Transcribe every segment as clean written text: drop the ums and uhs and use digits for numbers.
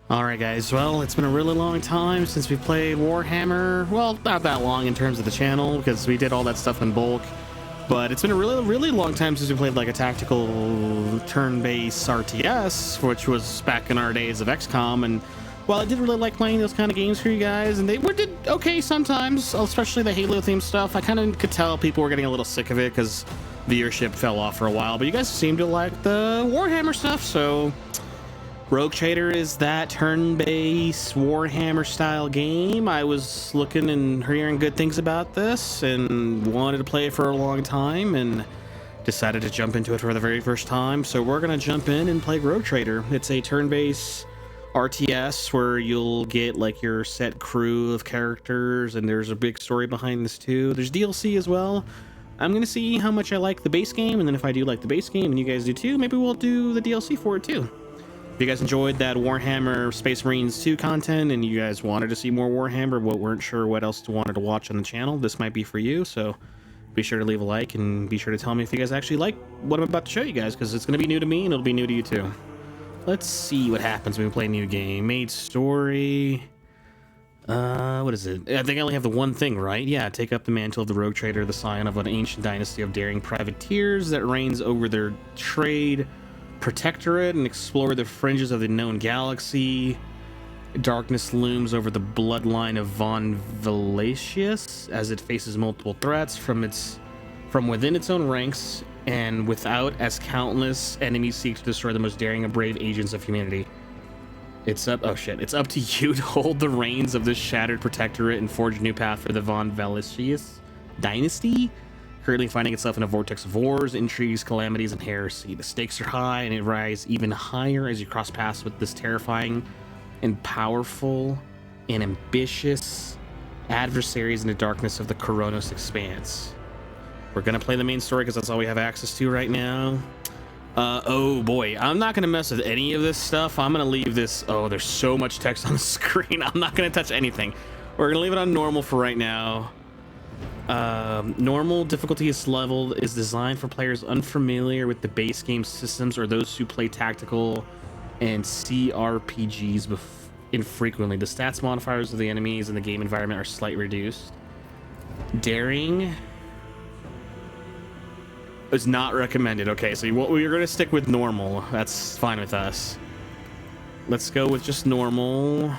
Alright guys, well, it's been a really long time since we played Warhammer. Well, not that long in terms of the channel, because we did all that stuff in bulk. But it's been a really long time since we played like a tactical turn-based RTS, which was back in our days of XCOM. And well, I did really like playing those kind of games for you guys, and they did okay sometimes, especially the Halo-themed stuff. I kind of could tell people were getting a little sick of it because viewership fell off for a while, but you guys seem to like the Warhammer stuff, so... Rogue Trader is that turn-based Warhammer style game. I was looking and hearing good things about this and wanted to play it for a long time and decided to jump into it for the very first time. So we're gonna jump in and play Rogue Trader. It's a turn-based RTS where you'll get like your set crew of characters, and there's a big story behind this too. There's DLC as well. I'm gonna see how much I like the base game, and then if I do like the base game and you guys do too, maybe we'll do the DLC for it too. If you guys enjoyed that Warhammer Space Marines 2 content and you guys wanted to see more Warhammer but weren't sure what else wanted to watch on the channel, this might be for you. So be sure to leave a like and be sure to tell me if you guys actually like what I'm about to show you guys, because it's going to be new to me and it'll be new to you too. Let's see what happens when we play a new game. Made story. What is it? I think I only have the one thing, right? Yeah, take up the mantle of the Rogue Trader, the scion of an ancient dynasty of daring privateers that reigns over their trade protectorate, and explore the fringes of the known galaxy. Darkness looms over the bloodline of Von Velatius as it faces multiple threats from within its own ranks and without, as countless enemies seek to destroy the most daring and brave agents of humanity. It's up to you to hold the reins of this shattered protectorate and forge a new path for the Von Velatius dynasty, currently finding itself in a vortex of wars, intrigues, calamities, and heresy. The stakes are high, and it rise even higher as you cross paths with this terrifying and powerful and ambitious adversaries in the darkness of the Koronos expanse. We're gonna play the main story because that's all we have access to right now. Oh boy, I'm not gonna mess with any of this stuff. I'm gonna leave this. Oh, there's so much text on the screen. I'm not gonna touch anything. We're gonna leave it on normal for right now. Normal difficulty level is designed for players unfamiliar with the base game systems or those who play tactical and CRPGs infrequently. The stats modifiers of the enemies in the game environment are slightly reduced. Daring is not recommended. Okay, so we're going to stick with normal. That's fine with us. Let's go with just normal.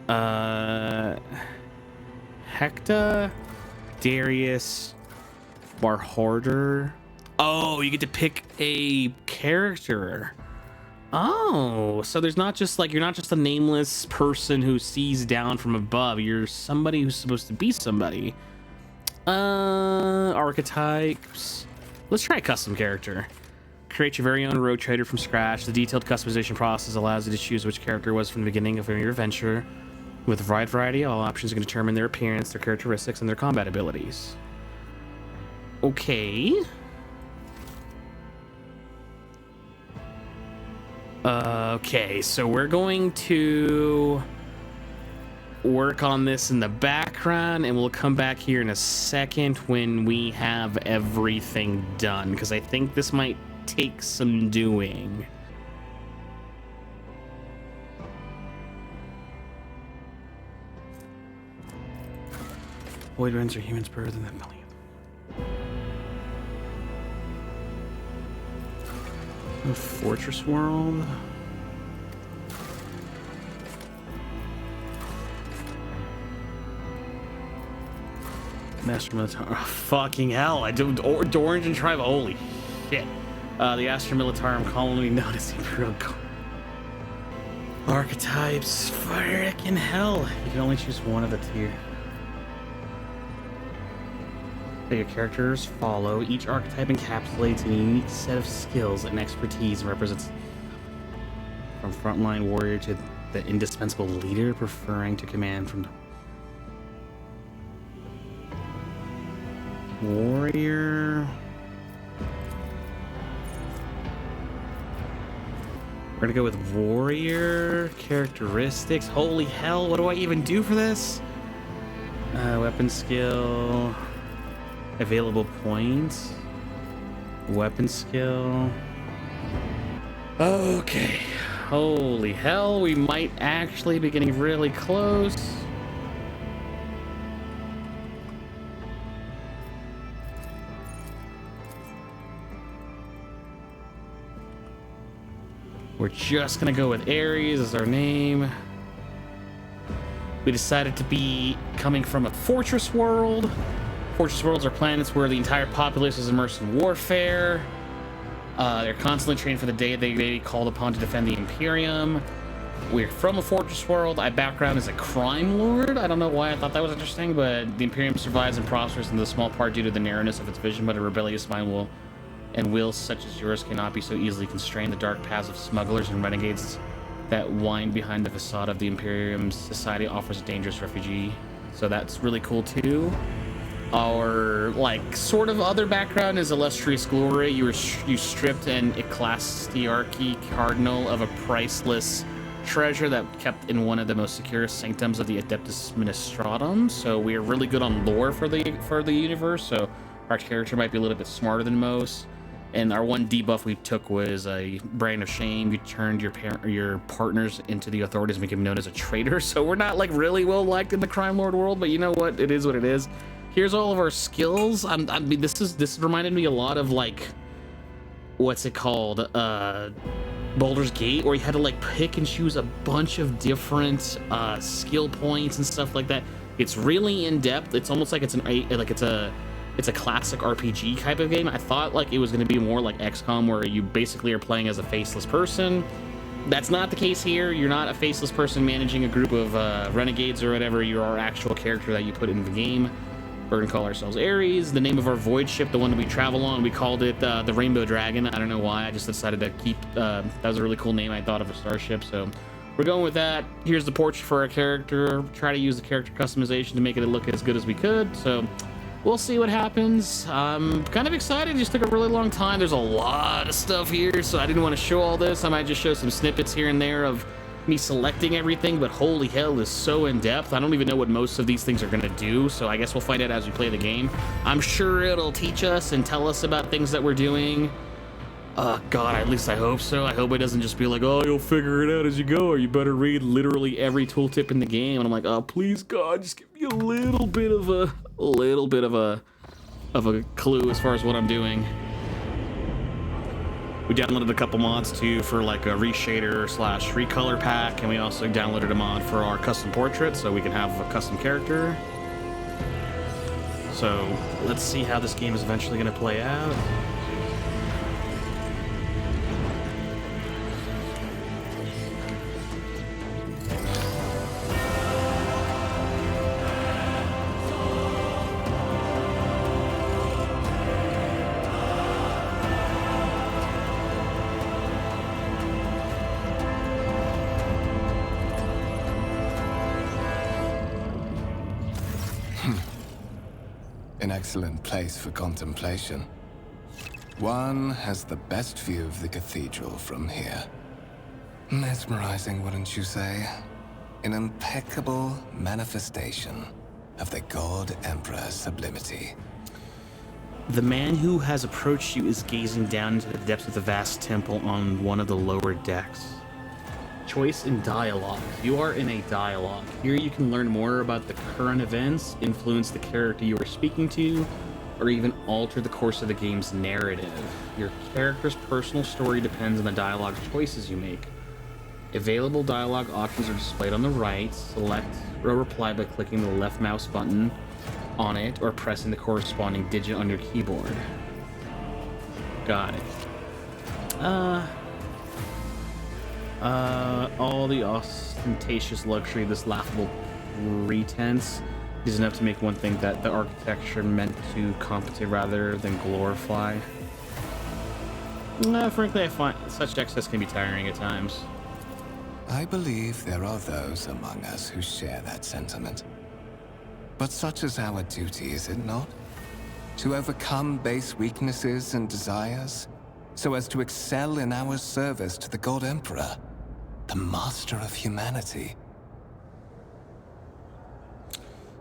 Hecta, Darius, Barharder. Oh, you get to pick a character. Oh, so there's not just like, you're not just a nameless person who sees down from above. You're somebody who's supposed to be somebody. Archetypes. Let's try a custom character. Create your very own Rogue Trader from scratch. The detailed customization process allows you to choose which character was from the beginning of your adventure. With a wide variety, all options can determine their appearance, their characteristics, and their combat abilities. Okay. Okay, so we're going to work on this in the background, and we'll come back here in a second when we have everything done, because I think this might take some doing. Void Winds are humans birthed in the belly. A fortress world. Master Militar. Oh, fucking hell! I do Orange and Tribe. Holy shit! The Astra Militarum colony noticing real. Archetypes. Frickin' hell! You can only choose one of the tier. Your characters follow. Each archetype encapsulates a unique set of skills and expertise and represents from frontline warrior to the indispensable leader, preferring to command from warrior. We're gonna go with warrior characteristics. Holy hell, what do I even do for this? Weapon skill. Available points. Weapon skill. Okay. Holy hell, we might actually be getting really close. We're just gonna go with Ares as our name. We decided to be coming from a fortress world. Fortress worlds are planets where the entire populace is immersed in warfare. They're constantly trained for the day they may be called upon to defend the Imperium. We're from a fortress world. My background is a crime lord. I don't know why I thought that was interesting, but the Imperium survives and prospers in the small part due to the narrowness of its vision, but a rebellious mind wills such as yours cannot be so easily constrained. The dark paths of smugglers and renegades that wind behind the facade of the Imperium society offers a dangerous refugee. So that's really cool too. Our sort of other background is illustrious glory. You stripped an ecclesiarchy cardinal of a priceless treasure that kept in one of the most secure sanctums of the Adeptus Ministratum. So we are really good on lore for the universe. So our character might be a little bit smarter than most. And our one debuff we took was a brand of shame. You turned your partners into the authorities and became known as a traitor. So we're not really well liked in the crime lord world, but you know what? It is what it is. Here's all of our skills. I mean, this reminded me a lot of what's it called? Baldur's Gate, where you had to pick and choose a bunch of different skill points and stuff like that. It's really in depth. It's almost like it's a classic RPG type of game. I thought it was going to be more like XCOM, where you basically are playing as a faceless person. That's not the case here. You're not a faceless person managing a group of renegades or whatever. You're our actual character that you put in the game. We're gonna call ourselves Ares. The name of our void ship, the one that we travel on, we called it the Rainbow Dragon. I don't know why. I just decided to keep. That was a really cool name. I thought of a starship, so we're going with that. Here's the portrait for our character. Try to use the character customization to make it look as good as we could. So we'll see what happens. I'm kind of excited. It just took a really long time. There's a lot of stuff here, so I didn't want to show all this. I might just show some snippets here and there of me selecting everything, but holy hell, is so in depth. I don't even know what most of these things are going to do, so I guess we'll find out as we play the game. I'm sure it'll teach us and tell us about things that we're doing. God, at least I hope so. I hope it doesn't just be like, oh, you'll figure it out as you go, or you better read literally every tooltip in the game. And I'm like, oh, please, God, just give me a little bit of a clue as far as what I'm doing. We downloaded a couple mods too for a reshader / recolor pack, and we also downloaded a mod for our custom portrait so we can have a custom character. So let's see how this game is eventually going to play out. An excellent place for contemplation. One has the best view of the cathedral from here. Mesmerizing, wouldn't you say? An impeccable manifestation of the God Emperor's sublimity. The man who has approached you is gazing down into the depths of the vast temple on one of the lower decks. Choice in dialogue. You are in a dialogue. Here you can learn more about the current events, influence the character you are speaking to, or even alter the course of the game's narrative. Your character's personal story depends on the dialogue choices you make. Available dialogue options are displayed on the right. Select a reply by clicking the left mouse button on it or pressing the corresponding digit on your keyboard. Got it. All the ostentatious luxury of this laughable pretense is enough to make one think that the architecture meant to compensate rather than glorify. Frankly, I find such excess can be tiring at times. I believe there are those among us who share that sentiment. But such is our duty, is it not? To overcome base weaknesses and desires, so as to excel in our service to the God Emperor, the master of humanity.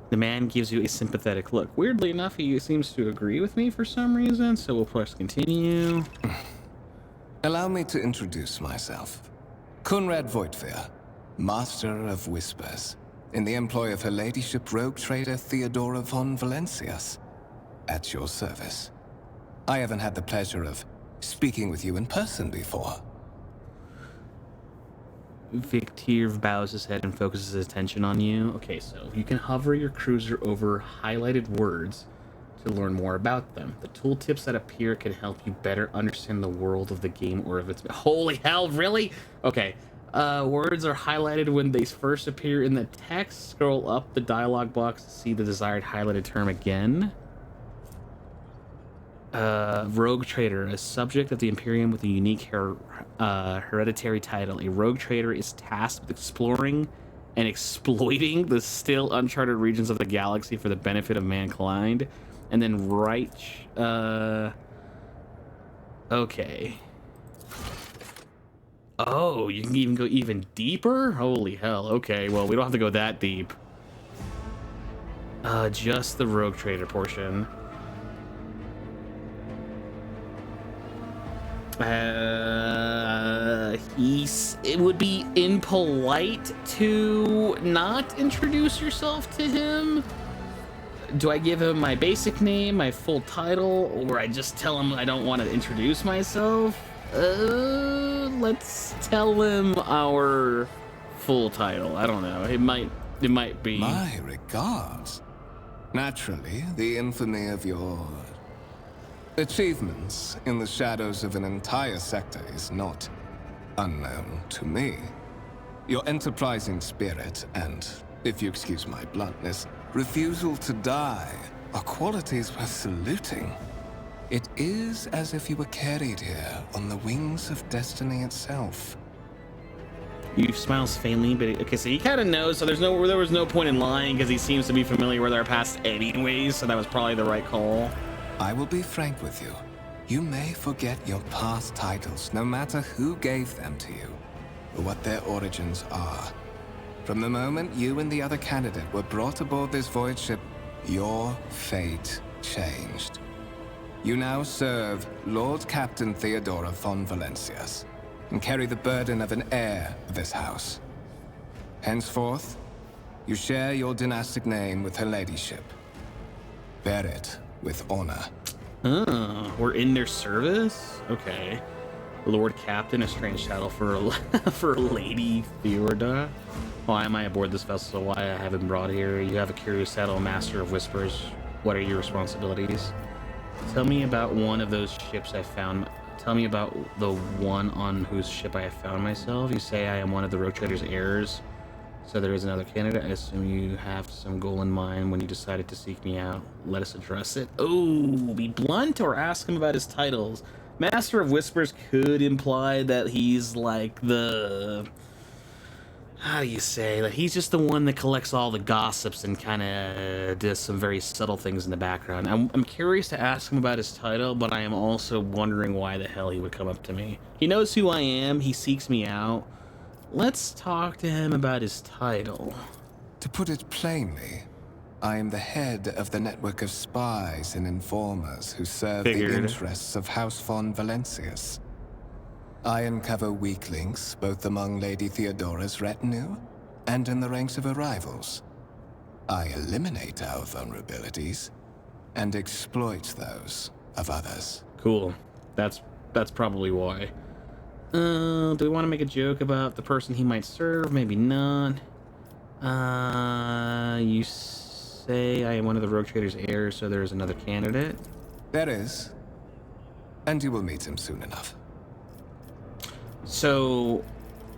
The man gives you a sympathetic look. Weirdly enough, he seems to agree with me for some reason, so we'll press continue. Allow me to introduce myself. Kunrad Voitvir, Master of Whispers, in the employ of her ladyship rogue trader Theodora von Valencias. At your service. I haven't had the pleasure of speaking with you in person before. Victir bows his head and focuses his attention on you. Okay, so you can hover your cruiser over highlighted words to learn more about them. The tooltips that appear can help you better understand the world of the game or of its... Holy hell, really? Okay. Words are highlighted when they first appear in the text. Scroll up the dialog box to see the desired highlighted term again. Rogue Trader, a subject of the Imperium with a unique hereditary title. A rogue trader is tasked with exploring and exploiting the still uncharted regions of the galaxy for the benefit of mankind. And then okay. Oh, you can even go even deeper? Holy hell. Okay, well, we don't have to go that deep. Just the Rogue Trader portion. It would be impolite to not introduce yourself to him. Do I give him my basic name, my full title, or I just tell him I don't want to introduce myself? Let's tell him our full title. I don't know. It might be. My regards. Naturally, the infamy of your achievements in the shadows of an entire sector is not unknown to me. Your enterprising spirit and, if you excuse my bluntness, refusal to die are qualities worth saluting. It is as if you were carried here on the wings of destiny itself. You smiles faintly, but okay, so he kind of knows, so there was no point in lying because he seems to be familiar with our past anyways, so that was probably the right call. I will be frank with you. You may forget your past titles, no matter who gave them to you, or what their origins are. From the moment you and the other candidate were brought aboard this voyage ship, your fate changed. You now serve Lord Captain Theodora von Valencias, and carry the burden of an heir of this house. Henceforth, you share your dynastic name with her ladyship. Bear it with honor. Oh, we're in their service? Okay. Lord Captain, a strange title for for Lady Theodora. Why am I aboard this vessel? Why I haven't brought here? You have a curious title, Master of Whispers. What are your responsibilities? Tell me about one of those ships I found. Tell me about the one on whose ship I have found myself. You say I am one of the Rogue Trader's heirs. So there is another candidate. I assume you have some goal in mind when you decided to seek me out. Let us address it. Oh, be blunt or ask him about his titles. Master of Whispers could imply that he's like the... How do you say? That he's just the one that collects all the gossips and kind of does some very subtle things in the background. I'm curious to ask him about his title, but I am also wondering why the hell he would come up to me. He knows who I am. He seeks me out. Let's talk to him about his title. To put it plainly, I am the head of the network of spies and informers who serve the interests of House von Valencias. I uncover weak links both among Lady Theodora's retinue and in the ranks of her rivals. I eliminate our vulnerabilities and exploit those of others. Cool. That's probably why. Do we want to make a joke about the person he might serve? Maybe not. You say I am one of the Rogue Trader's heirs, so there's another candidate? There is. And you will meet him soon enough. So,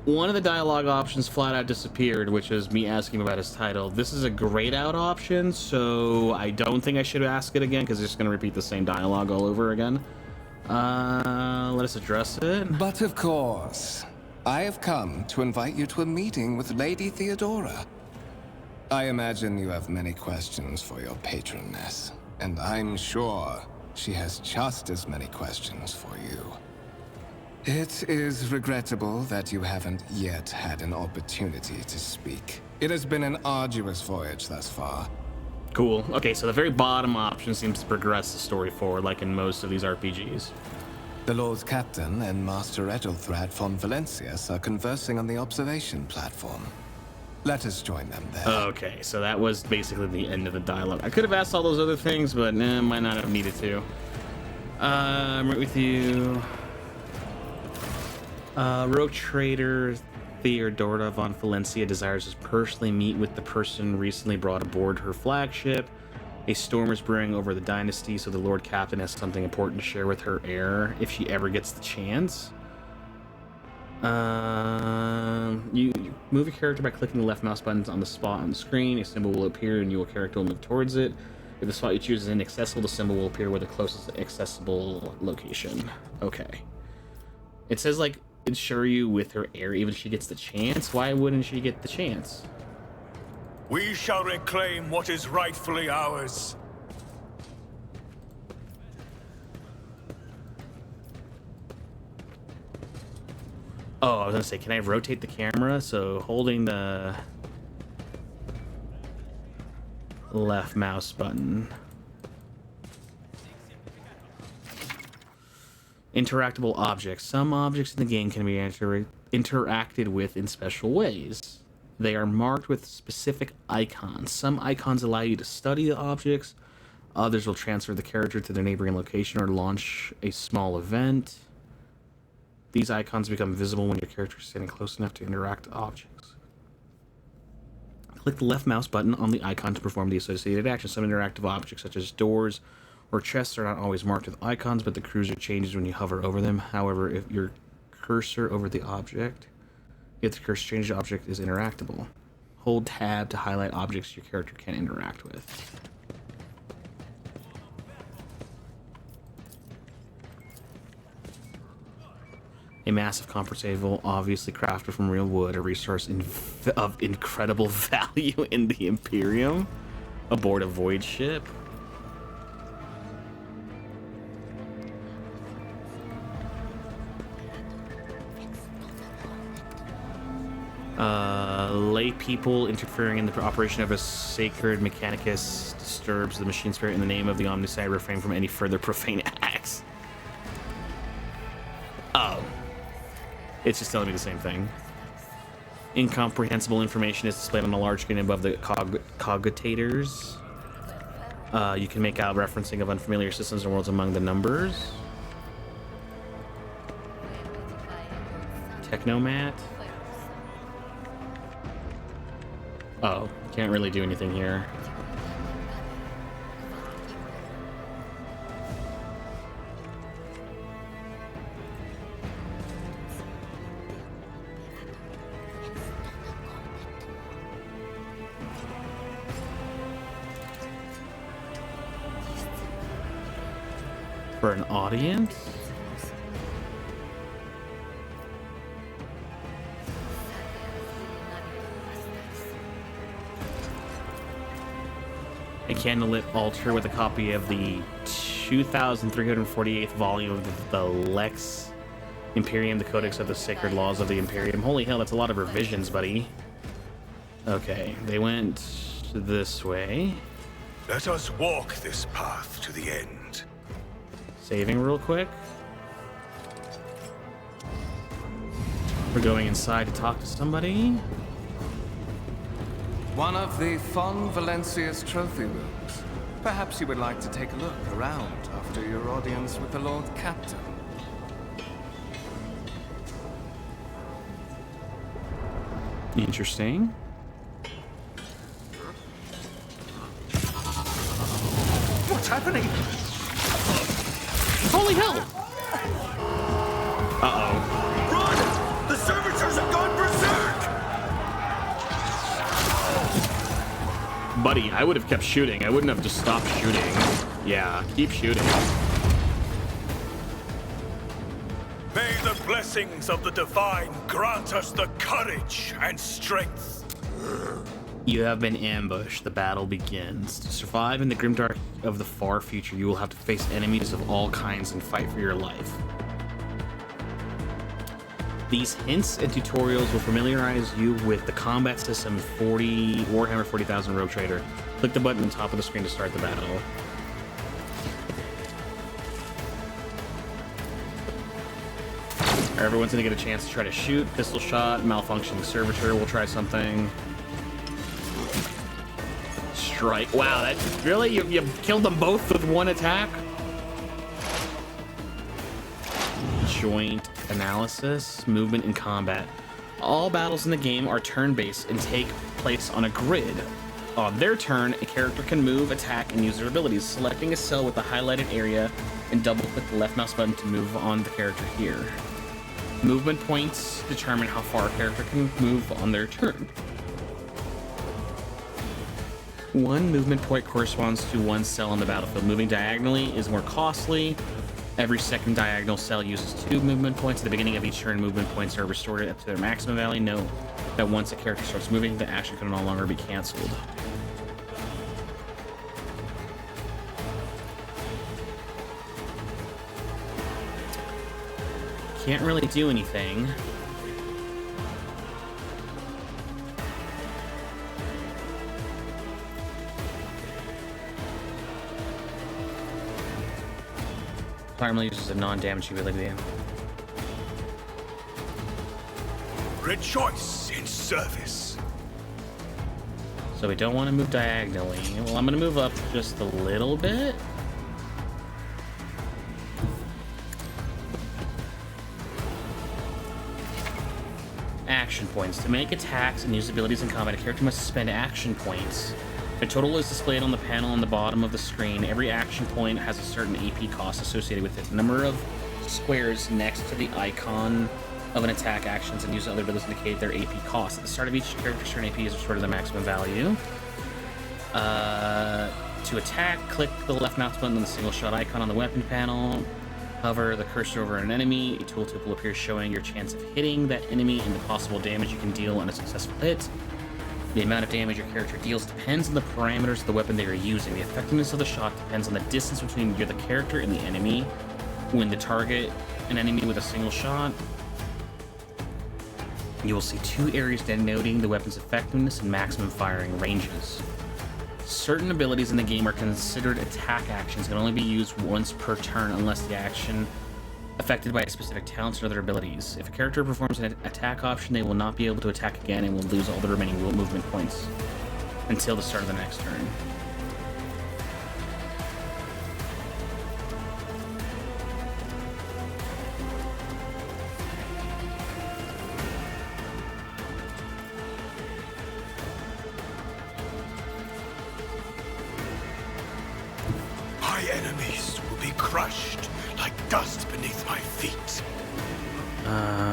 one of the dialogue options flat out disappeared, which is me asking about his title. This is a grayed out option, so I don't think I should ask it again, because it's just going to repeat the same dialogue all over again. Let us address it. But of course, I have come to invite you to a meeting with Lady Theodora. I imagine you have many questions for your patroness, and I'm sure she has just as many questions for you. It is regrettable that you haven't yet had an opportunity to speak. It has been an arduous voyage thus far. Cool. Okay, so the very bottom option seems to progress the story forward, like in most of these RPGs. The Lord Captain and Master Edelthrad von Valencius are conversing on the observation platform. Let us join them there. Okay, so that was basically the end of the dialogue. I could have asked all those other things, but might not have needed to. I'm right with you. Rogue Trader Theodora von Valencia desires to personally meet with the person recently brought aboard her flagship. A storm is brewing over the dynasty, so the Lord Captain has something important to share with her heir if she ever gets the chance. You move your character by clicking the left mouse buttons on the spot on the screen. A symbol will appear and your character will move towards it. If the spot you choose is inaccessible, the symbol will appear where the closest accessible location. Okay. It says, like, ensure you with her heir even if she gets the chance. Why wouldn't she get the chance? We shall reclaim what is rightfully ours. Oh, I was gonna say, can I rotate the camera? So holding the left mouse button. Interactable objects. Some objects in the game can be interacted with in special ways. They are marked with specific icons. Some icons allow you to study the objects. Others will transfer the character to their neighboring location or launch a small event. These icons become visible when your character is standing close enough to interact with objects. Click the left mouse button on the icon to perform the associated action. Some interactive objects, such as doors or chests, are not always marked with icons, but the cruiser changes when you hover over them. However, if your cursor over the object, if the cursor changes, the object is interactable. Hold tab to highlight objects your character can interact with. A massive comfort table, obviously crafted from real wood, a resource of incredible value in the Imperium, aboard a void ship. Lay people interfering in the operation of a sacred mechanicus disturbs the machine spirit. In the name of the Omniscient, refrain from any further profane acts. Oh. It's just telling me the same thing. Incomprehensible information is displayed on a large screen above the cogitators. You can make out referencing of unfamiliar systems and worlds among the numbers. Technomat. Oh, can't really do anything here. For an audience? A candlelit altar with a copy of the 2348th volume of the Lex Imperium, the Codex of the Sacred Laws of the Imperium. Holy hell, that's a lot of revisions, buddy. Okay, they went this way. Let us walk this path to the end. Saving real quick. We're going inside to talk to somebody. One of the Von Valencia's trophy rooms. Perhaps you would like to take a look around after your audience with the Lord Captain. Interesting. What's happening? Holy hell! Uh-oh. Run! The servitors have gone berserk! Buddy, I would have kept shooting. I wouldn't have just stopped shooting. Yeah, keep shooting. May the blessings of the Divine grant us the courage and strength. You have been ambushed. The battle begins. To survive in the Grimdark of the far future, you will have to face enemies of all kinds and fight for your life. These hints and tutorials will familiarize you with the combat system of Warhammer 40,000 Rogue Trader. Click the button on the top of the screen to start the battle. Everyone's gonna get a chance to try to shoot. Pistol shot, malfunctioning servitor. We'll try something. Strike. Wow, that really you killed them both with one attack. Joint analysis, movement, and combat. All battles in the game are turn-based and take place on a grid. On their turn, a character can move, attack, and use their abilities, selecting a cell with the highlighted area and double-click the left mouse button to move on the character here. Movement points determine how far a character can move on their turn. One movement point corresponds to one cell on the battlefield. Moving diagonally is more costly. Every second diagonal cell uses 2 movement points. At the beginning of each turn, movement points are restored up to their maximum value. Note that once a character starts moving, the action can no longer be canceled. Can't really do anything. Primarily uses a non-damage ability. Rejoice in service. So we don't want to move diagonally. Well, I'm going to move up just a little bit. Action points. To make attacks and use abilities in combat, a character must spend action points. A total is displayed on the panel on the bottom of the screen. Every action point has a certain AP cost associated with it. The number of squares next to the icon of an attack actions and use other abilities indicate their AP cost. At the start of each character's turn, AP is restored to their maximum value. To attack, click the left mouse button on the single shot icon on the weapon panel. Hover the cursor over an enemy. A tooltip will appear showing your chance of hitting that enemy and the possible damage you can deal on a successful hit. The amount of damage your character deals depends on the parameters of the weapon they are using. The effectiveness of the shot depends on the distance between the character and the enemy. When the target an enemy with a single shot, you will see 2 areas denoting the weapon's effectiveness and maximum firing ranges. Certain abilities in the game are considered attack actions and can only be used once per turn unless the action affected by specific talents or other abilities. If a character performs an attack option, they will not be able to attack again and will lose all the remaining movement points until the start of the next turn. My enemies will be crushed like dust beneath my feet.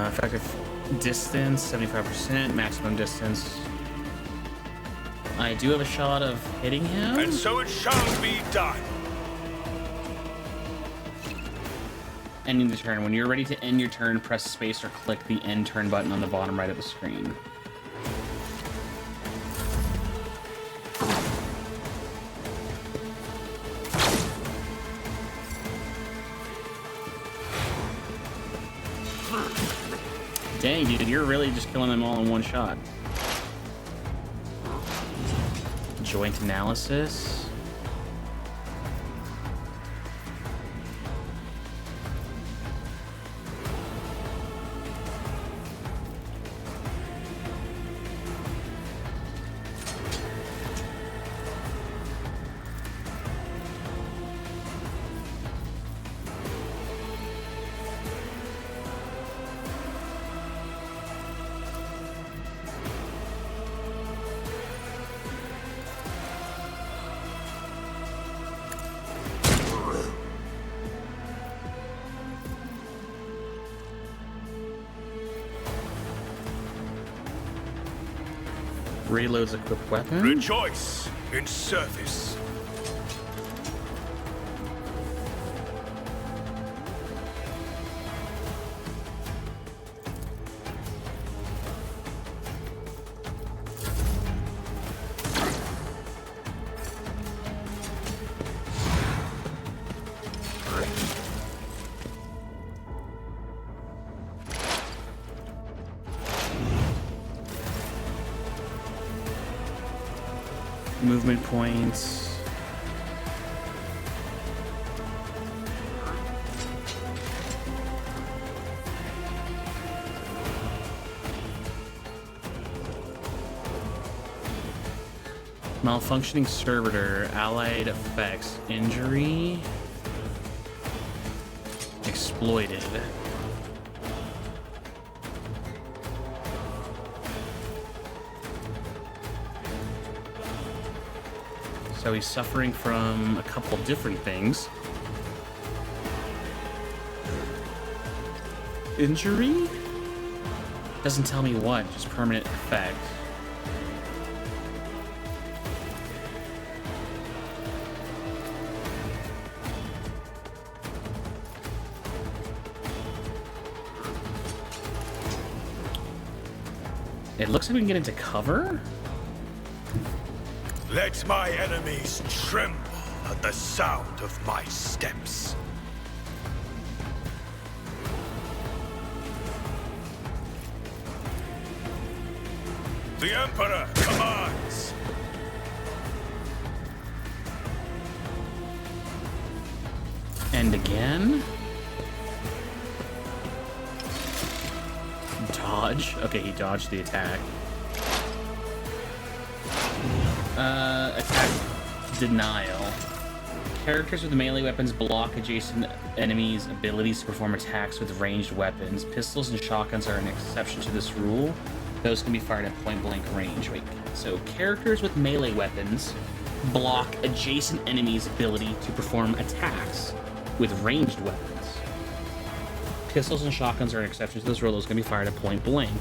Effective distance, 75%, maximum distance. I do have a shot of hitting him. And so it shall be done. Ending the turn. When you're ready to end your turn, press space or click the end turn button on the bottom right of the screen. Dang, dude, you're really just killing them all in one shot. Joint analysis. Reloads equipped weapon. Rejoice in service. Movement points. Malfunctioning servitor, allied effects, injury, exploited. So he's suffering from a couple different things. Injury? Doesn't tell me what, just permanent effect. It looks like we can get into cover. Let my enemies tremble at the sound of my steps. The Emperor commands. And again. Dodge. Okay, he dodged the attack. Attack denial. Characters with melee weapons block adjacent enemies' abilities to perform attacks with ranged weapons. Pistols and shotguns are an exception to this rule. Those can be fired at point-blank range. Wait, so characters with melee weapons block adjacent enemies' ability to perform attacks with ranged weapons. Pistols and shotguns are an exception to this rule. Those can be fired at point-blank.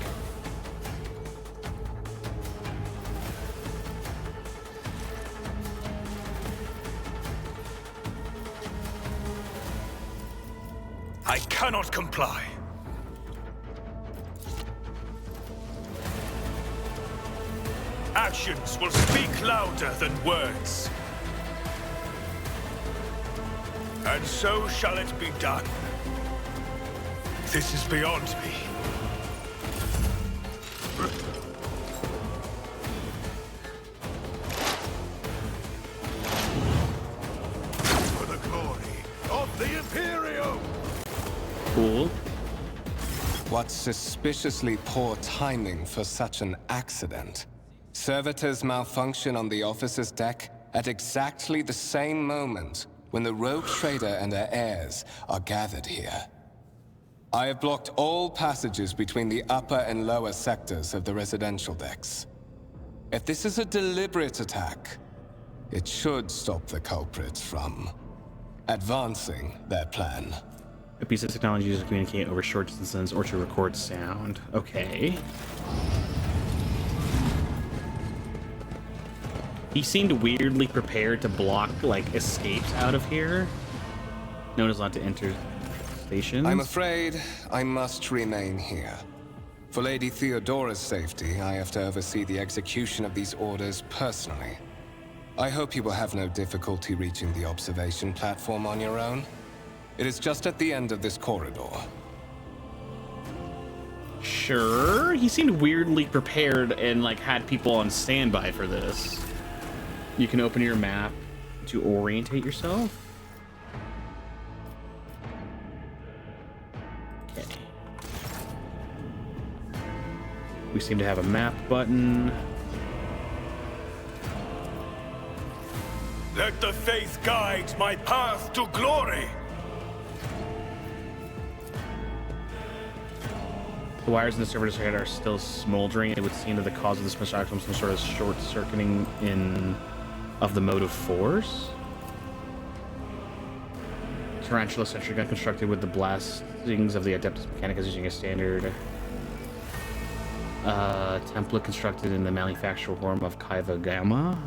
I cannot comply. Actions will speak louder than words. And so shall it be done. This is beyond me. For the glory of the Imperium! Cool. What suspiciously poor timing for such an accident. Servitors malfunction on the officer's deck at exactly the same moment when the rogue trader and her heirs are gathered here. I have blocked all passages between the upper and lower sectors of the residential decks. If this is a deliberate attack, it should stop the culprits from advancing their plan. A piece of technology used to communicate over short distances or to record sound. Okay. He seemed weirdly prepared to block, like, escapes out of here. Known as not to enter stations. I'm afraid I must remain here. For Lady Theodora's safety, I have to oversee the execution of these orders personally. I hope you will have no difficulty reaching the observation platform on your own. It is just at the end of this corridor. Sure. He seemed weirdly prepared and, like, had people on standby for this. You can open your map to orientate yourself. Okay. We seem to have a map button. Let the faith guide my path to glory! The wires in the servitor's head are still smoldering. It would seem that the cause of this misdirection was some sort of short-circuiting of the motive force. Tarantula sentry gun constructed with the blastings of the Adeptus Mechanicus using a standard template constructed in the manufactured form of Kaiva Gamma.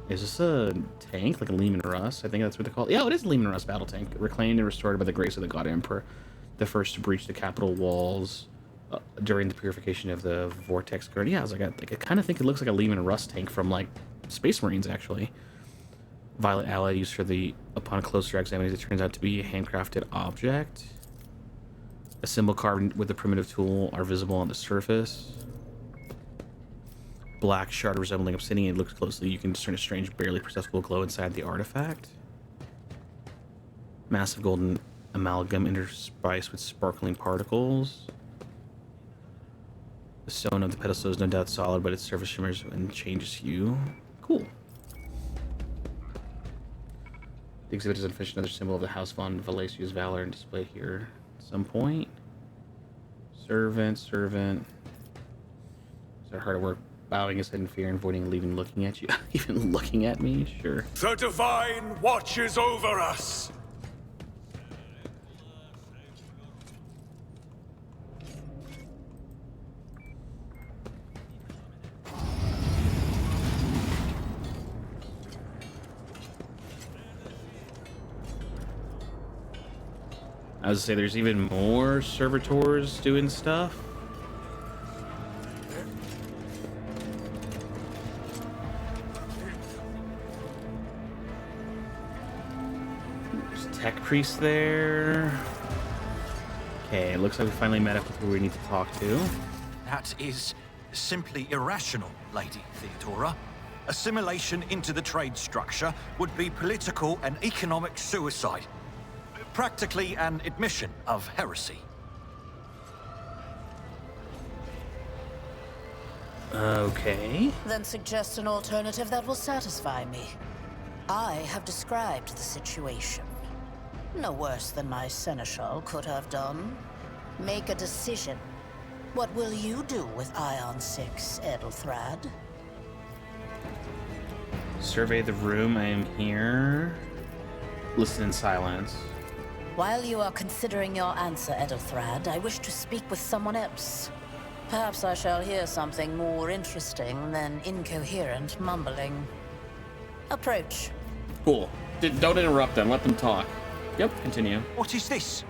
Is this a tank, like a Lehman Russ? I think that's what they call it. Yeah, it is a Lehman Russ battle tank, reclaimed and restored by the grace of the God Emperor, the first to breach the capital walls during the purification of the Vortex Guard. Yeah, I was like, I kind of think it looks like a Lehman Russ tank from, like, Space Marines, actually. Violet alloy used for the, upon closer examination, it turns out to be a handcrafted object. A symbol carved with the primitive tool are visible on the surface. Black shard resembling obsidian. It looks closely. You can discern a strange, barely perceptible glow inside the artifact. Massive golden amalgam interspiced with sparkling particles. The stone of the pedestal is no doubt solid, but its surface shimmers and changes hue. Cool. The exhibit is unfinished, another symbol of the House von Valesius's valor and displayed here at some point. Servant. Is that hard at work? Bowing his head in fear and avoiding even looking at you. Even looking at me? Sure. The Divine watches over us! I was gonna say, there's even more servitors doing stuff. There's tech priest there. Okay, it looks like we finally met up with who we need to talk to. That is simply irrational, Lady Theodora. Assimilation into the trade structure would be political and economic suicide. Practically an admission of heresy. Okay. Then suggest an alternative that will satisfy me. I have described the situation. No worse than my seneschal could have done. Make a decision. What will you do with Ion 6, Edelthrad? Survey the room. I am here. Listen in silence. While you are considering your answer, Edelthrad, I wish to speak with someone else. Perhaps I shall hear something more interesting than incoherent mumbling. Approach. Cool. Don't interrupt them. Let them talk. Yep, continue. What is this?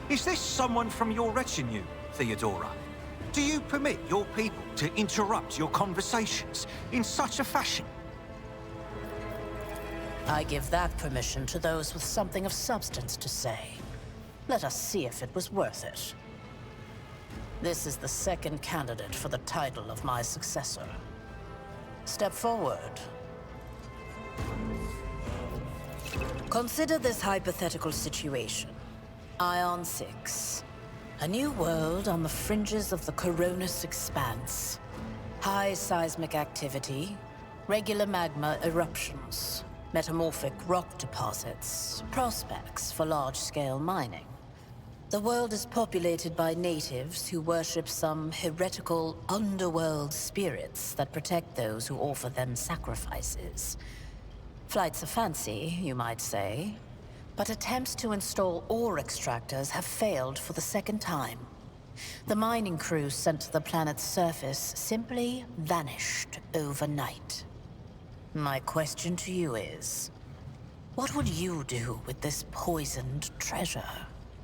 Is this someone from your retinue, Theodora? Do you permit your people to interrupt your conversations in such a fashion? I give that permission to those with something of substance to say. Let us see if it was worth it. This is the second candidate for the title of my successor. Step forward. Consider this hypothetical situation. Ion 6. A new world on the fringes of the Coronis expanse. High seismic activity, regular magma eruptions, metamorphic rock deposits, prospects for large-scale mining. The world is populated by natives who worship some heretical underworld spirits that protect those who offer them sacrifices. Flights of fancy, you might say, but attempts to install ore extractors have failed for the second time. The mining crew sent to the planet's surface simply vanished overnight. My question to you is, what would you do with this poisoned treasure?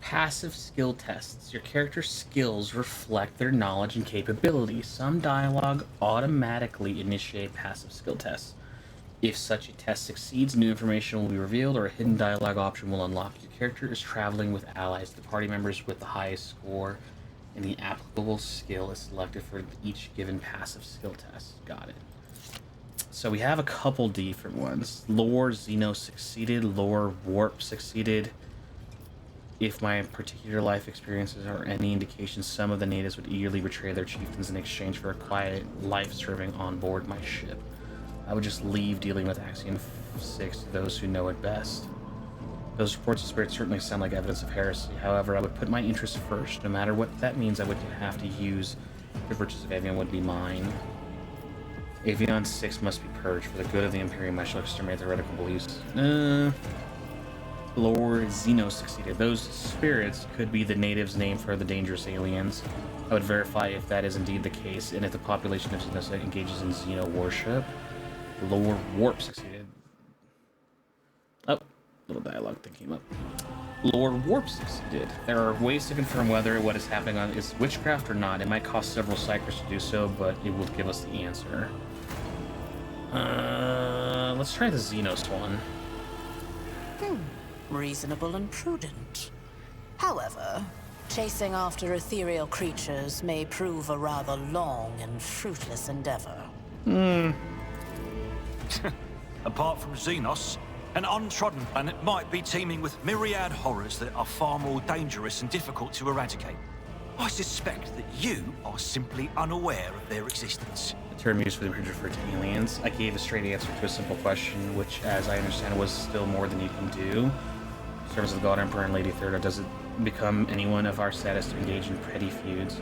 Passive skill tests. Your character's skills reflect their knowledge and capabilities. Some dialogue automatically initiate passive skill tests. If such a test succeeds, new information will be revealed or a hidden dialogue option will unlock. Your character is traveling with allies. The party members with the highest score and the applicable skill is selected for each given passive skill test. Got it. So we have a couple different ones. Lore Xeno succeeded. Lore Warp succeeded. If my particular life experiences are any indication, some of the natives would eagerly betray their chieftains in exchange for a quiet life serving on board my ship. I would just leave dealing with Axiom 6 to those who know it best. Those reports of spirits certainly sound like evidence of heresy. However, I would put my interests first. No matter what that means, I would have to use the virtues of Avion would be mine. Avion 6 must be purged. For the good of the Imperium, I shall exterminate the heretical beliefs. Lord Xeno succeeded. Those spirits could be the natives' name for the dangerous aliens. I would verify if that is indeed the case, and if the population of Xeno engages in Xeno worship. Lord Warp succeeded. Oh, little dialogue thing came up. Lord Warp succeeded. There are ways to confirm whether what is happening is witchcraft or not. It might cost several psychers to do so, but it will give us the answer. Let's try the Xenos one. Reasonable and prudent. However, chasing after ethereal creatures may prove a rather long and fruitless endeavor. Apart from Xenos, an untrodden planet might be teeming with myriad horrors that are far more dangerous and difficult to eradicate. I suspect that you are simply unaware of their existence. The term used for the creature referred to aliens. I gave a straight answer to a simple question, which, as I understand, was still more than you can do. Servants of the God Emperor and Lady Theodora, does it become anyone of our status to engage in petty feuds?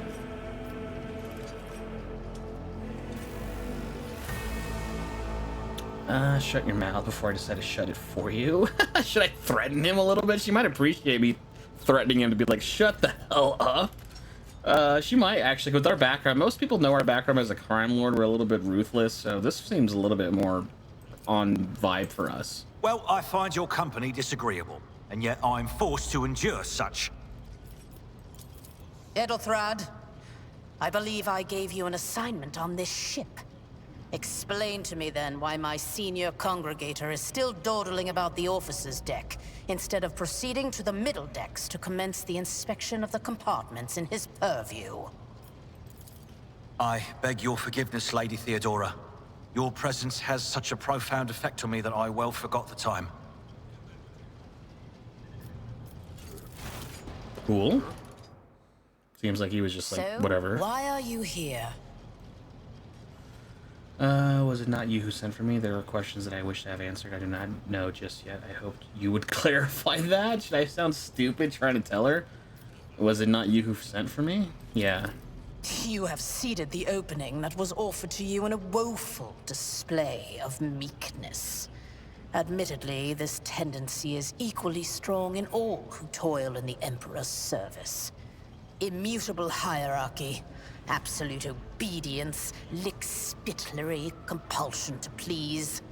Shut your mouth before I decide to shut it for you. Should I threaten him a little bit? She might appreciate me threatening him to be like, shut the hell up. She might actually, with our background. Most people know our background as a crime lord. We're a little bit ruthless, so this seems a little bit more on vibe for us. Well, I find your company disagreeable, and yet I'm forced to endure such. Edelthrad, I believe I gave you an assignment on this ship. Explain to me then why my senior congregator is still dawdling about the officers' deck, instead of proceeding to the middle decks to commence the inspection of the compartments in his purview. I beg your forgiveness, Lady Theodora. Your presence has such a profound effect on me that I well forgot the time. Cool. Seems like he was just like, So, whatever. Why are you here? Was it not you who sent for me? There are questions that I wish to have answered. I do not know just yet. I hoped you would clarify that. Should I sound stupid trying to tell her? Was it not you who sent for me? Yeah. You have ceded the opening that was offered to you in a woeful display of meekness. Admittedly, this tendency is equally strong in all who toil in the Emperor's service. Immutable hierarchy, absolute obedience, lickspittlery, compulsion to please.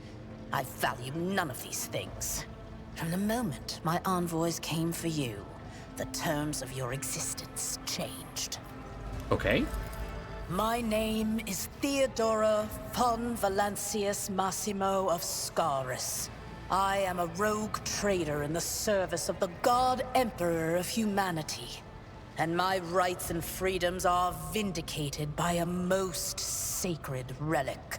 I value none of these things. From the moment my envoys came for you, the terms of your existence changed. Okay. My name is Theodora von Valancius Massimo of Scaris. I am a rogue trader in the service of the God Emperor of humanity. And my rights and freedoms are vindicated by a most sacred relic.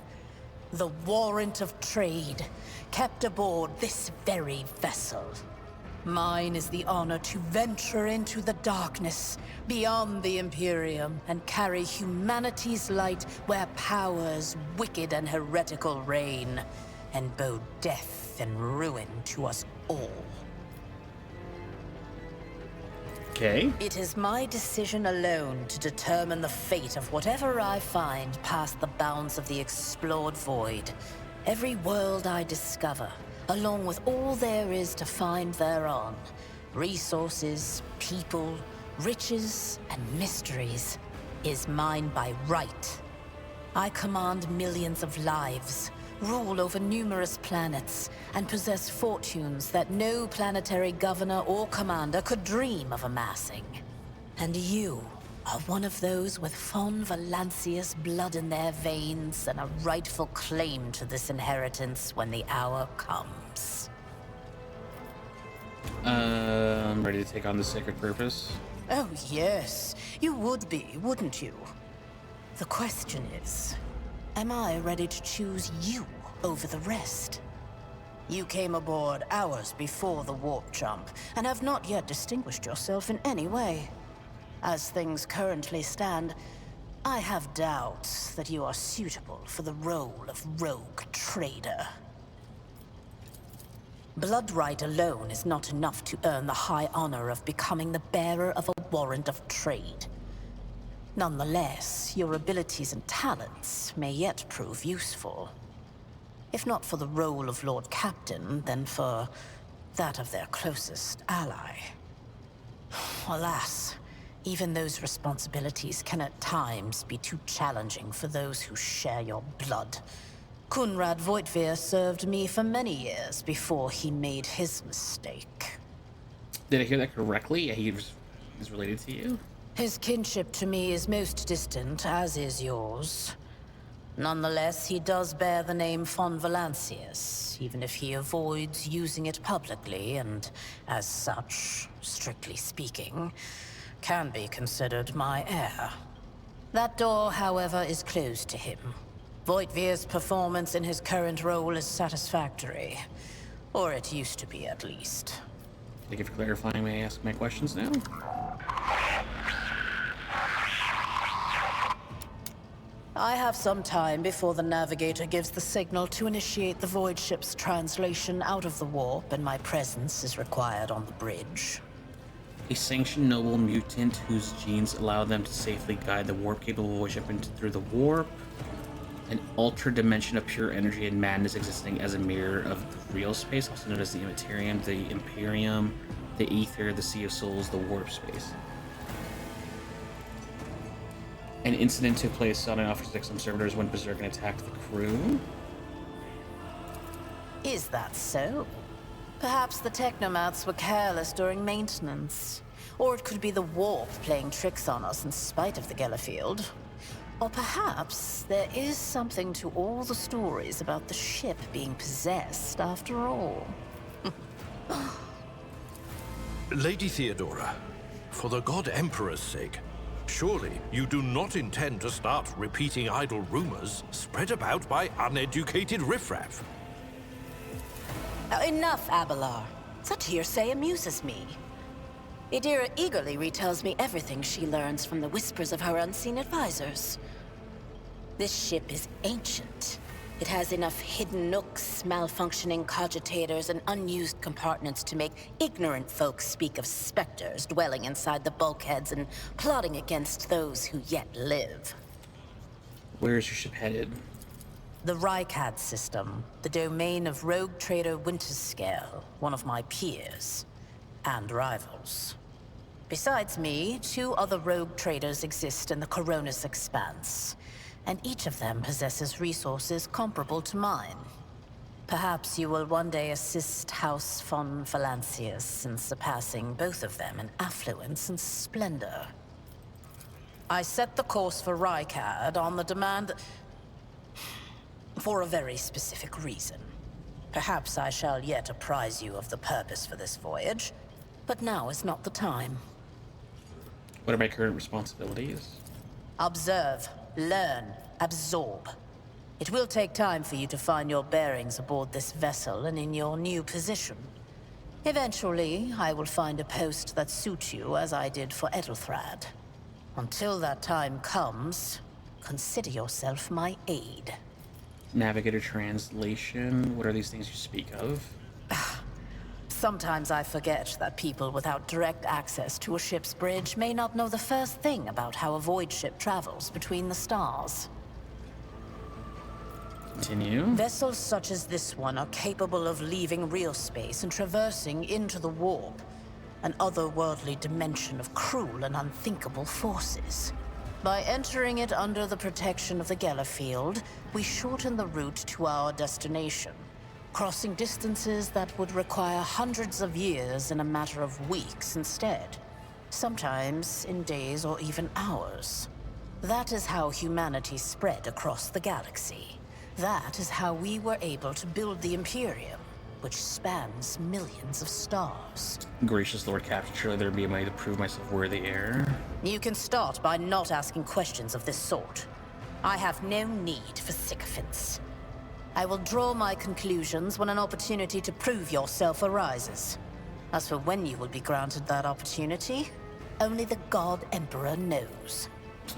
The warrant of trade, kept aboard this very vessel. Mine is the honor to venture into the darkness, beyond the Imperium, and carry humanity's light where powers wicked and heretical reign, and bow death and ruin to us all. Okay. It is my decision alone to determine the fate of whatever I find past the bounds of the explored void. Every world I discover, along with all there is to find thereon, resources, people, riches, and mysteries, is mine by right. I command millions of lives, rule over numerous planets, and possess fortunes that no planetary governor or commander could dream of amassing. And you are one of those with von Valancius blood in their veins and a rightful claim to this inheritance when the hour comes. I'm ready to take on the sacred purpose. Oh yes, you would be, wouldn't you? The question is, am I ready to choose you over the rest? You came aboard hours before the warp jump, and have not yet distinguished yourself in any way. As things currently stand, I have doubts that you are suitable for the role of rogue trader. Blood right alone is not enough to earn the high honor of becoming the bearer of a warrant of trade. Nonetheless, your abilities and talents may yet prove useful. If not for the role of Lord Captain, then for that of their closest ally. Alas, even those responsibilities can at times be too challenging for those who share your blood. Kunrad Voitvir served me for many years before he made his mistake. Did I hear that correctly? He is related to you? His kinship to me is most distant, as is yours. Nonetheless, he does bear the name von Valancius, even if he avoids using it publicly, and as such, strictly speaking, can be considered my heir. That door, however, is closed to him. Voitvir's performance in his current role is satisfactory. Or it used to be, at least. Thank you for clarifying. May I ask my questions now? I have some time before the navigator gives the signal to initiate the void ship's translation out of the warp, and my presence is required on the bridge. A sanctioned noble mutant whose genes allow them to safely guide the warp-capable void ship through the warp. An ultra dimension of pure energy and madness existing as a mirror of the real space, also known as the Immaterium, the Imperium, the Ether, the Sea of Souls, the warp space. An incident took place on and off some servitors when Berserk attacked the crew. Is that so? Perhaps the technomats were careless during maintenance. Or it could be the warp playing tricks on us in spite of the Gellerfield. Or perhaps there is something to all the stories about the ship being possessed after all. Lady Theodora, for the God Emperor's sake, surely you do not intend to start repeating idle rumors spread about by uneducated riffraff. Enough, Abelard. Such hearsay amuses me. Idira eagerly retells me everything she learns from the whispers of her unseen advisors. This ship is ancient. It has enough hidden nooks, malfunctioning cogitators, and unused compartments to make ignorant folks speak of specters dwelling inside the bulkheads and plotting against those who yet live. Where is your ship headed? The Rykad system, the domain of rogue trader Winterscale, one of my peers, and rivals. Besides me, 2 other rogue traders exist in the Coronis Expanse, and each of them possesses resources comparable to mine. Perhaps you will one day assist House von Valancius in surpassing both of them in affluence and splendor. I set the course for Rykad on the demand for a very specific reason. Perhaps I shall yet apprise you of the purpose for this voyage, but now is not the time. What are my current responsibilities? Observe, learn, absorb. It will take time for you to find your bearings aboard this vessel and in your new position. Eventually, I will find a post that suits you as I did for Edelthrad. Until that time comes, consider yourself my aide. Navigator translation. What are these things you speak of? Sometimes I forget that people without direct access to a ship's bridge may not know the first thing about how a void ship travels between the stars. Continue. Vessels such as this one are capable of leaving real space and traversing into the warp, an otherworldly dimension of cruel and unthinkable forces. By entering it under the protection of the Gellerfield, we shorten the route to our destination, crossing distances that would require hundreds of years in a matter of weeks instead, sometimes in days or even hours. That is how humanity spread across the galaxy. That is how we were able to build the Imperium, which spans millions of stars. Gracious Lord Captain, surely there be a way to prove myself worthy heir. You can start by not asking questions of this sort. I have no need for sycophants. I will draw my conclusions when an opportunity to prove yourself arises. As for when you will be granted that opportunity, only the God Emperor knows.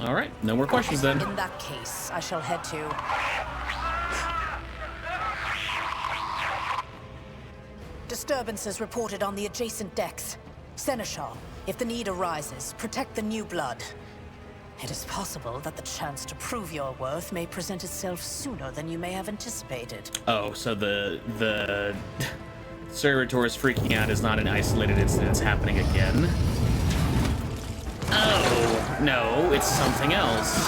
All right, no more questions then. In that case, I shall head to... Disturbances reported on the adjacent decks. Seneschal, if the need arises, protect the new blood. It is possible that the chance to prove your worth may present itself sooner than you may have anticipated. Oh, so the servitor is freaking out is not an isolated incident, it's happening again. Oh, no, it's something else.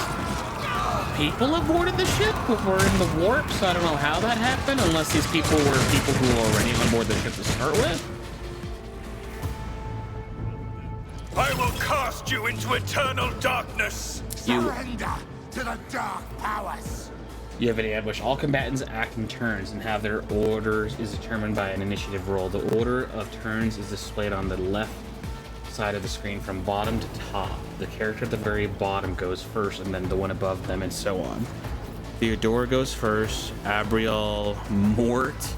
People aboarded the ship were in the warp, so I don't know how that happened, unless these people were people who were already on board the ship to start with. I will cast you into eternal darkness. Surrender to the dark powers. You have an ambush. All combatants act in turns and have their orders is determined by an initiative roll. The order of turns is displayed on the left side of the screen from bottom to top. The character at the very bottom goes first, and then the one above them, and so on. Theodora goes first, Abriel, Mort,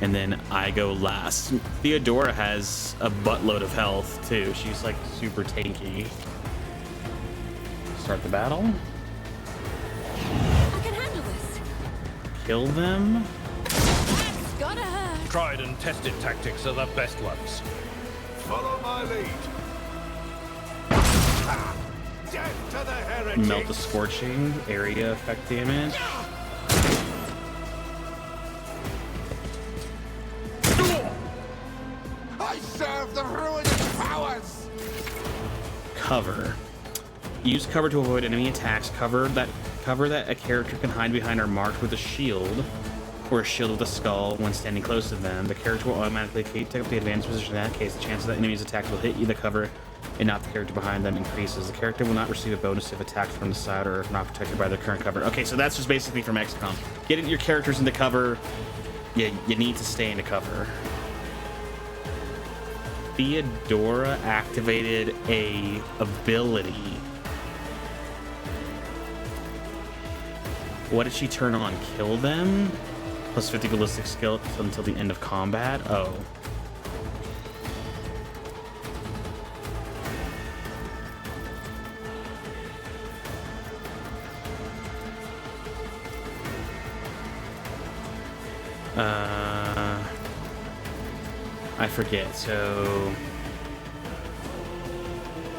and then I go last. Theodora has a buttload of health too. She's like super tanky. Start the battle. I can handle this. Kill them? That's gotta hurt. Tried and tested tactics are the best ones. Follow my lead. Death to the heretics. Melt the scorching area effect damage. I serve the ruinous powers! Cover. Use cover to avoid enemy attacks. Cover that a character can hide behind are marked with a shield or a shield with a skull when standing close to them. The character will automatically take up the advanced position. In that case, the chances that enemy's attacks will hit you the cover and not the character behind them increases. The character will not receive a bonus if attacked from the side or if not protected by their current cover. Okay, so that's just basically from XCOM. Getting your characters into cover, you need to stay into cover. Theodora activated a ability. What did she turn on? Kill them? Plus 50 ballistic skill until the end of combat? Oh. I forget, so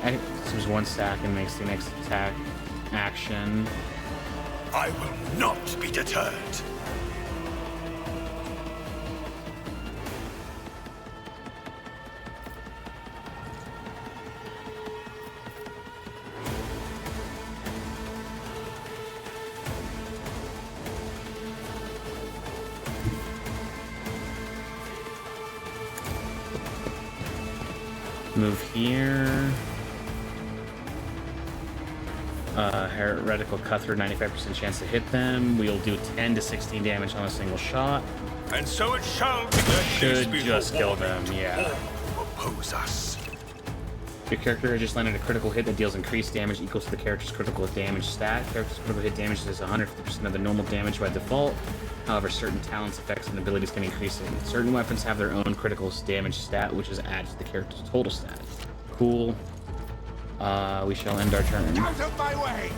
I think this was one stack and makes the next attack action. I will not be deterred. Move here. Heretical Cutter, 95% chance to hit them. We'll do 10 to 16 damage on a single shot. And so it shall be. Should just kill them, yeah. Oppose us. Your character has just landed a critical hit that deals increased damage equal to the character's critical damage stat. Character's critical hit damage is 150% of the normal damage by default. However, certain talents, effects, and abilities can increase it. Certain weapons have their own critical damage stat, which is added to the character's total stat. Cool. We shall end our turn. Out of my way!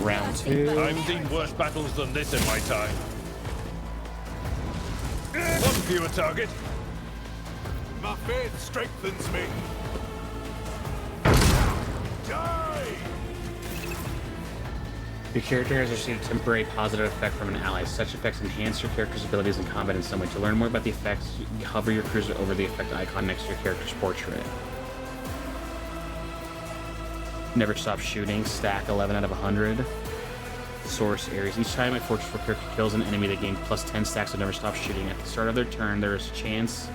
Round 2. I've seen worse battles than this in my time. One fewer target. My faith strengthens me. Die! Your character has received a temporary positive effect from an ally. Such effects enhance your character's abilities in combat in some way. To learn more about the effects, hover your cursor over the effect icon next to your character's portrait. Never stop shooting. Stack 11 out of 100. Source areas. Each time a Fortress 4 character kills an enemy, they gain plus 10 stacks of never stop shooting. At the start of their turn, there is a chance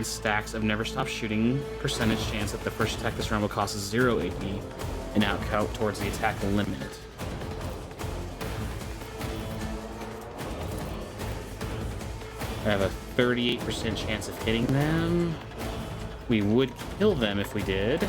stacks of never stop shooting percentage chance that the first attack this round will cost 0 AP and out count towards the attack limit. I have a 38% chance of hitting them. We would kill them if we did.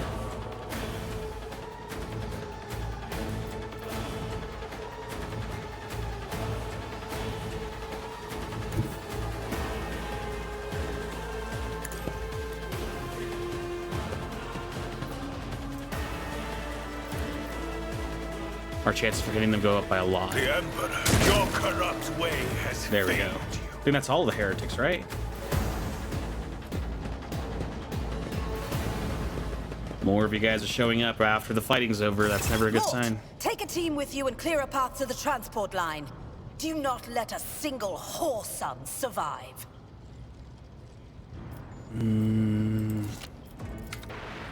Our chances for hitting them go up by a lot. The Emperor, your corrupt way has There we go. failed you. I think that's all the heretics, right? More of you guys are showing up after the fighting's over. That's never a good Lord, sign. take a team with you and clear a path to the transport line. Do not let a single whoreson survive.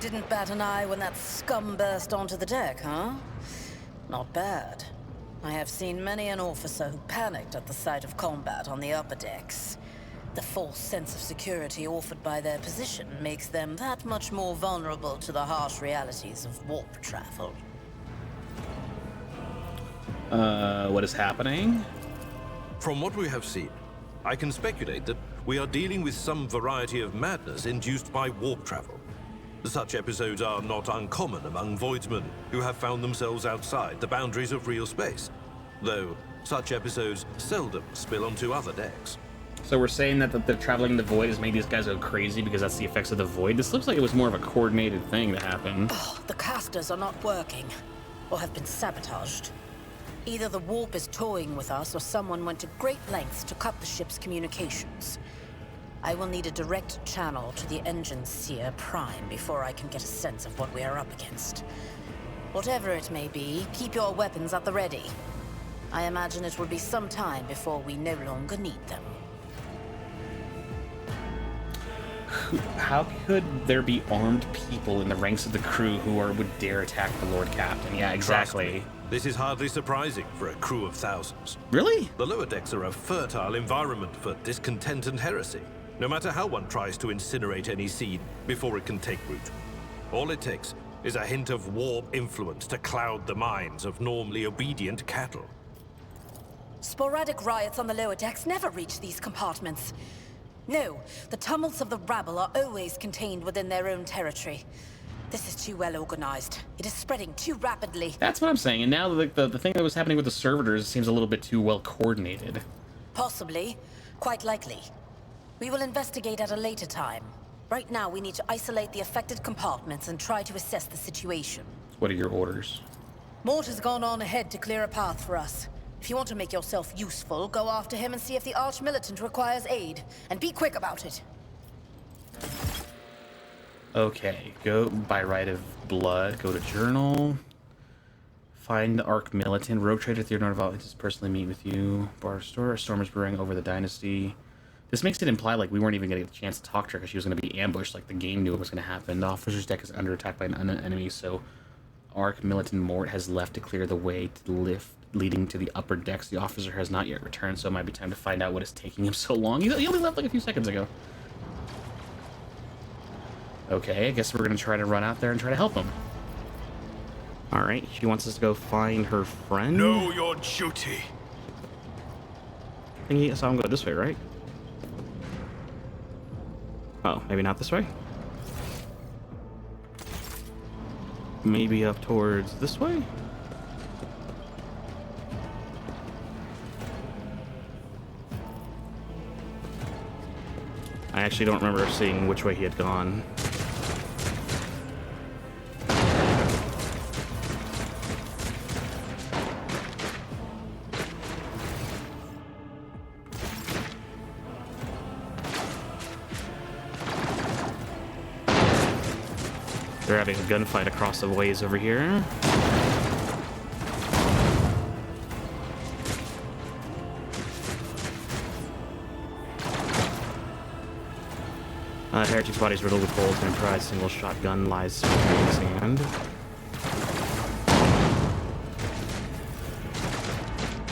Didn't bat an eye when that scum burst onto the deck, huh? Not bad. I have seen many an officer who panicked at the sight of combat on the upper decks. The false sense of security offered by their position makes them that much more vulnerable to the harsh realities of warp travel. What is happening? From what we have seen, I can speculate that we are dealing with some variety of madness induced by warp travel. Such episodes are not uncommon among Voidsmen who have found themselves outside the boundaries of real space, though such episodes seldom spill onto other decks. So we're saying that the traveling in the void has made these guys go crazy because that's the effects of the void? This looks like it was more of a coordinated thing that happened. Oh, the casters are not working, or have been sabotaged. Either the warp is toying with us, or someone went to great lengths to cut the ship's communications. I will need a direct channel to the engine seer prime before I can get a sense of what we are up against. Whatever it may be, keep your weapons at the ready. I imagine it will be some time before we no longer need them. How could there be armed people in the ranks of the crew who would dare attack the Lord Captain? Yeah, exactly. This is hardly surprising for a crew of thousands. Really? The lower decks are a fertile environment for discontent and heresy, no matter how one tries to incinerate any seed before it can take root. All it takes is a hint of warp influence to cloud the minds of normally obedient cattle. Sporadic riots on the lower decks never reach these compartments. No, the tumults of the rabble are always contained within their own territory. This is too well organized. It is spreading too rapidly. That's what I'm saying. And now the thing that was happening with the servitors seems a little bit too well coordinated. Possibly. Quite likely. We will investigate at a later time. Right now, we need to isolate the affected compartments and try to assess the situation. What are your orders? Mort has gone on ahead to clear a path for us. If you want to make yourself useful, go after him and see if the Arch-Militant requires aid. And be quick about it. Okay, go by right of blood, go to journal. Find the Arch-Militant. Rogue Trader Theodore Val just personally meet with you. Bar store. A storm is brewing over the dynasty. This makes it imply like we weren't even going to get a chance to talk to her because she was going to be ambushed, like the game knew it was going to happen. The officer's deck is under attack by an unknown enemy, so Arch-Militant Mort has left to clear the way to the lift leading to the upper decks. The officer has not yet returned, so it might be time to find out what is taking him so long. He only left like a few seconds ago. Okay, I guess we're going to try to run out there and try to help him. Alright, she wants us to go find her friend. Know your duty. I think he saw him go this way, right? Oh, maybe not this way? Maybe up towards this way? I actually don't remember seeing which way he had gone. They're having a gunfight across the ways over here. Heretics' body's riddled with holes, and a prized single shotgun lies in his hand.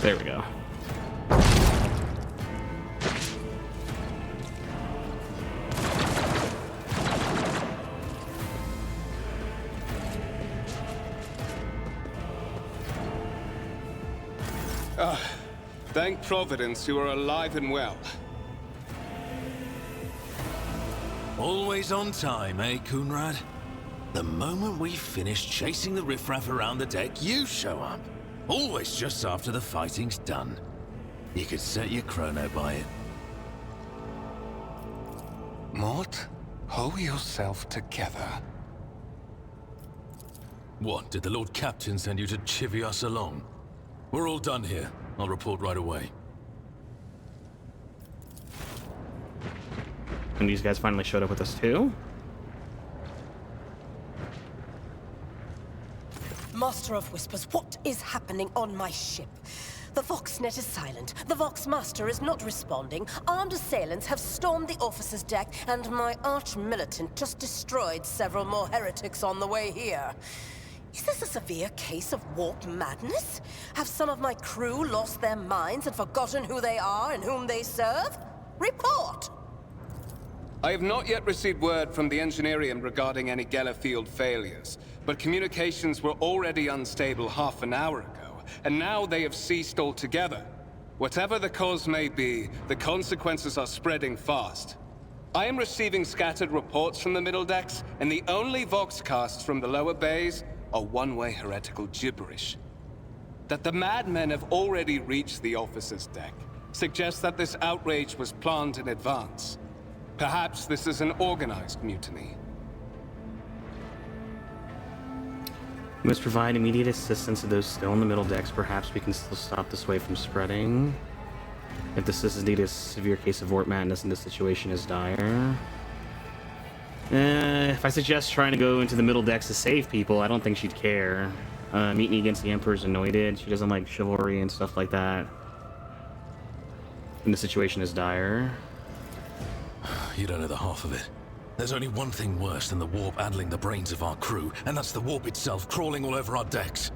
There we go. Thank Providence you are alive and well. Always on time, eh, Coonrad? The moment we finish chasing the riffraff around the deck, you show up. Always just after the fighting's done. You could set your chrono by it. Mort, hold yourself together. What, did the Lord Captain send you to chivvy us along? We're all done here. I'll report right away. And these guys finally showed up with us too. Master of Whispers, what is happening on my ship? The Voxnet is silent. The Voxmaster is not responding. Armed assailants have stormed the officer's deck, and my arch-militant just destroyed several more heretics on the way here. Is this a severe case of warp madness? Have some of my crew lost their minds and forgotten who they are and whom they serve? Report! I have not yet received word from the Engineerium regarding any Gellerfield failures, but communications were already unstable half an hour ago, and now they have ceased altogether. Whatever the cause may be, the consequences are spreading fast. I am receiving scattered reports from the middle decks, and the only voxcasts from the lower bays are one-way heretical gibberish. That the madmen have already reached the officer's deck suggests that this outrage was planned in advance. Perhaps this is an organized mutiny. We must provide immediate assistance to those still in the middle decks. Perhaps we can still stop this wave from spreading. If this is indeed a severe case of warp madness and the situation is dire. If I suggest trying to go into the middle decks to save people, I don't think she'd care. Mutiny against the Emperor's anointed. She doesn't like chivalry and stuff like that. And the situation is dire. You don't know the half of it. There's only one thing worse than the warp addling the brains of our crew, and that's the warp itself crawling all over our decks.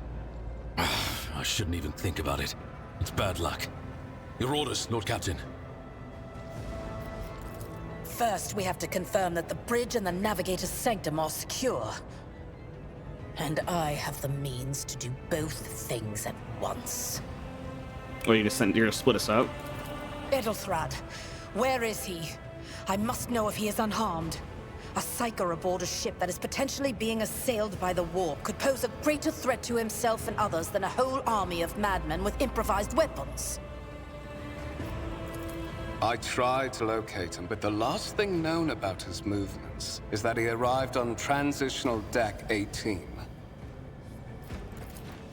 I shouldn't even think about it. It's bad luck. Your orders, Lord Captain. First, we have to confirm that the bridge and the Navigator's Sanctum are secure. And I have the means to do both things at once. Or you're gonna split us up? Edelthrad, where is he? I must know if he is unharmed. A psyker aboard a ship that is potentially being assailed by the warp could pose a greater threat to himself and others than a whole army of madmen with improvised weapons. I tried to locate him, but the last thing known about his movements is that he arrived on Transitional Deck 18.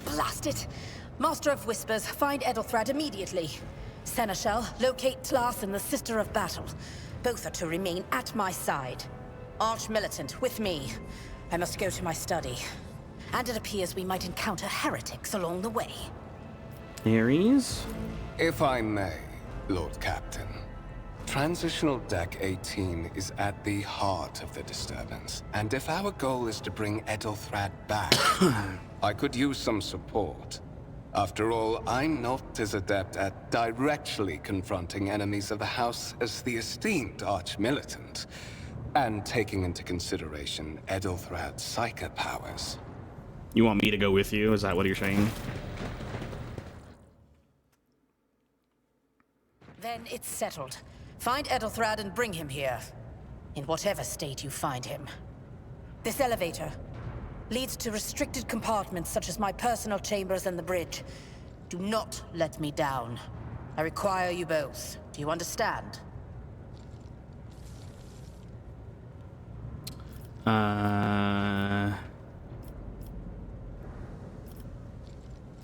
Blast it! Master of Whispers, find Edelthrad immediately. Seneschal, locate Tlas and the Sister of Battle. Both are to remain at my side. Arch-Militant, with me. I must go to my study. And it appears we might encounter heretics along the way. Ares? If I may, Lord Captain. Transitional Deck 18 is at the heart of the disturbance. And if our goal is to bring Edelthrad back, I could use some support. After all, I'm not as adept at directly confronting enemies of the House as the esteemed Arch-Militant, and taking into consideration Edelthrad's psychic powers. You want me to go with you? Is that what you're saying? Then it's settled. Find Edelthrad and bring him here. In whatever state you find him. This elevator leads to restricted compartments such as my personal chambers and the bridge. Do not let me down. I require you both. Do you understand?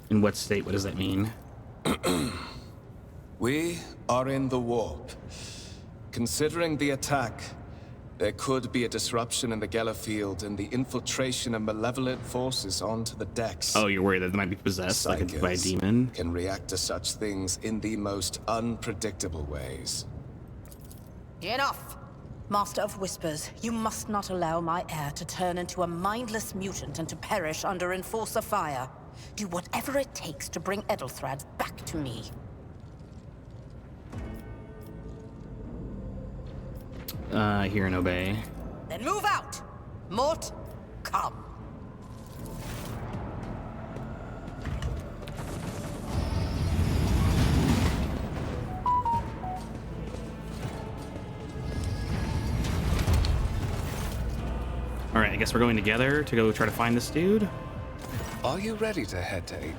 In what state? What does that mean? We are in the warp. Considering the attack, there could be a disruption in the Geller field and the infiltration of malevolent forces onto the decks. Oh, you're worried that they might be possessed like by a demon? Can react to such things in the most unpredictable ways. Enough! Master of Whispers, you must not allow my heir to turn into a mindless mutant and to perish under Enforcer fire. Do whatever it takes to bring Edelthrad back to me. Hear and obey. Then move out! Mort, come. Alright, I guess we're going together to go try to find this dude. Are you ready to head to 18?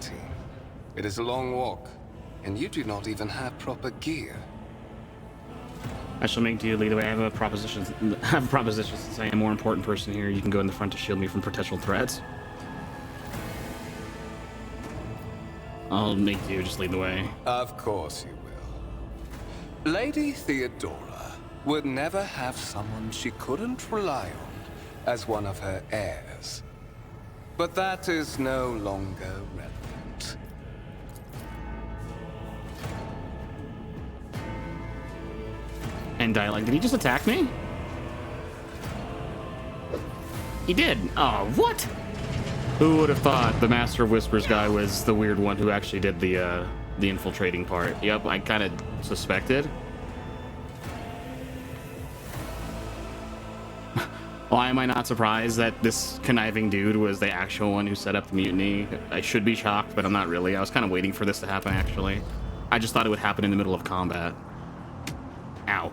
It is a long walk, and you do not even have proper gear. I shall make do lead the way. I have a proposition. Since I am a more important person here, you can go in the front to shield me from potential threats. I'll make do. Just lead the way. Of course you will. Lady Theodora would never have someone she couldn't rely on as one of her heirs. But that is no longer relevant. And dialogue. Did he just attack me? He did. Oh, what? Who would have thought the Master of Whispers guy was the weird one who actually did the infiltrating part? Yep, I kind of suspected. Why am I not surprised that this conniving dude was the actual one who set up the mutiny? I should be shocked, but I'm not really. I was kind of waiting for this to happen, actually. I just thought it would happen in the middle of combat. Ow.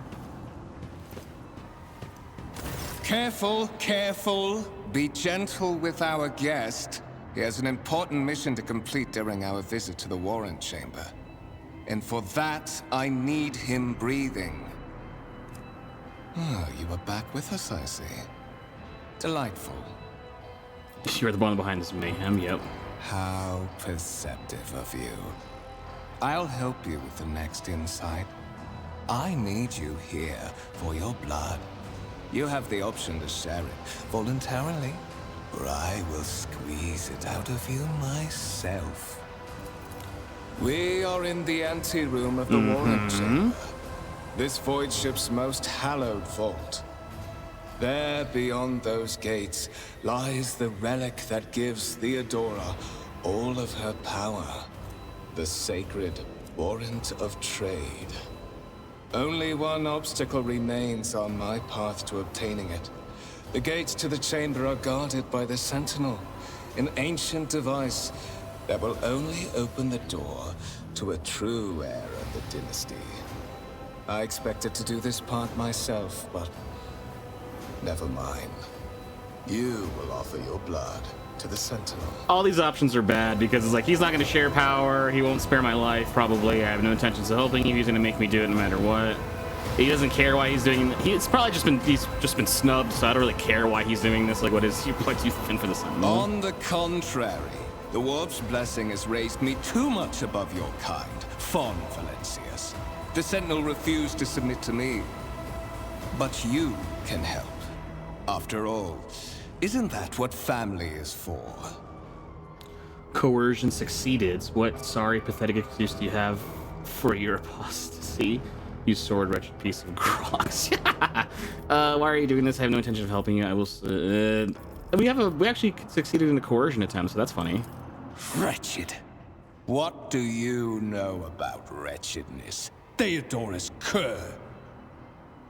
Careful, careful. Be gentle with our guest. He has an important mission to complete during our visit to the Warrant Chamber. And for that, I need him breathing. Oh, you are back with us, I see. Delightful. You're the one behind this mayhem, yep. How perceptive of you. I'll help you with the next insight. I need you here for your blood. You have the option to share it voluntarily, or I will squeeze it out of you myself. We are in the anteroom of the Warrant Chamber. This void ship's most hallowed vault. There, beyond those gates, lies the relic that gives Theodora all of her power. The sacred Warrant of Trade. Only one obstacle remains on my path to obtaining it. The gates to the chamber are guarded by the Sentinel, an ancient device that will only open the door to a true heir of the dynasty. I expected to do this part myself, but never mind. You will offer your blood to the Sentinel. All these options are bad because it's like he's not going to share power. He won't spare my life, probably. I have no intentions of helping him. He's going to make me do it no matter what. He doesn't care why he's doing it. He's just been snubbed, so I don't really care why he's doing this. Like, what is he like you thin for the Sentinel? On the contrary, the Warp's blessing has raised me too much above your kind, Fon Valencius. The Sentinel refused to submit to me. But you can help. After all, isn't that what family is for? Coercion succeeded. What sorry, pathetic excuse do you have for your apostasy? You sword, wretched piece of grox. Why are you doing this? I have no intention of helping you. I will. We actually succeeded in a coercion attempt, so that's funny. Wretched. What do you know about wretchedness? Theodora's cur.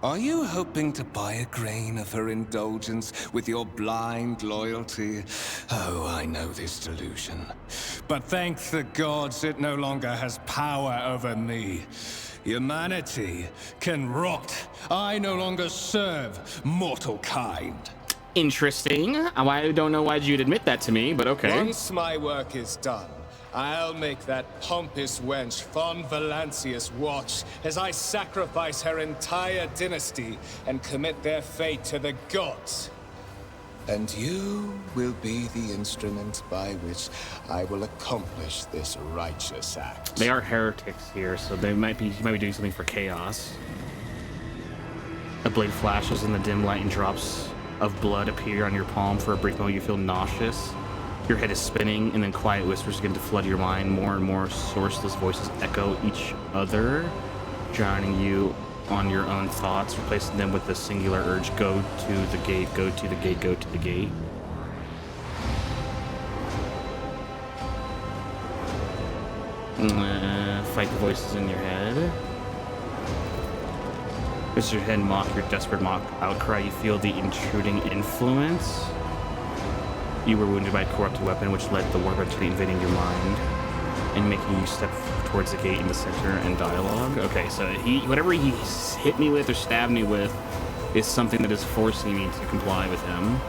Are you hoping to buy a grain of her indulgence with your blind loyalty? Oh, I know this delusion. But thank the gods it no longer has power over me. Humanity can rot. I no longer serve mortal kind. Interesting. I don't know why you'd admit that to me, but okay. Once my work is done, I'll make that pompous wench Fon Valencius watch as I sacrifice her entire dynasty and commit their fate to the gods. And you will be the instrument by which I will accomplish this righteous act. They are heretics here, so he might be doing something for chaos. A blade flashes in the dim light and drops of blood appear on your palm. For a brief moment you feel nauseous. Your head is spinning, and then quiet whispers begin to flood your mind. More and more sourceless voices echo each other, drowning you on your own thoughts, replacing them with the singular urge: go to the gate, go to the gate, go to the gate. Fight the voices in your head. As your head mock your desperate mock outcry, you feel the intruding influence. You were wounded by a corrupted weapon, which led the warp to invading your mind and making you step towards the gate in the center and dialogue. Okay, so whatever he hit me with or stabbed me with is something that is forcing me to comply with him.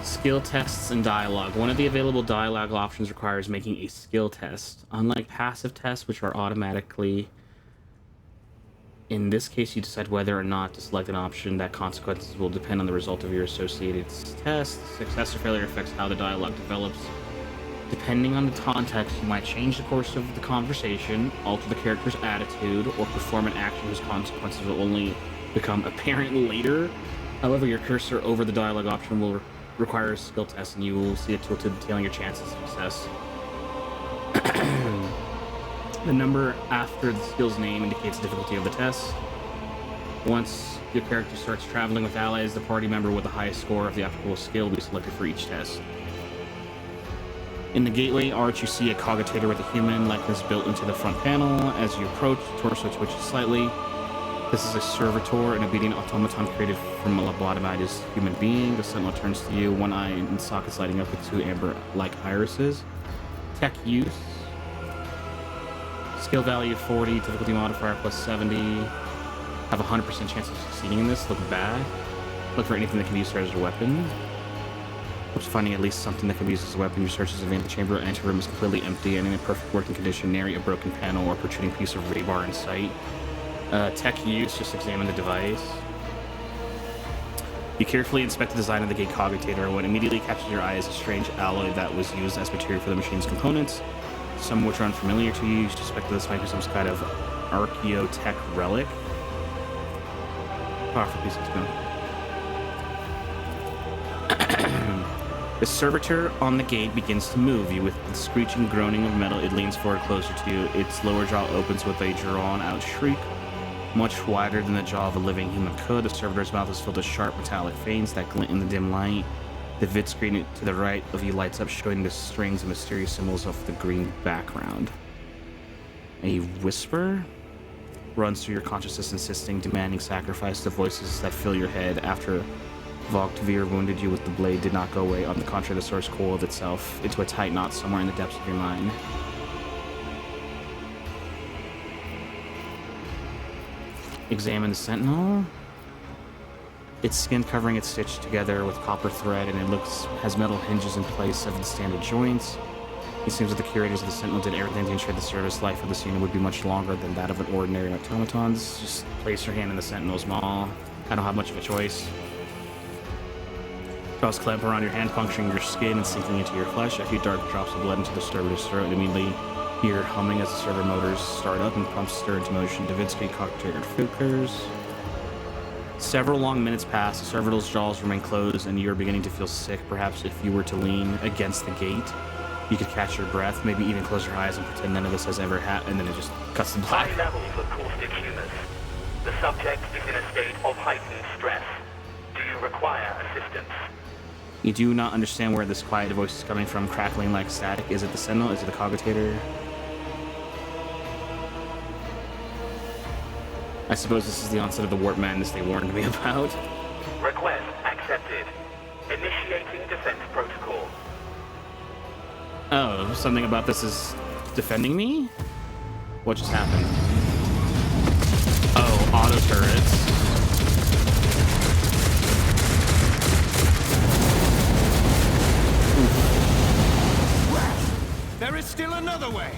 Skill tests and dialogue. One of the available dialogue options requires making a skill test. Unlike passive tests, which are automatically... In this case, you decide whether or not to select an option. That consequences will depend on the result of your associated test. Success or failure affects how the dialogue develops. Depending on the context, you might change the course of the conversation, alter the character's attitude, or perform an action whose consequences will only become apparent later. However, your cursor over the dialogue option will require a skill test, and you will see a tooltip detailing your chances of success. The number after the skill's name indicates the difficulty of the test. Once your character starts traveling with allies, the party member with the highest score of the applicable skill will be selected for each test. In the gateway arch, you see a cogitator with a human likeness built into the front panel. As you approach, the torso twitches slightly. This is a servitor, an obedient automaton created from a lobotomized human being. The sentinel turns to you, one eye in sockets lighting up with two amber-like irises. Tech use. Skill value 40, difficulty modifier plus 70. have a 100% chance of succeeding in this. Look bad. Look for anything that can be used as a weapon. After finding at least something that can be used as a weapon, your searches of the chamber or anteroom is completely empty and in a perfect working condition. Nary a broken panel or protruding piece of rebar in sight. Tech use, just examine the device. You carefully inspect the design of the gate commutator. What immediately catches your eye is a strange alloy that was used as material for the machine's components, some of which are unfamiliar to you. You suspect that this might be some kind of archaeotech relic. Powerful piece of stone. The servitor on the gate begins to move. You with the screeching groaning of metal, it leans forward closer to you. Its lower jaw opens with a drawn-out shriek, much wider than the jaw of a living human could. The servitor's mouth is filled with sharp metallic veins that glint in the dim light. The vid screen to the right of you lights up, showing the strings and mysterious symbols of the green background. A whisper runs through your consciousness, insisting, demanding sacrifice. The voices that fill your head after Vogtvir wounded you with the blade did not go away. On the contrary, the source coiled itself into a tight knot somewhere in the depths of your mind. Examine the sentinel. Its skin covering it's stitched together with copper thread, and it has metal hinges in place of the standard joints. It seems that the curators of the sentinel did everything to ensure the service life of this unit would be much longer than that of an ordinary automatons. Just place your hand in the sentinel's maw. I don't have much of a choice. Jaws clamp around your hand, puncturing your skin and sinking into your flesh. A few dark drops of blood into the servitor's throat, and immediately hear humming as the servo motors start up and pumps stir into motion. Davidsky cocktail filters. Several long minutes pass. The servitor's jaws remain closed, and you are beginning to feel sick. Perhaps if you were to lean against the gate, you could catch your breath, maybe even close your eyes and pretend none of this has ever happened, and then it just cuts to black. High levels of caustic humus. The subject is in a state of heightened stress. Do you require assistance? You do not understand where this quiet voice is coming from, crackling like static. Is it the sentinel? Is it the cogitator? I suppose this is the onset of the warp madness they warned me about. Request accepted. Initiating defense protocol. Oh, something about this is defending me? What just happened? Oh, auto turrets. There is still another way.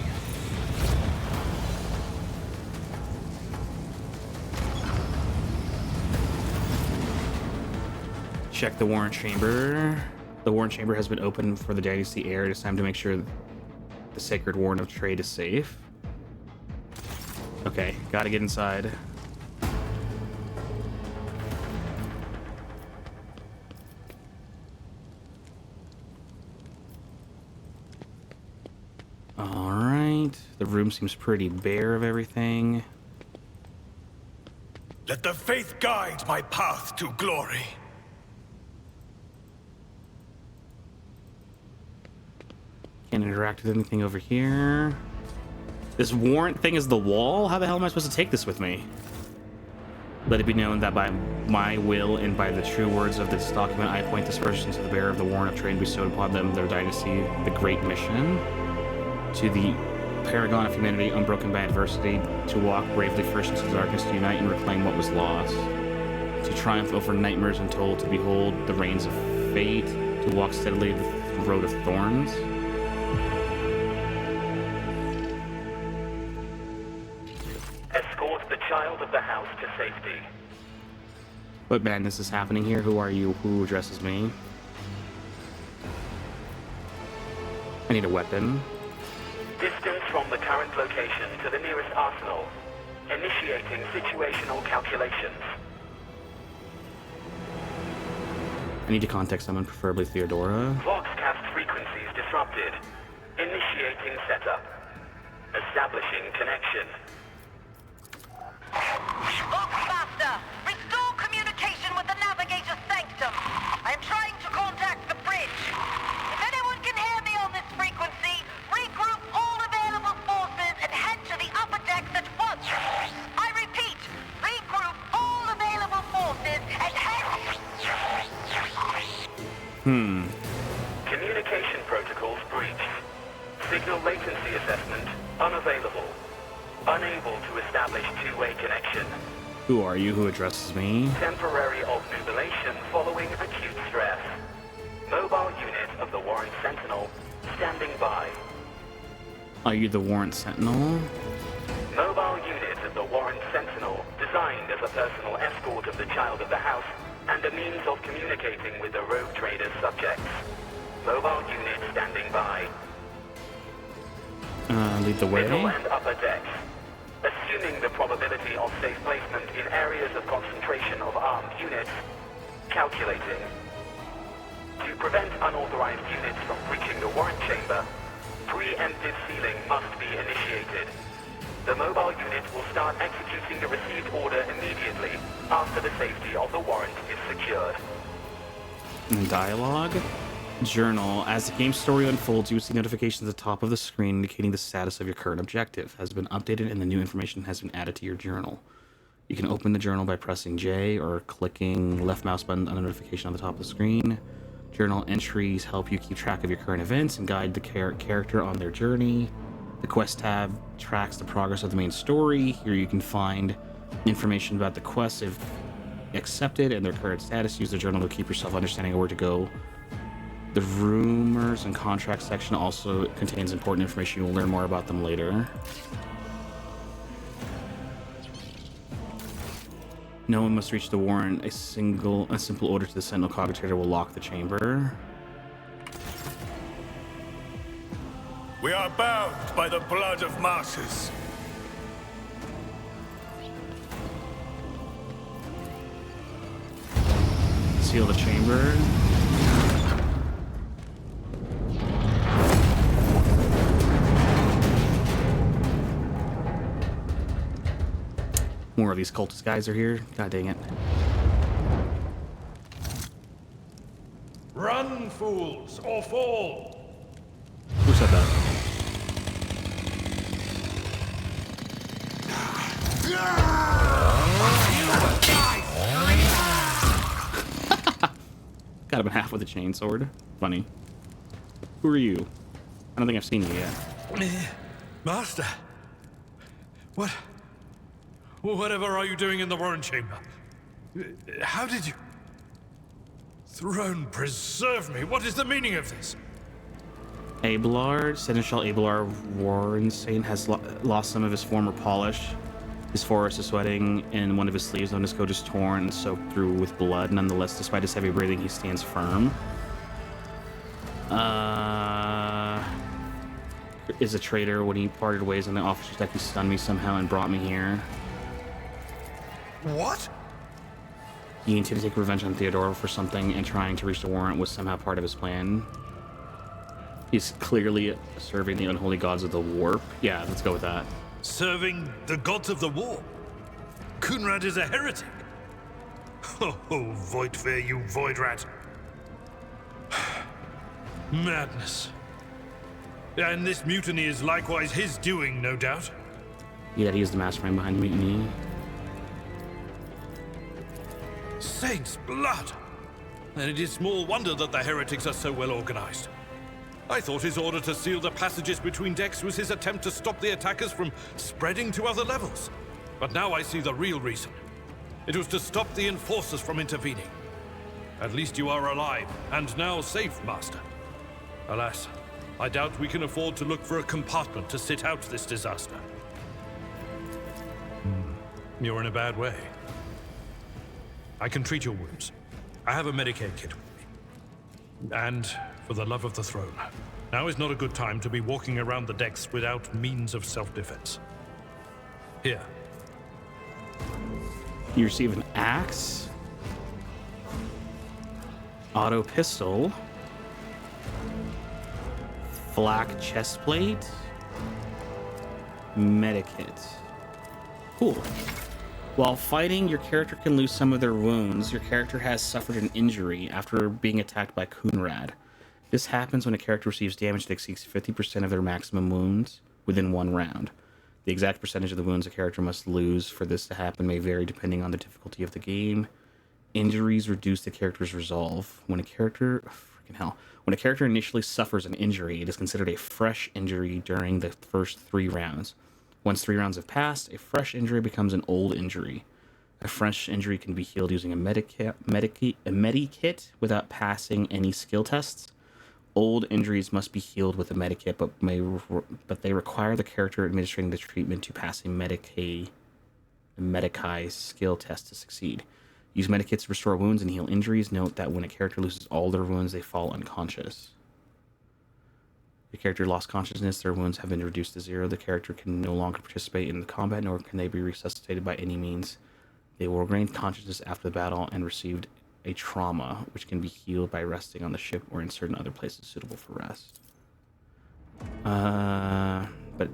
Check the warrant chamber. The warrant chamber has been opened for the Dynasty heir. It is time to make sure the sacred warrant of trade is safe. Okay, gotta get inside. Alright, the room seems pretty bare of everything. Let the faith guide my path to glory. Can't interact with anything over here. This warrant thing is the wall? How the hell am I supposed to take this with me? Let it be known that by my will and by the true words of this document, I appoint this person to the bearer of the warrant of trade bestowed upon them, their dynasty, the great mission. To the paragon of humanity, unbroken by adversity, to walk bravely first into the darkness, to unite and reclaim what was lost. To triumph over nightmares untold, to behold the reins of fate, to walk steadily the road of thorns. Escort the child of the house to safety. What madness is happening here? Who are you? Who addresses me? I need a weapon. Distance from the current location to the nearest arsenal. Initiating situational calculations. I need to contact someone, preferably Theodora. Voxcast frequencies disrupted. Initiating setup. Establishing connection. Voxmaster, restore communication with the navigator's sanctum. I am trying to contact the bridge. If anyone can hear me on this frequency, regroup all available forces and head to the upper decks at once. I repeat, regroup all available forces and head... Communication protocols breached. Signal latency assessment unavailable. Unable to establish two-way connection. Who are you? Who addresses me? Temporary obnubilation following acute stress. Mobile unit of the Warrant Sentinel, standing by. Are you the Warrant Sentinel? Mobile unit of the Warrant Sentinel, designed as a personal escort of the child of the house and a means of communicating with the rogue trader's subjects. Mobile unit standing by. Lead the way. Middle and upper decks. Assuming the probability of safe placement in areas of concentration of armed units. Calculating. To prevent unauthorized units from breaching the warrant chamber, preemptive sealing must be initiated. The mobile unit will start executing the received order immediately after the safety of the warrant is secured. Dialogue. Journal. As the game story unfolds, you will see notifications at the top of the screen indicating the status of your current objective has been updated and the new information has been added to your journal. You can open the journal by pressing J or clicking left mouse button on a notification on the top of the screen. Journal entries help you keep track of your current events and guide the character on their journey. The quest tab tracks the progress of the main story. Here you can find information about the quests if accepted and their current status. Use the journal to keep yourself understanding of where to go. The rumors and contract section also contains important information. You'll learn more about them later. No one must reach the warrant. A simple order to the Sentinel Cogitator will lock the chamber. We are bound by the blood of martyrs. Seal the chamber. More of these cultist guys are here. God dang it. Run, fools, or fall! Who said that? Got him in half with a chainsword. Funny. Who are you? I don't think I've seen you yet. Master! What? Whatever are you doing in the warrant chamber? How did you... Throne preserve me! What is the meaning of this? Abelard, Seneschal Abelard Warrensane has lost some of his former polish. His forest is sweating, and one of his sleeves on his coat is torn and soaked through with blood. Nonetheless, despite his heavy breathing, he stands firm. Is a traitor. When he parted ways on the officer's deck, he stunned me somehow and brought me here. What? He intended to take revenge on Theodora for something, and trying to reach the warrant was somehow part of his plan. He's clearly serving the unholy gods of the warp. Yeah, let's go with that. Serving the gods of the war? Kunrad is a heretic. Oh, Voidfare, you void rat. Madness. And this mutiny is likewise his doing, no doubt. Yeah, he is the mastermind behind the mutiny. Saint's blood! And it is small wonder that the heretics are so well organized. I thought his order to seal the passages between decks was his attempt to stop the attackers from spreading to other levels. But now I see the real reason. It was to stop the enforcers from intervening. At least you are alive, and now safe, Master. Alas, I doubt we can afford to look for a compartment to sit out this disaster. You're in a bad way. I can treat your wounds. I have a Medicaid kit with me. And for the love of the throne, now is not a good time to be walking around the decks without means of self-defense. Here. You receive an axe, auto pistol, flak chestplate, medikit. Cool. While fighting, your character can lose some of their wounds. Your character has suffered an injury after being attacked by Kunrad. This happens when a character receives damage that exceeds 50% of their maximum wounds within one round. The exact percentage of the wounds a character must lose for this to happen may vary depending on the difficulty of the game. Injuries reduce the character's resolve. When a character initially suffers an injury, it is considered a fresh injury during the first 3 rounds. Once 3 rounds have passed, a fresh injury becomes an old injury. A fresh injury can be healed using a medikit without passing any skill tests. Old injuries must be healed with a medikit, but they require the character administering the treatment to pass a Medicae skill test to succeed. Use medikits to restore wounds and heal injuries. Note that when a character loses all their wounds, they fall unconscious. The character lost consciousness, their wounds have been reduced to 0. The character can no longer participate in the combat, nor can they be resuscitated by any means. They will regain consciousness after the battle and received a trauma, which can be healed by resting on the ship or in certain other places suitable for rest. But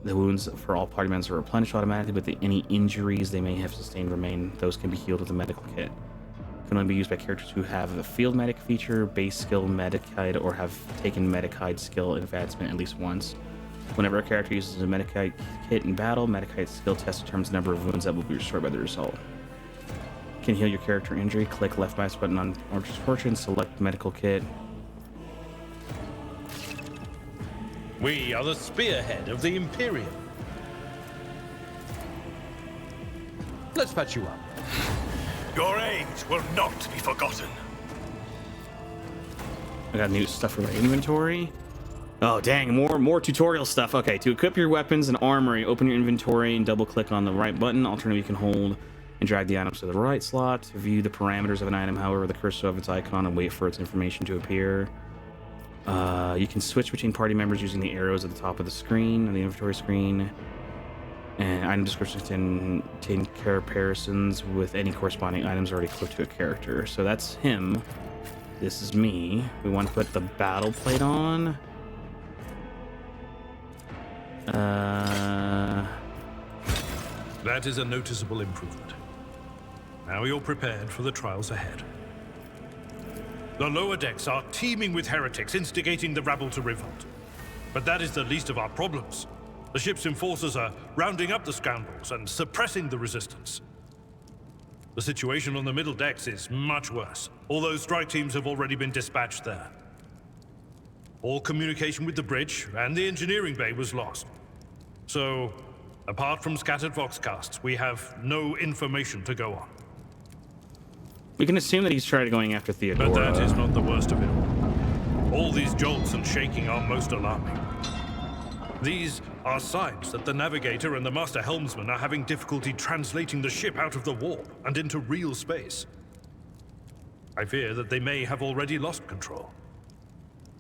the wounds for all party members are replenished automatically, but any injuries they may have sustained remain. Those can be healed with a medical kit. Can only be used by characters who have the field medic feature, base skill medikite, or have taken medikite skill advancement at least once. Whenever a character uses a medikite kit in battle, medikite skill test determines the number of wounds that will be restored by the result. Can heal your character injury. Click left mouse button on Orchard's Fortune, select medical kit. We are the spearhead of the Imperium. Let's patch you up. Your aims will not be forgotten. I got new stuff for my inventory. Oh, dang, more tutorial stuff. Okay, to equip your weapons and armory, open your inventory and double-click on the right button. Alternatively, you can hold and drag the items to the right slot to view the parameters of an item. However, the cursor of its icon and wait for its information to appear. You can switch between party members using the arrows at the top of the screen, on the inventory screen. And item descriptions can contain comparisons with any corresponding items already equipped to a character. So that's him. This is me. We want to put the battle plate on. That is a noticeable improvement. Now you're prepared for the trials ahead. The lower decks are teeming with heretics instigating the rabble to revolt. But that is the least of our problems. The ship's enforcers are rounding up the scoundrels and suppressing the resistance. The situation on the middle decks is much worse, although strike teams have already been dispatched there. All communication with the bridge and the engineering bay was lost. So, apart from scattered voxcasts, we have no information to go on. We can assume that he's trying going after Theodora. But that is not the worst of it all. All these jolts and shaking are most alarming. These are signs that the navigator and the master helmsman are having difficulty translating the ship out of the warp and into real space. I fear that they may have already lost control.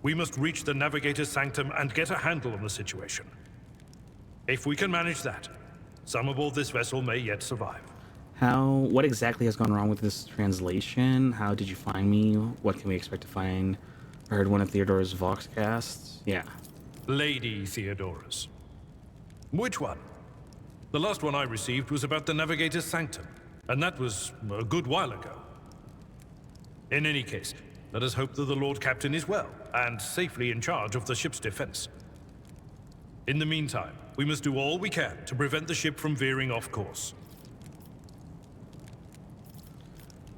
We must reach the navigator's sanctum and get a handle on the situation. If we can manage that, some aboard this vessel may yet survive. What exactly has gone wrong with this translation? How did you find me? What can we expect to find? I heard one of Theodora's Voxcasts. Yeah. Lady Theodora's. Which one? The last one I received was about the navigator's sanctum, and that was a good while ago. In any case, let us hope that the Lord Captain is well and safely in charge of the ship's defense. In the meantime, we must do all we can to prevent the ship from veering off course.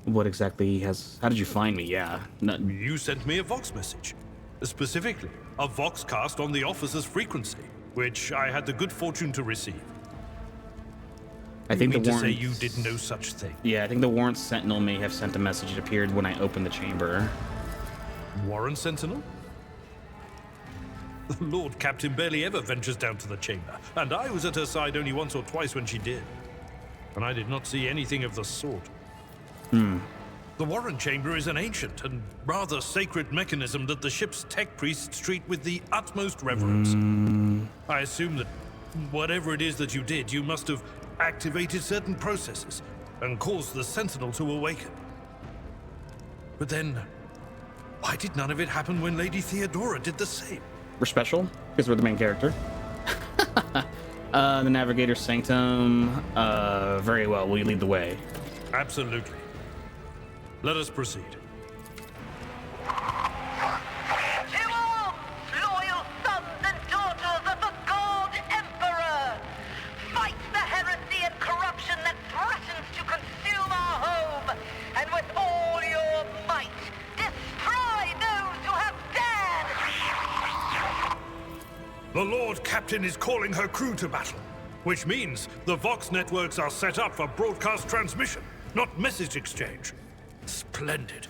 What exactly how did you find me? Yeah. You sent me a Vox message. Specifically, a Voxcast on the officer's frequency, which I had the good fortune to receive. I think you mean to say you did no such thing? Yeah, I think the Warrant Sentinel may have sent a message. It appeared when I opened the chamber. Warrant Sentinel? The Lord Captain barely ever ventures down to the chamber, and I was at her side only once or twice when she did. And I did not see anything of the sort. The Warrant Chamber is an ancient and rather sacred mechanism that the ship's tech priests treat with the utmost reverence. I assume that whatever it is that you did, you must have activated certain processes and caused the Sentinel to awaken. But then, why did none of it happen when Lady Theodora did the same? We're special, because we're the main character. The Navigator's Sanctum, very well, will you lead the way? Absolutely. Let us proceed. To all loyal sons and daughters of the God Emperor! Fight the heresy and corruption that threatens to consume our home, and with all your might, destroy those who have dared! The Lord Captain is calling her crew to battle. Which means the Vox networks are set up for broadcast transmission, not message exchange. Splendid.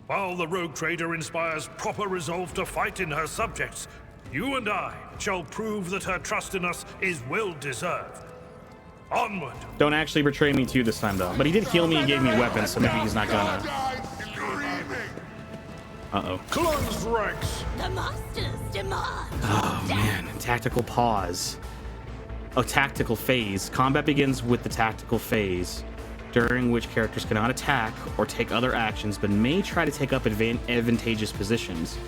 While the rogue trader inspires proper resolve to fight in her subjects, you and I shall prove that her trust in us is well-deserved. Onward. Don't actually betray me too this time, though. But he did heal me and gave me weapons, so maybe he's not gonna. Uh-oh. Close ranks. The master's demand. Oh, man. Tactical pause. Oh, tactical phase. Combat begins with the tactical phase, during which characters cannot attack or take other actions, but may try to take up advantageous positions.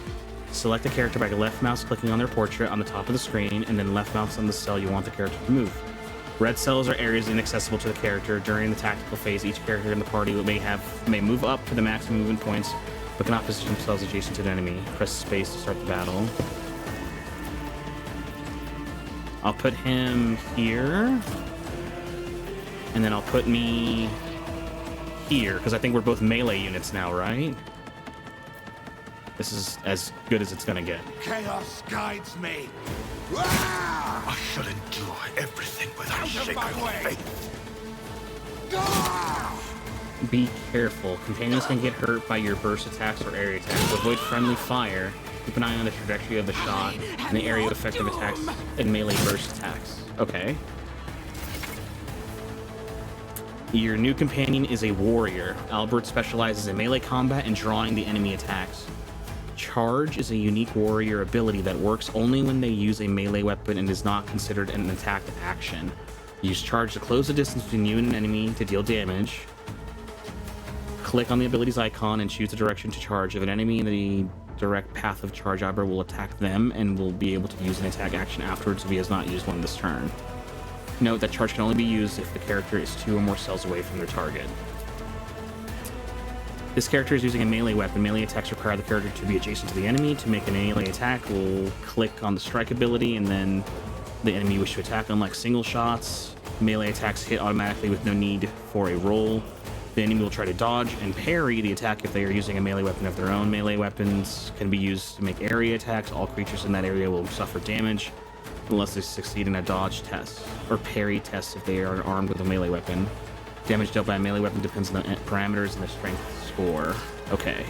Select a character by left mouse clicking on their portrait on the top of the screen, and then left mouse on the cell you want the character to move. Red cells are areas inaccessible to the character. During the tactical phase, each character in the party may move up to the maximum movement points, but cannot position themselves adjacent to an enemy. Press space to start the battle. I'll put him here, and then I'll put me here, because I think we're both melee units now, right? This is as good as it's gonna get. Chaos guides me. I shall endure everything without sacred faith. Be careful. Companions can get hurt by your burst attacks or area attacks. To avoid friendly fire, keep an eye on the trajectory of the shot and the area of effective attacks and melee burst attacks. Okay. Your new companion is a warrior. Albert specializes in melee combat and drawing the enemy attacks. Charge is a unique warrior ability that works only when they use a melee weapon and is not considered an attack action. Use charge to close the distance between you and an enemy to deal damage. Click on the ability's icon and choose the direction to charge. If an enemy in the direct path of charge, Albert will attack them and will be able to use an attack action afterwards if he has not used one this turn. Note that charge can only be used if the character is 2 or more cells away from their target. This character is using a melee weapon. Melee attacks require the character to be adjacent to the enemy. To make a melee attack, we'll click on the strike ability and then the enemy you wish to attack. Unlike single shots, melee attacks hit automatically with no need for a roll. The enemy will try to dodge and parry the attack if they are using a melee weapon of their own. Melee weapons can be used to make area attacks. All creatures in that area will suffer damage unless they succeed in a dodge test or parry test if they are armed with a melee weapon. Damage dealt by a melee weapon depends on the parameters and their strength score. Okay.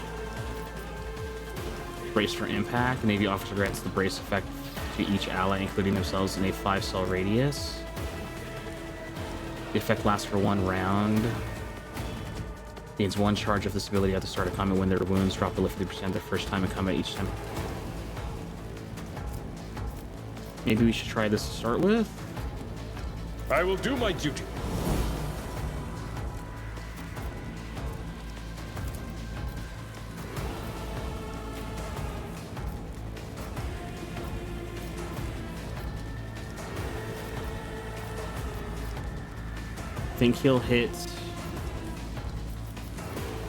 Brace for impact. The Navy officer grants the brace effect to each ally, including themselves, in a 5-cell radius. The effect lasts for 1 round. Gains 1 charge of this ability at the start of combat when their wounds drop below 50% the first time in combat each time. Maybe we should try this to start with? I will do my duty. I think he'll hit.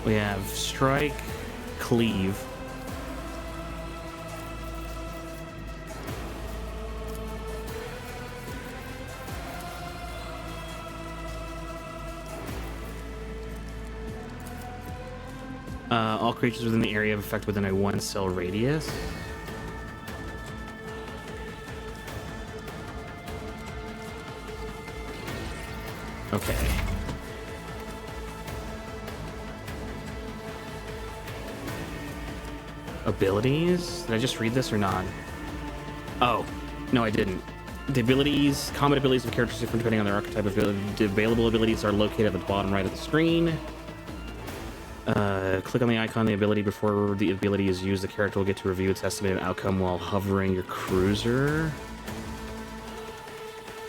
We have strike, cleave. All creatures within the area of effect within a 1-cell radius. Okay. Abilities? Did I just read this or not? Oh, no, I didn't. The abilities, combat abilities of characters different depending on their archetype. The available abilities are located at the bottom right of the screen. Click on the icon of the ability before the ability is used. The character will get to review its estimated outcome while hovering your cruiser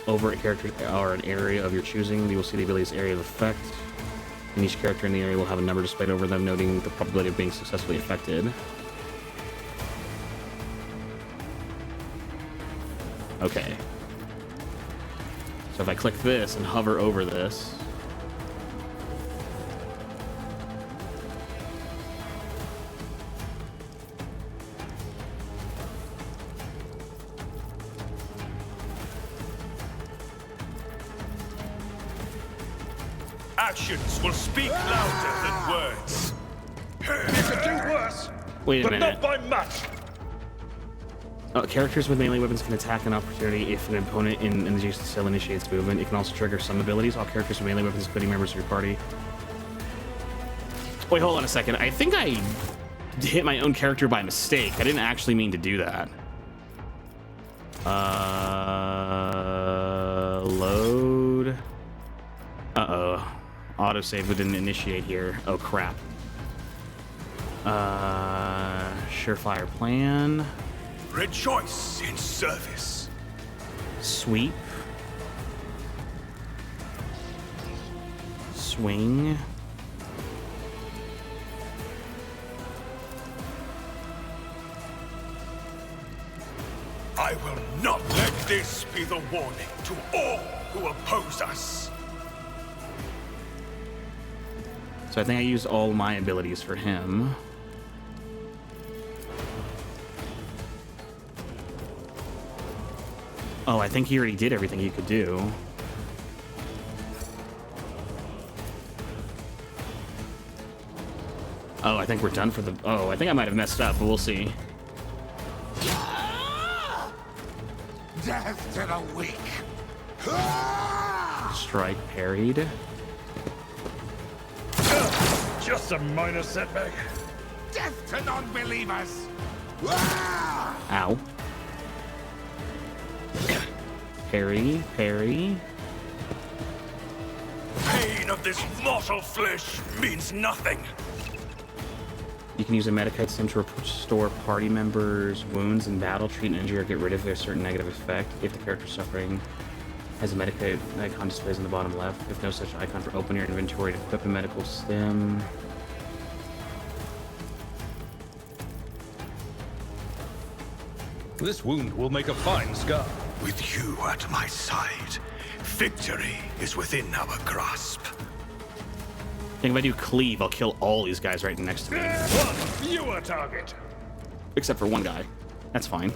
over a character or an area of your choosing. You will see the ability's area of effect, and each character in the area will have a number displayed over them, noting the probability of being successfully affected. Okay. So if I click this and hover over this, Actions will speak louder than words. You could do worse, wait a but minute. not by much. Characters with melee weapons can attack an opportunity if an opponent in an adjacent cell initiates movement. It can also trigger some abilities. All characters with melee weapons, including members of your party. Wait, hold on a second. I think I hit my own character by mistake. I didn't actually mean to do that. Load. Uh-oh. Autosave didn't initiate here. Oh, crap. Surefire plan. Rejoice in service. Sweep. Swing. I will not let this be the warning to all who oppose us. So I think I used all my abilities for him. Oh, I think he already did everything he could do. Oh, I think we're done for the... Oh, I think I might have messed up, but we'll see. Death to the weak. Strike parried. Just a minor setback. Death to non-believers. Ow. Parry, parry. Pain of this mortal flesh means nothing. You can use a Medikite sim to restore party members' wounds in battle, treat an injury, or get rid of a certain negative effect. If the character suffering has a Medikite icon displays on the bottom left. If no such icon, for open your inventory to equip a medical stim. This wound will make a fine scar. With you at my side, victory is within our grasp. I think if I do cleave, I'll kill all these guys right next to me. One fewer target. Except for one guy. That's fine.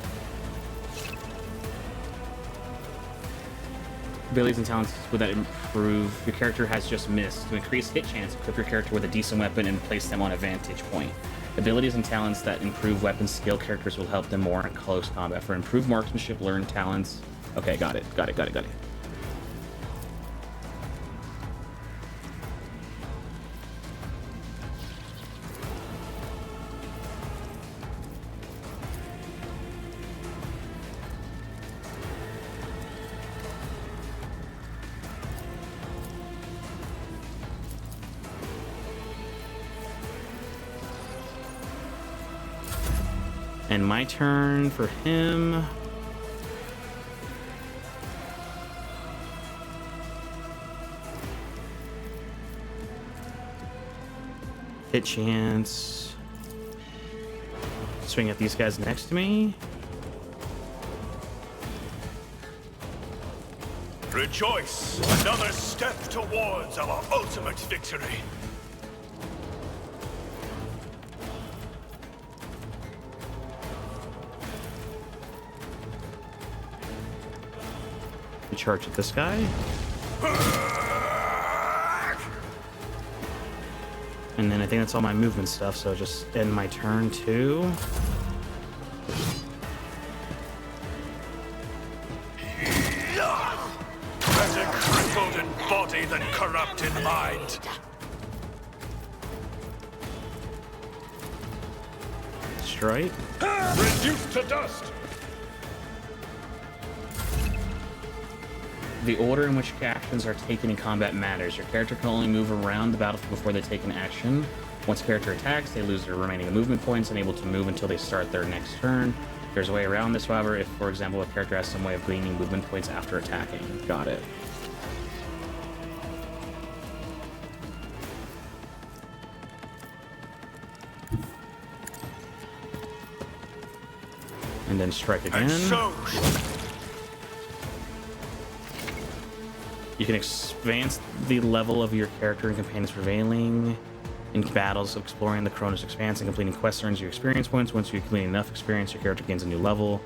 Abilities and talents would that improve? Your character has just missed. To increase hit chance, equip your character with a decent weapon and place them on a vantage point. Abilities and talents that improve weapon skill characters will help them more in close combat. For improved marksmanship, learn talents. Okay, got it. And my turn for him. Hit chance. Swing at these guys next to me. Rejoice! Another step towards our ultimate victory. Charge at this guy. And then I think that's all my movement stuff, so just end my turn too. Better crippled in body than corrupt in mind. Strike. Reduced to dust. The order in which actions are taken in combat matters. Your character can only move around the battlefield before they take an action. Once a character attacks, they lose their remaining movement points, unable to move until they start their next turn. There's a way around this, however, if, for example, a character has some way of gaining movement points after attacking. Got it. And then strike again. And so you can advance the level of your character and companions prevailing in battles, exploring the Cronus Expanse and completing quest earns you experience points. Once you complete enough experience, your character gains a new level.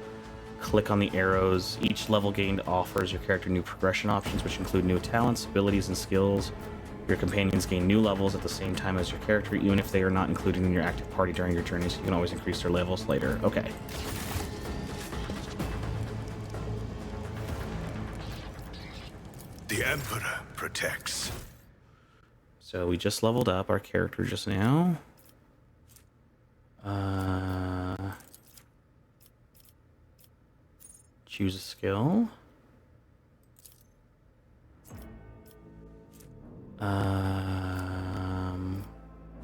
Click on the arrows. Each level gained offers your character new progression options, which include new talents, abilities, and skills. Your companions gain new levels at the same time as your character, even if they are not included in your active party during your journeys. You can always increase their levels later. Okay. The Emperor protects. So we just leveled up our character just now. Choose a skill.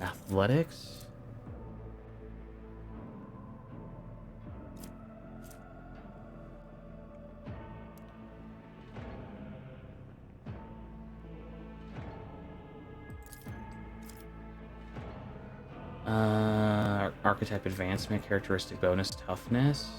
Athletics. Archetype advancement, characteristic bonus, toughness.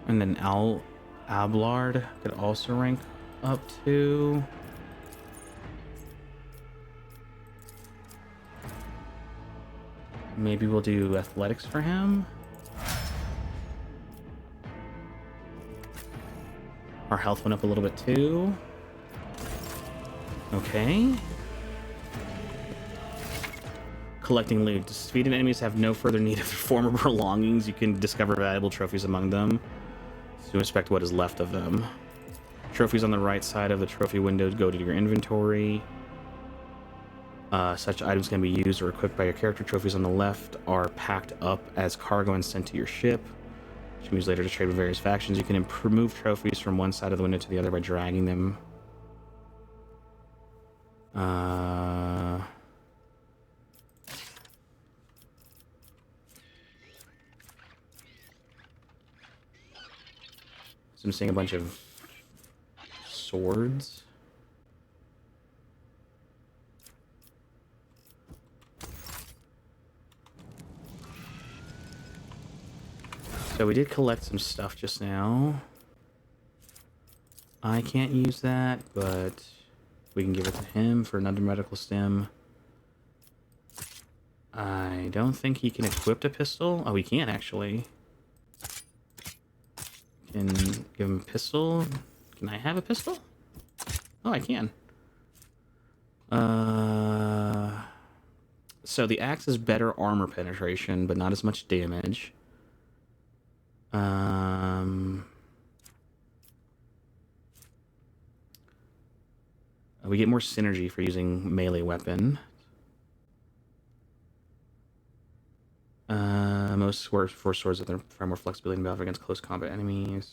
And then Ablard could also rank up to. Maybe we'll do athletics for him. Our health went up a little bit too. Okay. Collecting loot. Defeated enemies have no further need of their former belongings. You can discover valuable trophies among them. So inspect what is left of them. Trophies on the right side of the trophy window go to your inventory. Such items can be used or equipped by your character. Trophies on the left are packed up as cargo and sent to your ship, which can be used later to trade with various factions. You can move trophies from one side of the window to the other by dragging them. So I'm seeing a bunch of swords. So we did collect some stuff just now. I can't use that, but we can give it to him for another medical stem. I don't think he can equip a pistol. Oh, he can actually. Can give him a pistol. Can I have a pistol? Oh, I can. So the axe is better armor penetration, but not as much damage. We get more synergy for using melee weapon. Most force swords have far more flexibility in battle against close combat enemies.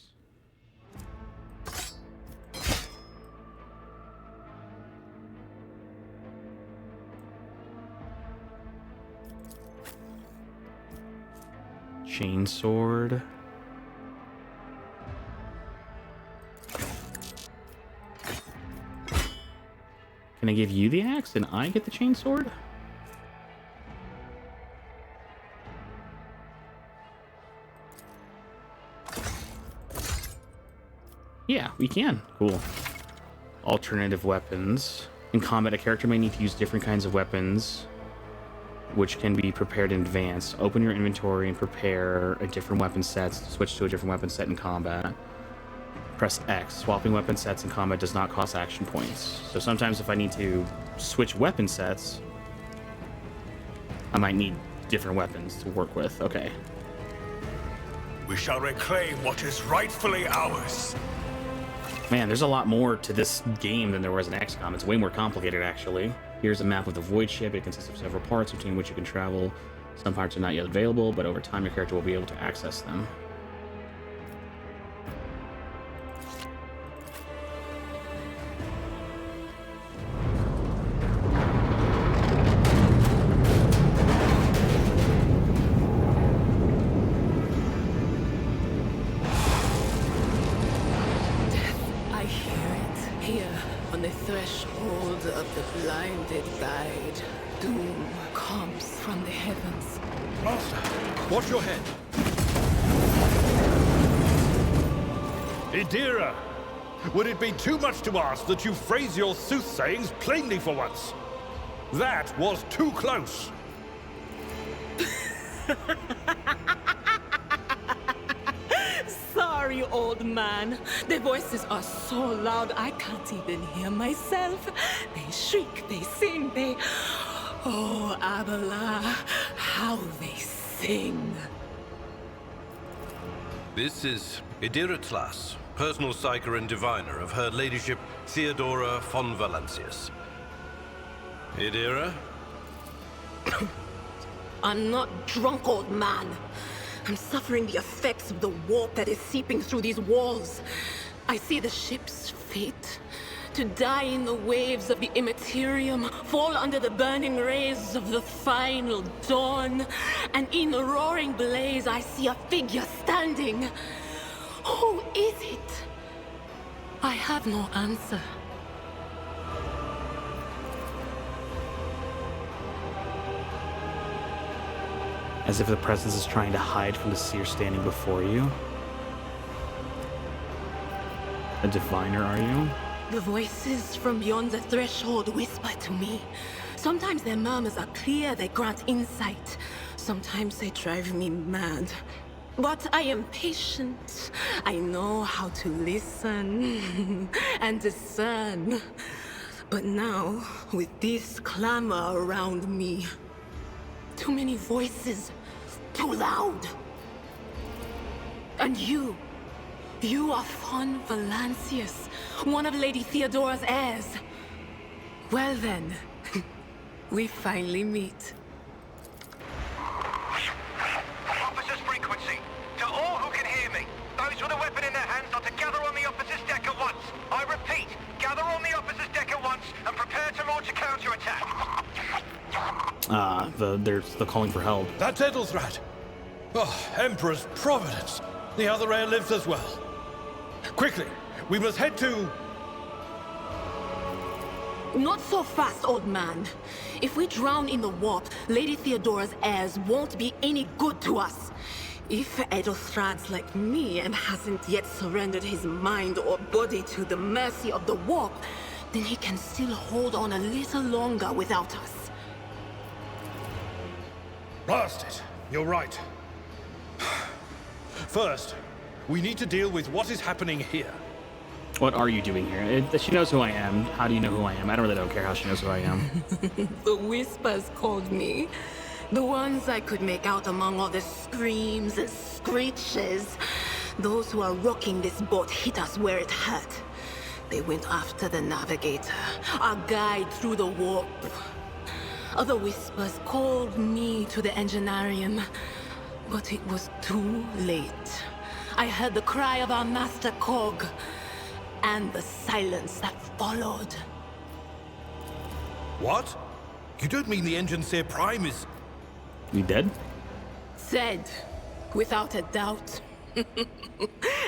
Chainsword. Can I give you the axe and I get the chainsword? Yeah, we can. Cool. Alternative weapons. In combat, a character may need to use different kinds of weapons, which can be prepared in advance. Open your inventory and prepare a different weapon set. Switch to a different weapon set in combat. Press X. Swapping weapon sets in combat does not cost action points. So sometimes if I need to switch weapon sets, I might need different weapons to work with. Okay. We shall reclaim what is rightfully ours. Man, there's a lot more to this game than there was in XCOM. It's way more complicated, actually. Here's a map of the Void Ship. It consists of several parts between which you can travel. Some parts are not yet available, but over time your character will be able to access them. Watch your head. Idira, would it be too much to ask that you phrase your soothsayings plainly for once? That was too close. sorry, old man. Their voices are so loud I can't even hear myself. They shriek, they sing, they... Oh, Abala, how they sing. This is Idira Tlas, personal psyker and diviner of Her Ladyship Theodora von Valancius. Idira? I'm not drunk, old man. I'm suffering the effects of the warp that is seeping through these walls. I see the ship's fate. To die in the waves of the immaterium, fall under the burning rays of the final dawn. And in the roaring blaze, I see a figure standing. Who is it? I have no answer. As if the presence is trying to hide from the seer standing before you. A diviner, are you? The voices from beyond the threshold whisper to me. Sometimes their murmurs are clear, they grant insight. Sometimes they drive me mad. But I am patient. I know how to listen and discern. But now, with this clamor around me, too many voices, too loud. And you are von Valancius, one of Lady Theodora's heirs. Well then, we finally meet. Officers frequency. To all who can hear me, those with a weapon in their hands are to gather on the officers' deck at once. I repeat, gather on the officers' deck at once and prepare to launch a counterattack. There's the calling for help. That's Edelthrad! Oh, Emperor's Providence! The other heir lives as well. Quickly, we must head to... Not so fast, old man. If we drown in the warp, Lady Theodora's heirs won't be any good to us. If Edelthrad's like me and hasn't yet surrendered his mind or body to the mercy of the warp, then he can still hold on a little longer without us. Blast it! You're right. First, we need to deal with what is happening here. What are you doing here? She knows who I am. How do you know who I am? I don't care how she knows who I am. The whispers called me. The ones I could make out among all the screams and screeches. Those who are rocking this boat hit us where it hurt. They went after the navigator, our guide through the warp. Other whispers called me to the enginarium, but it was too late. I heard the cry of our master Cog, and the silence that followed. What? You don't mean the Enginseer Prime is... You dead? Said, without a doubt.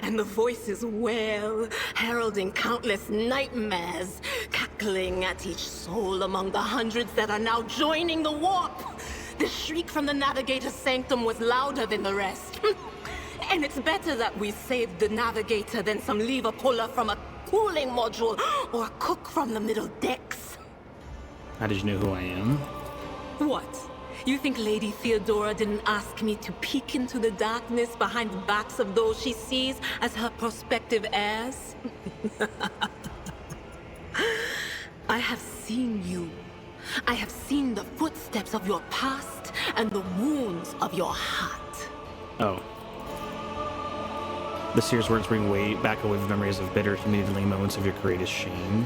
And the voices wail, heralding countless nightmares, cackling at each soul among the hundreds that are now joining the warp. The shriek from the Navigator's sanctum was louder than the rest. And it's better that we saved the Navigator than some lever puller from a cooling module or a cook from the middle decks. How did you know who I am? What? You think Lady Theodora didn't ask me to peek into the darkness behind the backs of those she sees as her prospective heirs? I have seen you. I have seen the footsteps of your past and the wounds of your heart. Oh. The seer's words bring back a wave of memories of bitter, humiliating moments of your greatest shame.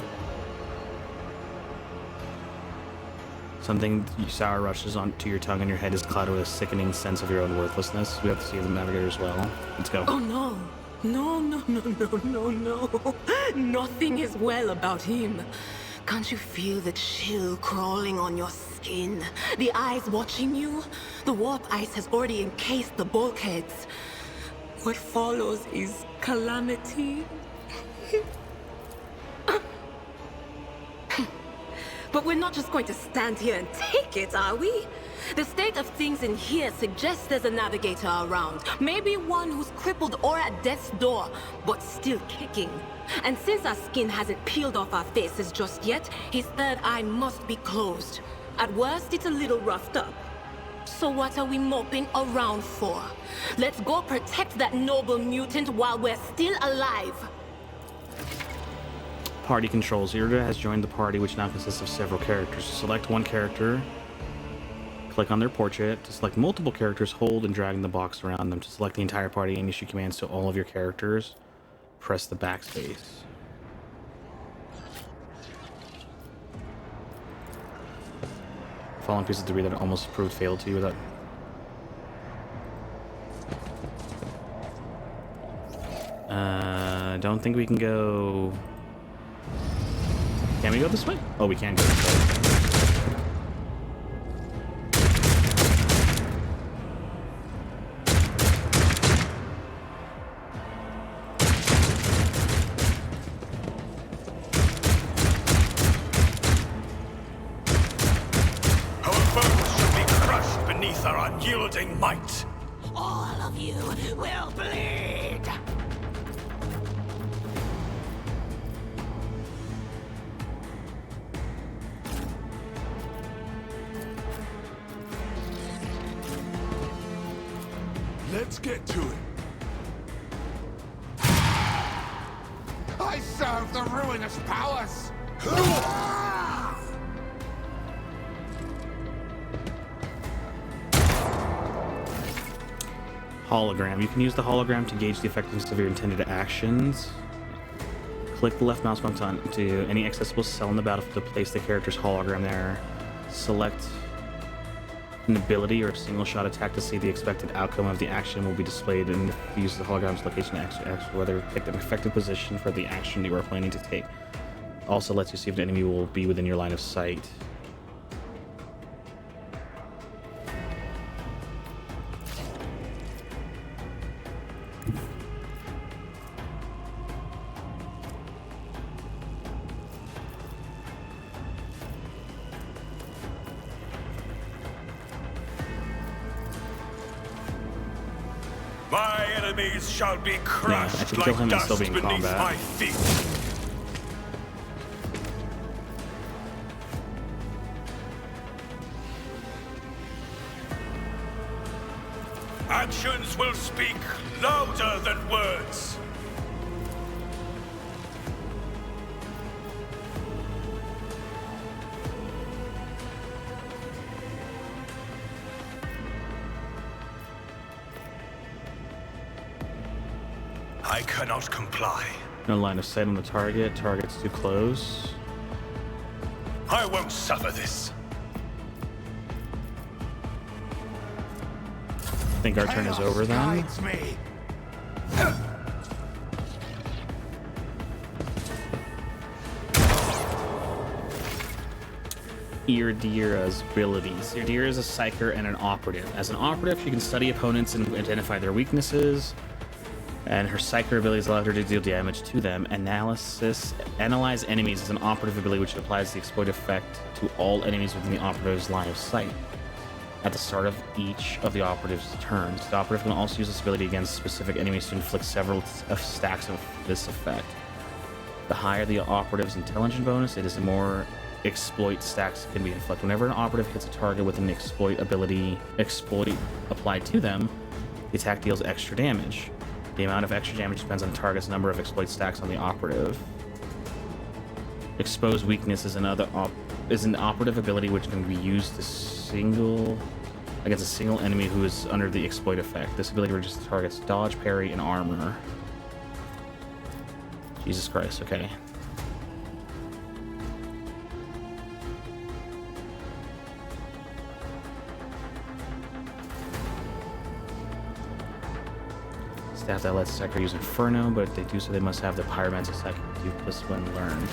Something sour rushes onto your tongue and your head is clouded with a sickening sense of your own worthlessness. We have to see the navigator as well. Let's go. Oh no. No. Nothing is well about him. Can't you feel the chill crawling on your skin? The eyes watching you? The warp ice has already encased the bulkheads. What follows is calamity. But we're not just going to stand here and take it, are we? The state of things in here suggests there's a navigator around. Maybe one who's crippled or at death's door, but still kicking. And since our skin hasn't peeled off our faces just yet, his third eye must be closed. At worst, it's a little roughed up. So what are we moping around for? Let's go protect that noble mutant while we're still alive. Party controls. Irida has joined the party, which now consists of several characters. Select one character. Click on their portrait. To select multiple characters, hold and drag the box around them. To select the entire party and issue commands to all of your characters, press the backspace. Following pieces to read that almost proved fatal to you without... don't think we can go... Can we go this way? Oh, we can go this way. Unyielding might. All of you will bleed. Let's get to it. I serve the ruinous powers. Hologram. You can use the hologram to gauge the effectiveness of your intended actions. Click the left mouse button to any accessible cell in the battlefield to place the character's hologram there. Select an ability or a single shot attack to see the expected outcome of the action will be displayed, and use the hologram's location to whether pick an effective position for the action you are planning to take. Also lets you see if the enemy will be within your line of sight. My enemies shall be crushed I can like kill him and dust still be in beneath combat. my feet. Actions will speak louder than words. I cannot comply. No line of sight on the target. Target's too close. I won't suffer this. I think our turn is over then. Me. Irdira's abilities. Irdira is a psyker and an operative. As an operative, she can study opponents and identify their weaknesses, and her psyker abilities allow her to deal damage to them. Analyze enemies is an operative ability which applies the exploit effect to all enemies within the operative's line of sight at the start of each of the operative's turns. The operative can also use this ability against specific enemies to inflict several stacks of this effect. The higher the operative's intelligence bonus, it is the more exploit stacks can be inflicted. Whenever an operative hits a target with an exploit applied to them, the attack deals extra damage. The amount of extra damage depends on the target's number of exploit stacks on the operative. Exposed weakness is an operative ability which can be used against a single enemy who is under the exploit effect. This ability reduces the target's dodge, parry, and armor. Jesus Christ, okay. Staff that lets attacker use Inferno, but if they do so, they must have the Pyromancer attack plus when learned.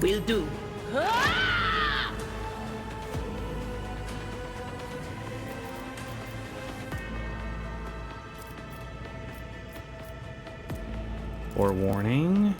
will do. Forewarning.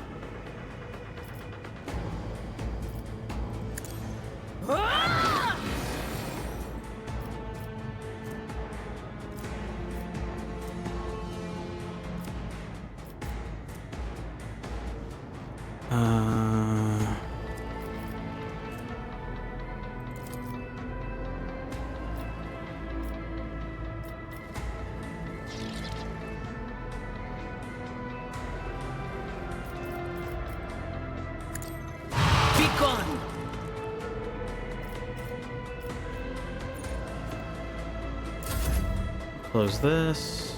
Be gone! Close this.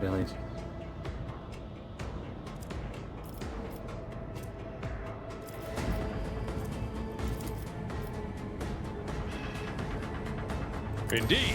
Billy's. Indeed.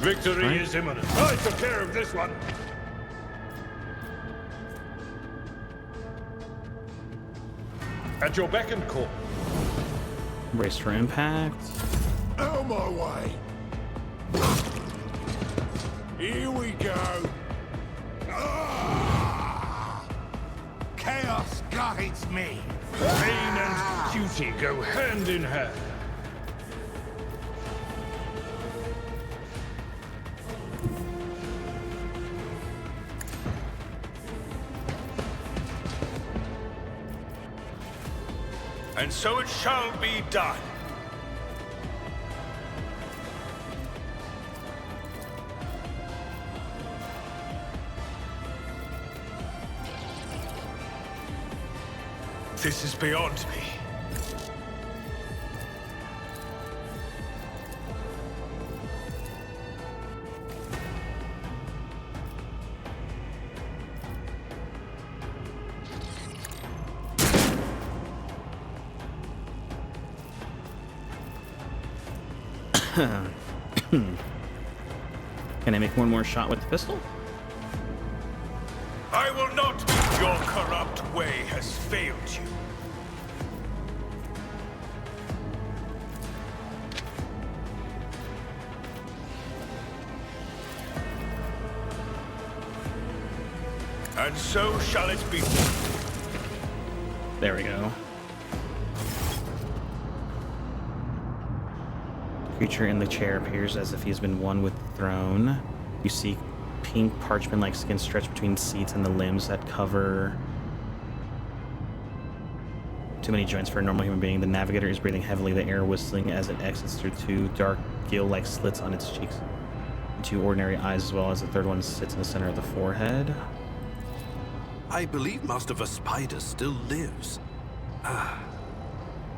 Victory is imminent. I took care of this one. At your beck and call. Brace for impact. Out my way. Here we go. Ah! Chaos guides me. Pain and duty go hand in hand. And so it shall be done. This is beyond me. Can I make one more shot with the pistol? I will not. Your corrupt way has failed you. And so shall it be. There we go. Creature in the chair appears as if he's been one with the throne. You see pink parchment-like skin stretched between seats and the limbs that cover too many joints for a normal human being. The navigator is breathing heavily, the air whistling as it exits through two dark gill-like slits on its cheeks. Two ordinary eyes, as well as the third one sits in the center of the forehead. I believe Master Vespider still lives.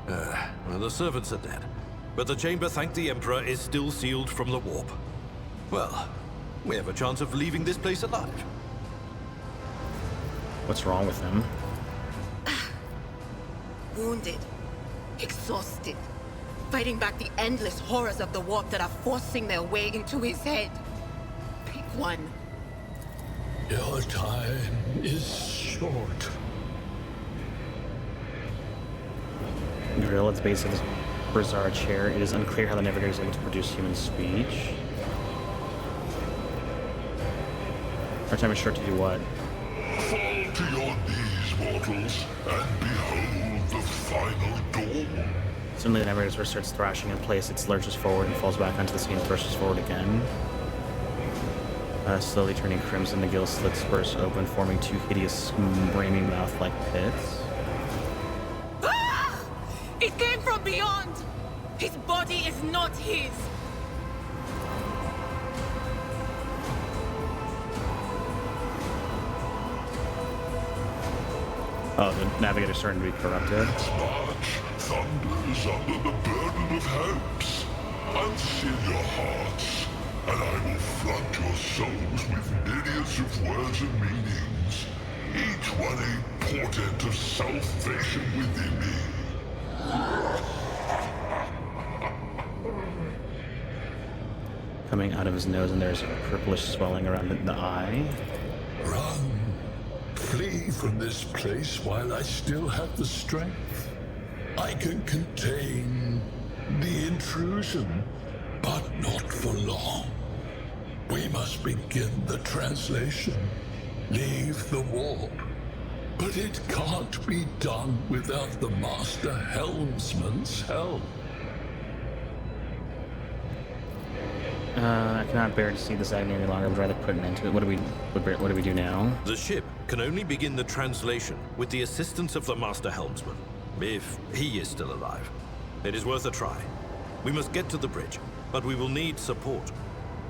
Well, the servants are dead. But the chamber, thank the Emperor, is still sealed from the warp. Well, we have a chance of leaving this place alive. What's wrong with him? Wounded. Exhausted. Fighting back the endless horrors of the warp that are forcing their way into his head. Pick one. Your time is short. Grill at the base of this bizarre chair. It is unclear how the navigator is able to produce human speech. Our time is short to do what? Fall to your knees, mortals, and behold the final dawn. Suddenly the navigator's wrist starts thrashing in place. It lurches forward and falls back onto the scene and thrushes forward again. Slowly turning crimson, the gill slits burst open, forming two hideous, screaming mouth-like pits. beyond. His body is not his. Oh, the navigator's starting to be corrupted. Its march thunders under the burden of hopes. Unseal your hearts, and I will flood your souls with myriads of words and meanings, each one a portent of salvation within me. Coming out of his nose, and there's a purplish swelling around the eye. Run. Flee from this place while I still have the strength. I can contain the intrusion, but not for long. We must begin the translation. Leave the warp. But it can't be done without the Master Helmsman's help. I cannot bear to see this agony any longer. I would rather put an end to it. What do we do now? The ship can only begin the translation with the assistance of the Master Helmsman, if he is still alive. It is worth a try. We must get to the bridge, but we will need support.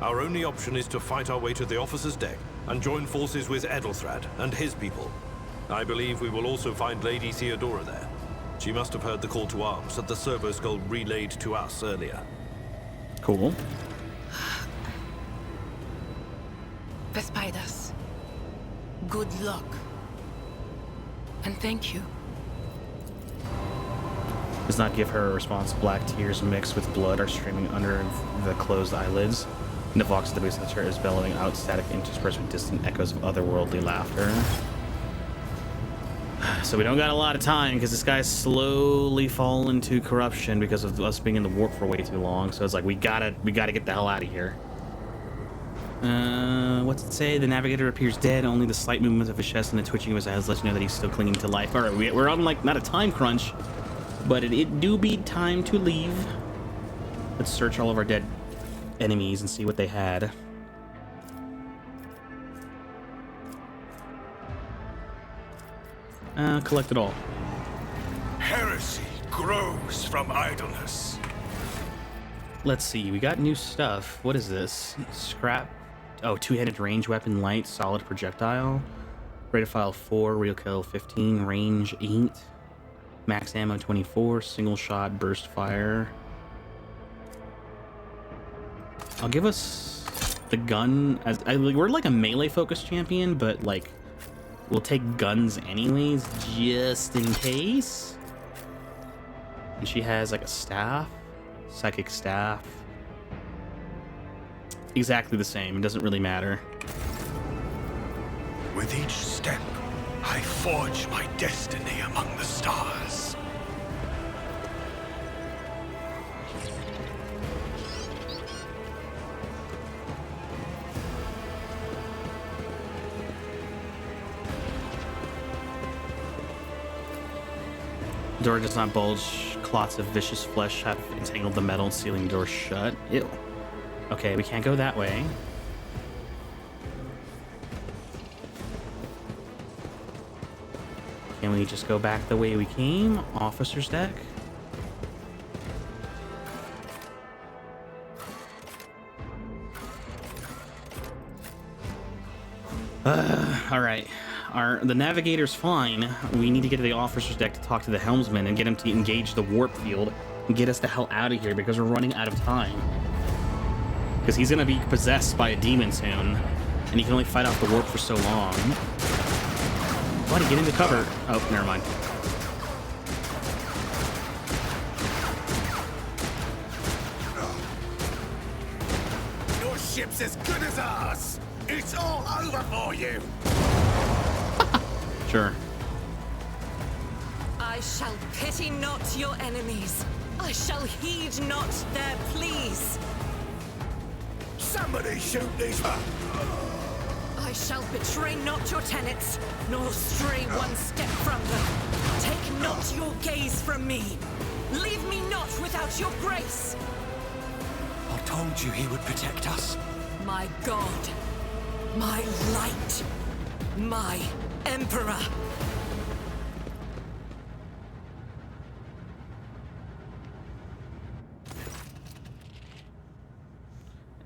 Our only option is to fight our way to the officer's deck and join forces with Edelthrad and his people. I believe we will also find Lady Theodora there. She must have heard the call to arms that the servo skull relayed to us earlier. Cool. Vespaidas, good luck. And thank you. Does not give her a response. Black tears mixed with blood are streaming under the closed eyelids. The vox at the base of the chair is bellowing out, static interspersed with distant echoes of otherworldly laughter. So we don't got a lot of time because this guy's slowly fallen to corruption because of us being in the warp for way too long. So it's like we gotta get the hell out of here. What's it say? The navigator appears dead. Only the slight movement of his chest and the twitching of his eyes let you know that he's still clinging to life. All right, we're on like not a time crunch, but it do be time to leave. Let's search all of our dead enemies and see what they had. Collect it all. Heresy grows from idleness. Let's see, we got new stuff. What is this? Scrap. Oh, two-handed range weapon, light, solid projectile. Rate of fire 4, real kill 15, range 8. Max ammo 24, single shot, burst fire. I'll give us the gun. We're like a melee focused champion, but like we'll take guns anyways, just in case. And she has like a staff. Psychic staff. Exactly the same. It doesn't really matter. With each step, I forge my destiny among the stars. The door does not bulge. Clots of vicious flesh have entangled the metal, sealing the door shut. Ew. Okay, we can't go that way. Can we just go back the way we came? Officer's deck? Alright. The navigator's fine. We need to get to the officer's deck to talk to the helmsman and get him to engage the warp field and get us the hell out of here because we're running out of time. Because he's gonna be possessed by a demon soon, and he can only fight off the warp for so long. Buddy, get into cover. Oh, never mind. Your ship's as good as ours. It's all over for you. Sure. I shall pity not your enemies. I shall heed not their pleas. Somebody shoot these. I shall betray not your tenets, nor stray one step from them. Take not your gaze from me. Leave me not without your grace. I told you he would protect us. My God, my light, my Emperor.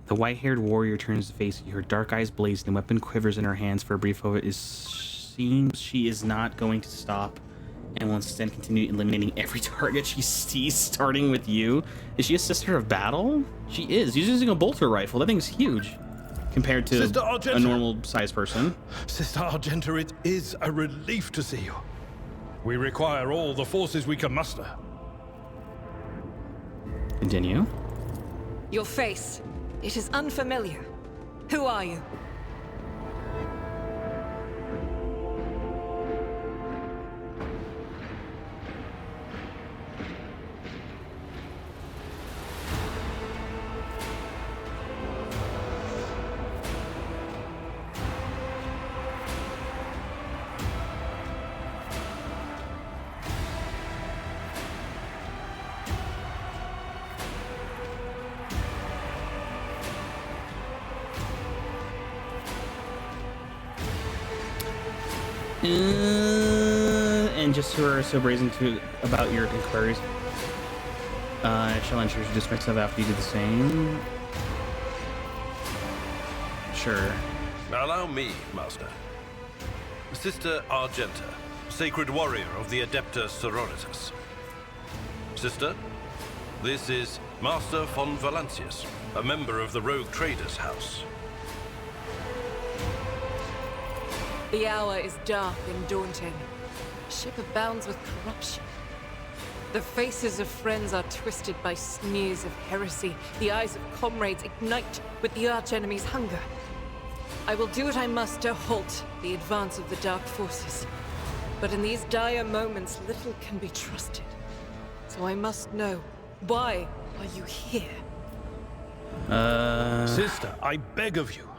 The white-haired warrior turns to face you. Her dark eyes blaze and the weapon quivers in her hands for a brief moment. It seems she is not going to stop and will instead continue eliminating every target she sees, starting with you. Is she a sister of battle? She is. She's using a bolter rifle. That thing's huge compared to a normal-sized person. Sister Argenta, it is a relief to see you. We require all the forces we can muster. Continue. Your face. It is unfamiliar. Who are you? And just who are so brazen about your inquiries, shall I introduce myself after you do the same? Sure. Allow me, Master. Sister Argenta, sacred warrior of the Adeptus Sororitas. Sister, this is Master von Valancius, a member of the Rogue Traders House. The hour is dark and daunting. Ship abounds with corruption. The faces of friends are twisted by sneers of heresy. The eyes of comrades ignite with the archenemy's hunger. I will do what I must to halt the advance of the dark forces. But in these dire moments, little can be trusted. So I must know, why are you here? Sister, I beg of you.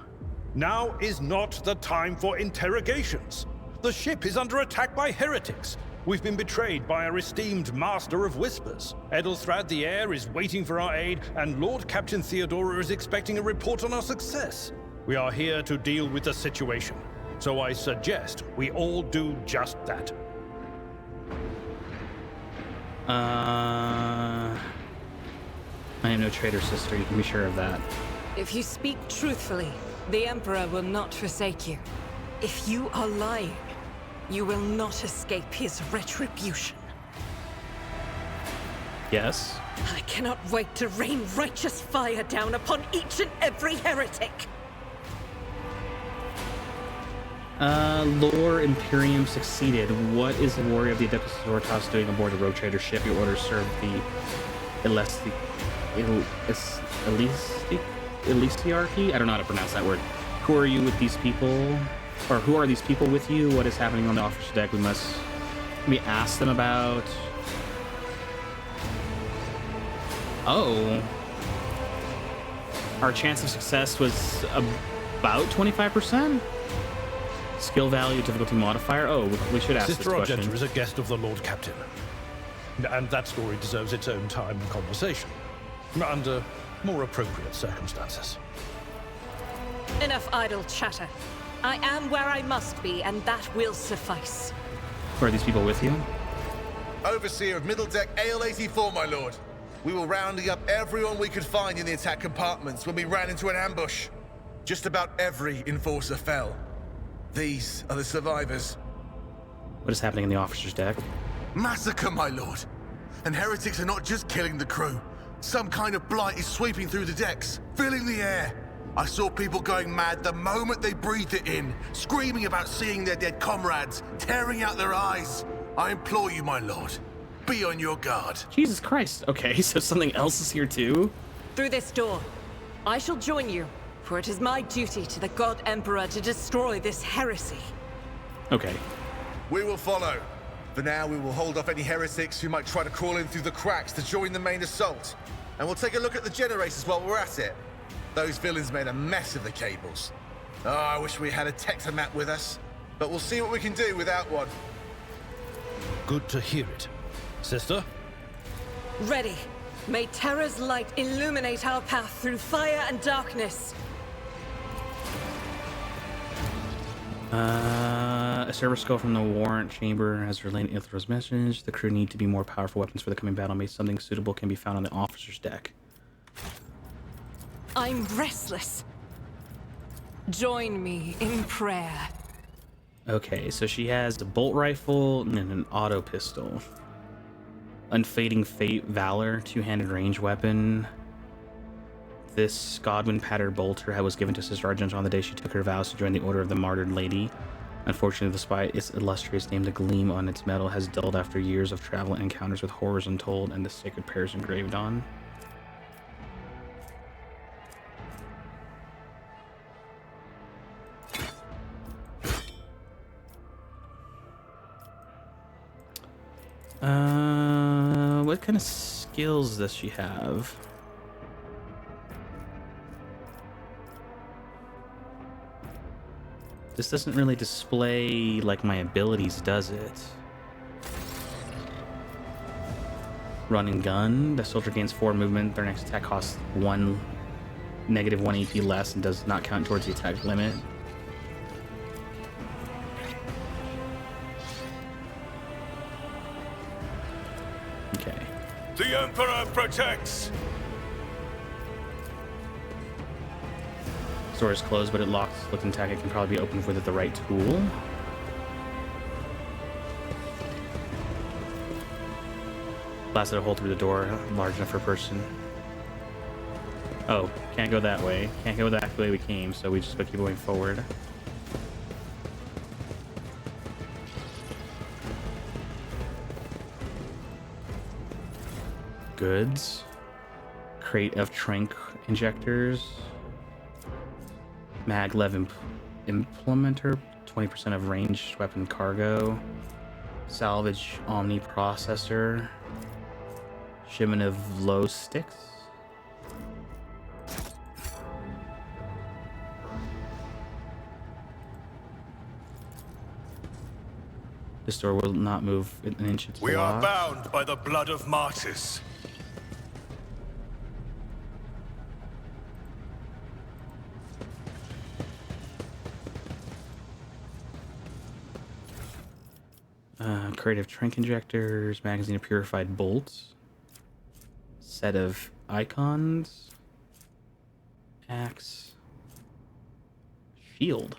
Now is not the time for interrogations. The ship is under attack by heretics. We've been betrayed by our esteemed Master of Whispers. Edelthrad the Heir is waiting for our aid, and Lord Captain Theodora is expecting a report on our success. We are here to deal with the situation, so I suggest we all do just that. I am no traitor, sister. You can be sure of that. If you speak truthfully, the Emperor will not forsake you. If you are lying, you will not escape his retribution. Yes? I cannot wait to rain righteous fire down upon each and every heretic! Lore Imperium succeeded. What is the warrior of the Adeptus Sororitas doing aboard a rogue trader ship? Your orders serve the Elysiarchy? I don't know how to pronounce that word. Who are you with these people? Or who are these people with you? What is happening on the officer's deck? We must ask them about... Oh. Our chance of success was about 25%? Skill value, difficulty modifier? Oh, we should ask Sister this question. Argenta is a guest of the Lord Captain. And that story deserves its own time and conversation. Under more appropriate circumstances. Enough idle chatter. I am where I must be, and that will suffice. Who are these people with you? Overseer of Middle Deck AL-84, my lord. We were rounding up everyone we could find in the attack compartments when we ran into an ambush. Just about every enforcer fell. These are the survivors. What is happening in the officer's deck? Massacre, my lord. And heretics are not just killing the crew. Some kind of blight is sweeping through the decks, filling the air. I saw people going mad the moment they breathed it in, screaming about seeing their dead comrades, tearing out their eyes. I implore you, my lord, be on your guard. Jesus Christ. Okay, so something else is here too? Through this door. I shall join you, for it is my duty to the God Emperor to destroy this heresy. Okay. We will follow. For now, we will hold off any heretics who might try to crawl in through the cracks to join the main assault. And we'll take a look at the generators while we're at it. Those villains made a mess of the cables. Oh, I wish we had a Tectomat with us. But we'll see what we can do without one. Good to hear it. Sister? Ready. May Terra's light illuminate our path through fire and darkness. A server skull from the warrant chamber has relayed Ilthra's message. The crew need to be more powerful weapons for the coming battle. Maybe something suitable can be found on the officer's deck. I'm restless. Join me in prayer. Okay, so she has a bolt rifle and then an auto pistol. Unfading Fate Valor, two-handed range weapon. This Godwin Patter bolter was given to Sister Argent on the day she took her vows to join the Order of the Martyred Lady. Unfortunately, despite its illustrious name, the gleam on its metal has dulled after years of travel and encounters with horrors untold and the sacred prayers engraved on. What kind of skills does she have? This doesn't really display like my abilities, does it? Run and gun. The soldier gains 4 movement. Their next attack costs -1 AP less and does not count towards the attack limit. Okay. The Emperor protects! Door is closed, but it locks. Looking attack, it can probably be opened with the right tool. Blasted a hole through the door, large enough for a person. Oh, can't go that way. Can't go that way we came, so we just gotta keep going forward. Goods. Crate of tranq injectors. Maglev implementer, 20% of ranged weapon cargo. Salvage Omni processor. Shipment of low sticks. This door will not move an inch. We are bound by the blood of martyrs. Creative tranq injectors, magazine of purified bolts, set of icons, axe, shield.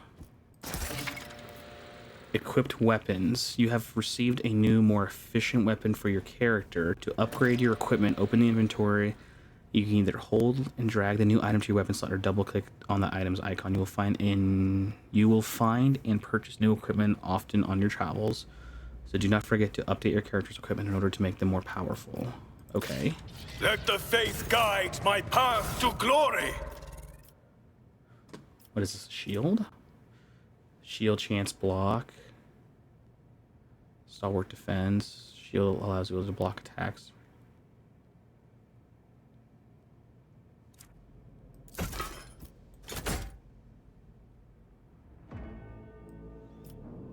Equipped weapons. You have received a new, more efficient weapon for your character. To upgrade your equipment, open the inventory. You can either hold and drag the new item to your weapon slot or double click on the item's icon. You will find and purchase new equipment often on your travels. So do not forget to update your character's equipment in order to make them more powerful. Okay. Let the faith guide my path to glory. What is this? Shield? Shield chance block. Stalwart defense. Shield allows you to block attacks.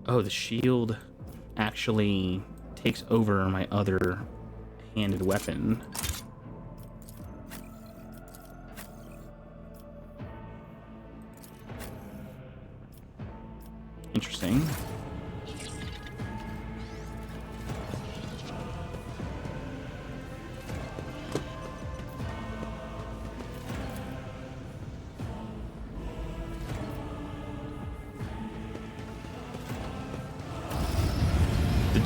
Oh, the shield actually takes over my other handed weapon. Interesting.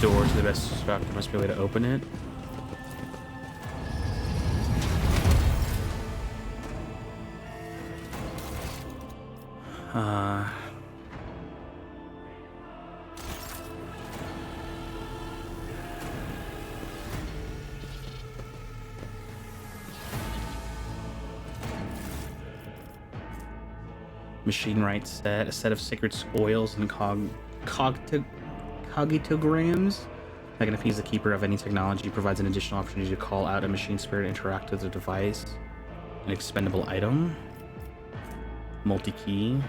Door to the best structure. There must be a way to open it. Machine right set, a set of sacred oils and cogitograms. Meganaphe is the keeper of any technology, provides an additional opportunity to call out a machine spirit and interact with the device. An expendable item. Multi-key.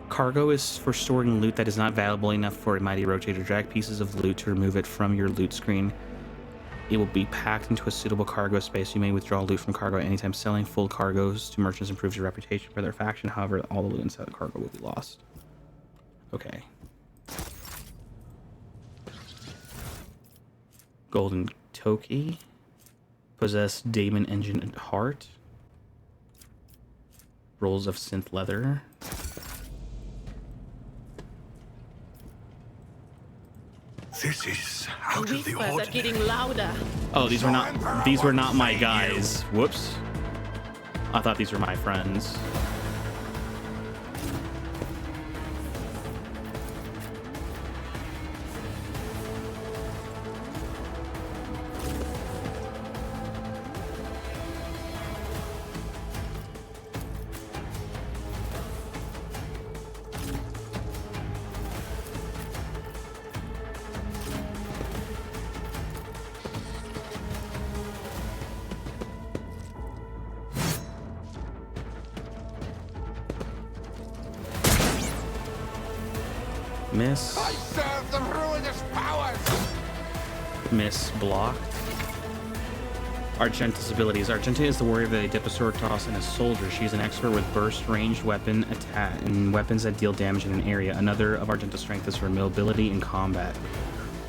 Cargo is for storing loot that is not valuable enough for a mighty rotator. Drag pieces of loot to remove it from your loot screen. It will be packed into a suitable cargo space. You may withdraw loot from cargo at any time. Selling full cargoes to merchants improves your reputation for their faction. However, all the loot inside the cargo will be lost. Okay. Golden Toki. Possess Daemon Engine and Heart. Rolls of Synth Leather. This is out of the Whispers are ordinary. getting louder. Oh, these were not my guys. Whoops. I thought these were my friends. Miss. I serve the ruinous powers! Miss blocked. Argenta's abilities. Argenta is the warrior that they dip a sword toss and a soldier. She is an expert with burst, ranged weapon attack, and weapons that deal damage in an area. Another of Argenta's strength is her mobility in combat.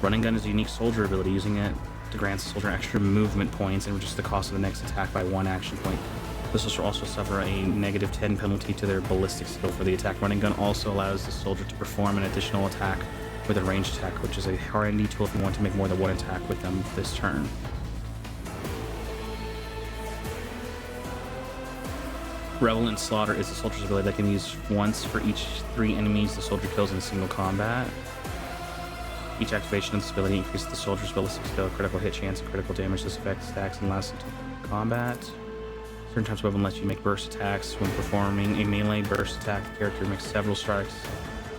Running gun is a unique soldier ability. Using it to grant the soldier extra movement points and reduce the cost of the next attack by 1 action point. The soldier also suffer a -10 penalty to their ballistic skill for the attack. Running gun also allows the soldier to perform an additional attack with a ranged attack, which is a handy tool if you want to make more than 1 attack with them this turn. Revel in Slaughter is a soldier's ability that can be used once for each 3 enemies the soldier kills in a single combat. Each activation of this ability increases the soldier's ballistic skill, critical hit chance, and critical damage. This effect stacks and lasts until combat. Certain types of weapon lets you make burst attacks. When performing a melee burst attack, the character makes several strikes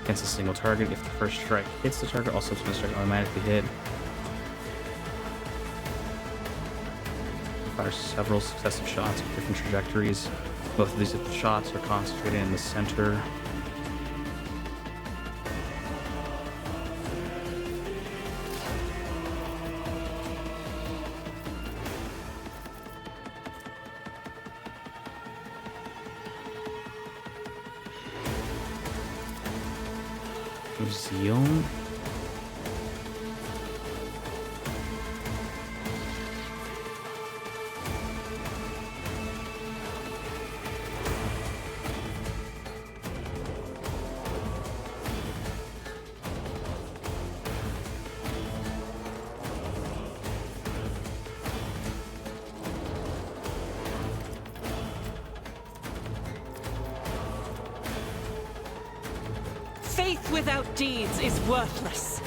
against a single target. If the first strike hits the target, all subsequent strikes automatically hit. Fires several successive shots with different trajectories. Both of these shots are concentrated in the center. Zeal. Faith without deeds is worthless.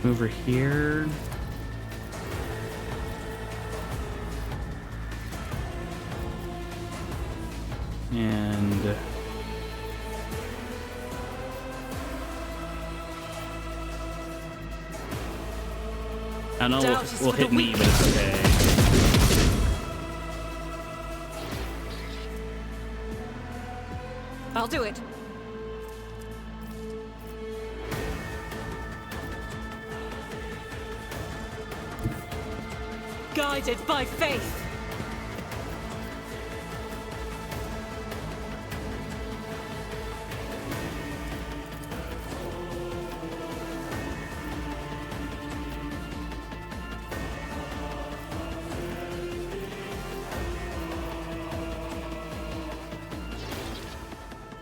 Over here. And I know we'll hit me, but it's okay. I'll do it. Guided by faith.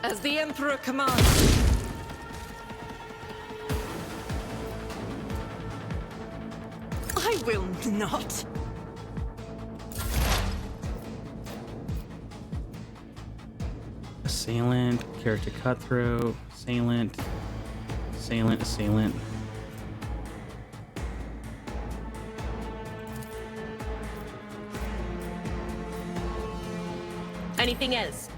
As the Emperor commands. I will not. Assailant, character cutthroat, assailant, assailant, assailant. Anything else?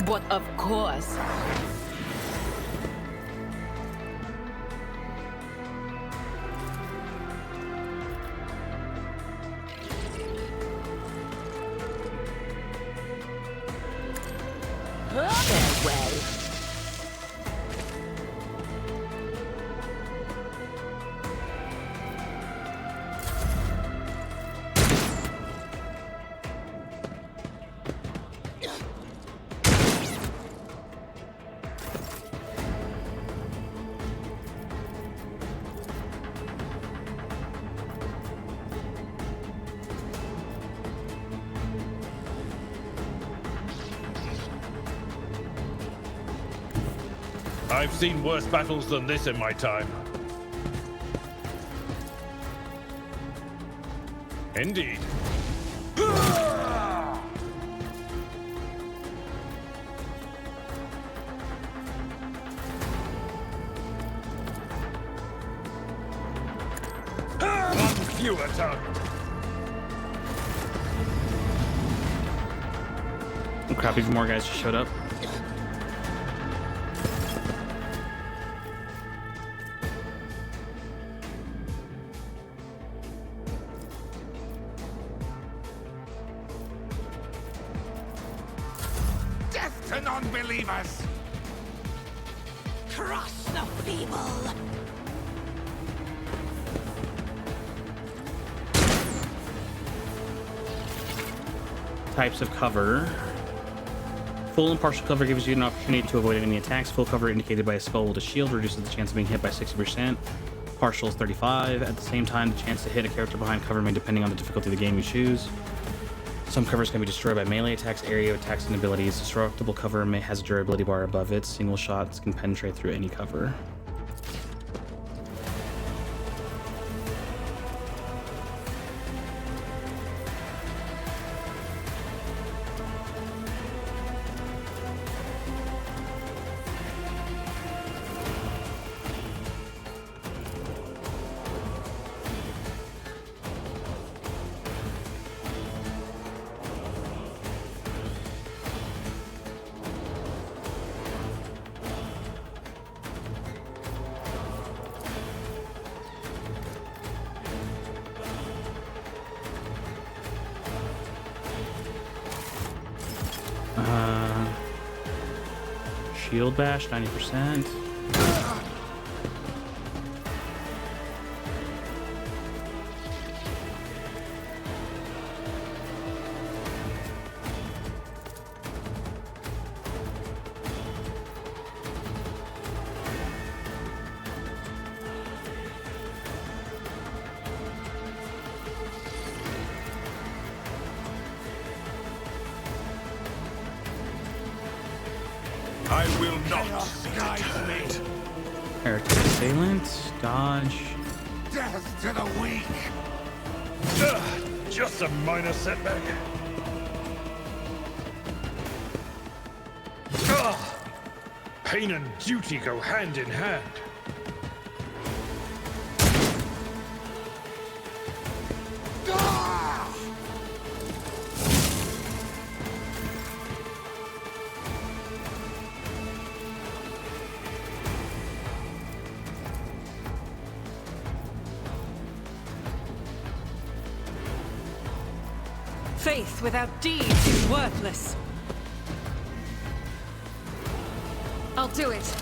But of course. Farewell. I've seen worse battles than this in my time. Indeed. One fewer target. Oh crap, even more guys just showed up. To non-believers! Crush the feeble! Types of cover. Full and partial cover gives you an opportunity to avoid enemy attacks. Full cover indicated by a skull with a shield reduces the chance of being hit by 60%. Partial is 35. At the same time, the chance to hit a character behind cover may depending on the difficulty of the game you choose. Some covers can be destroyed by melee attacks, area attacks, and abilities. Destructible cover has a durability bar above it. Single shots can penetrate through any cover. Shield bash, 90%. I will not be deterred. Character assailant, dodge. Death to the weak! Just a minor setback. Pain and duty go hand in hand. Faith without deeds is worthless. I'll do it.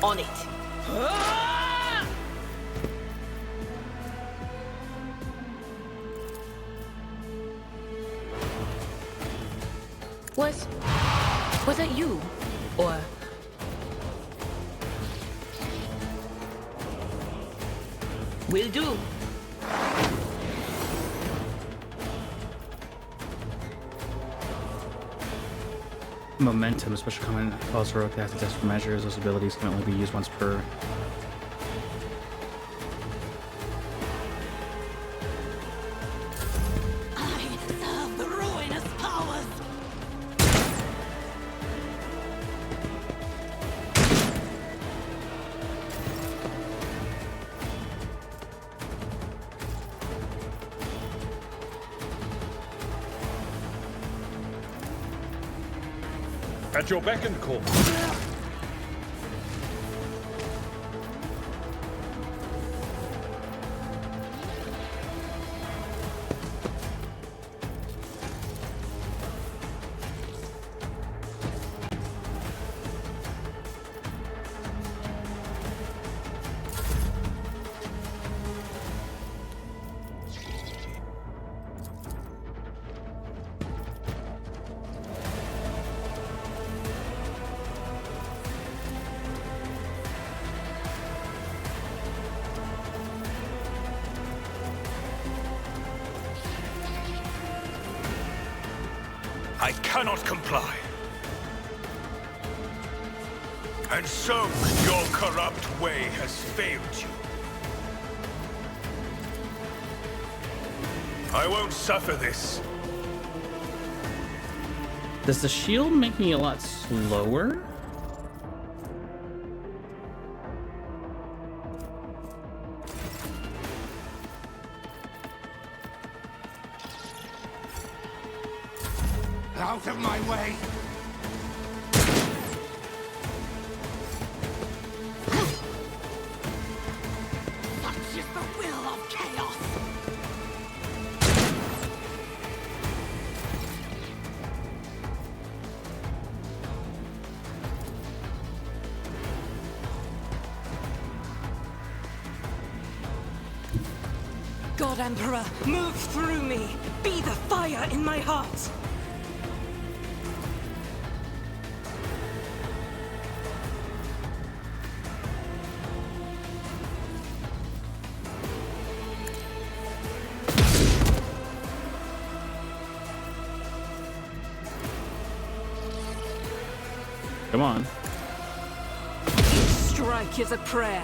On it. Was that you? Or... Will do. Momentum, special comment, also heroic has desperate measures. Those abilities can only be used once per. I serve the ruinous powers. At your beck and call. I cannot comply. And so, your corrupt way has failed you. I won't suffer this. Does the shield make me a lot slower? Out of my way! Such is the will of chaos. God Emperor, move through me. Be the fire in my heart. Come on. Each strike is a prayer.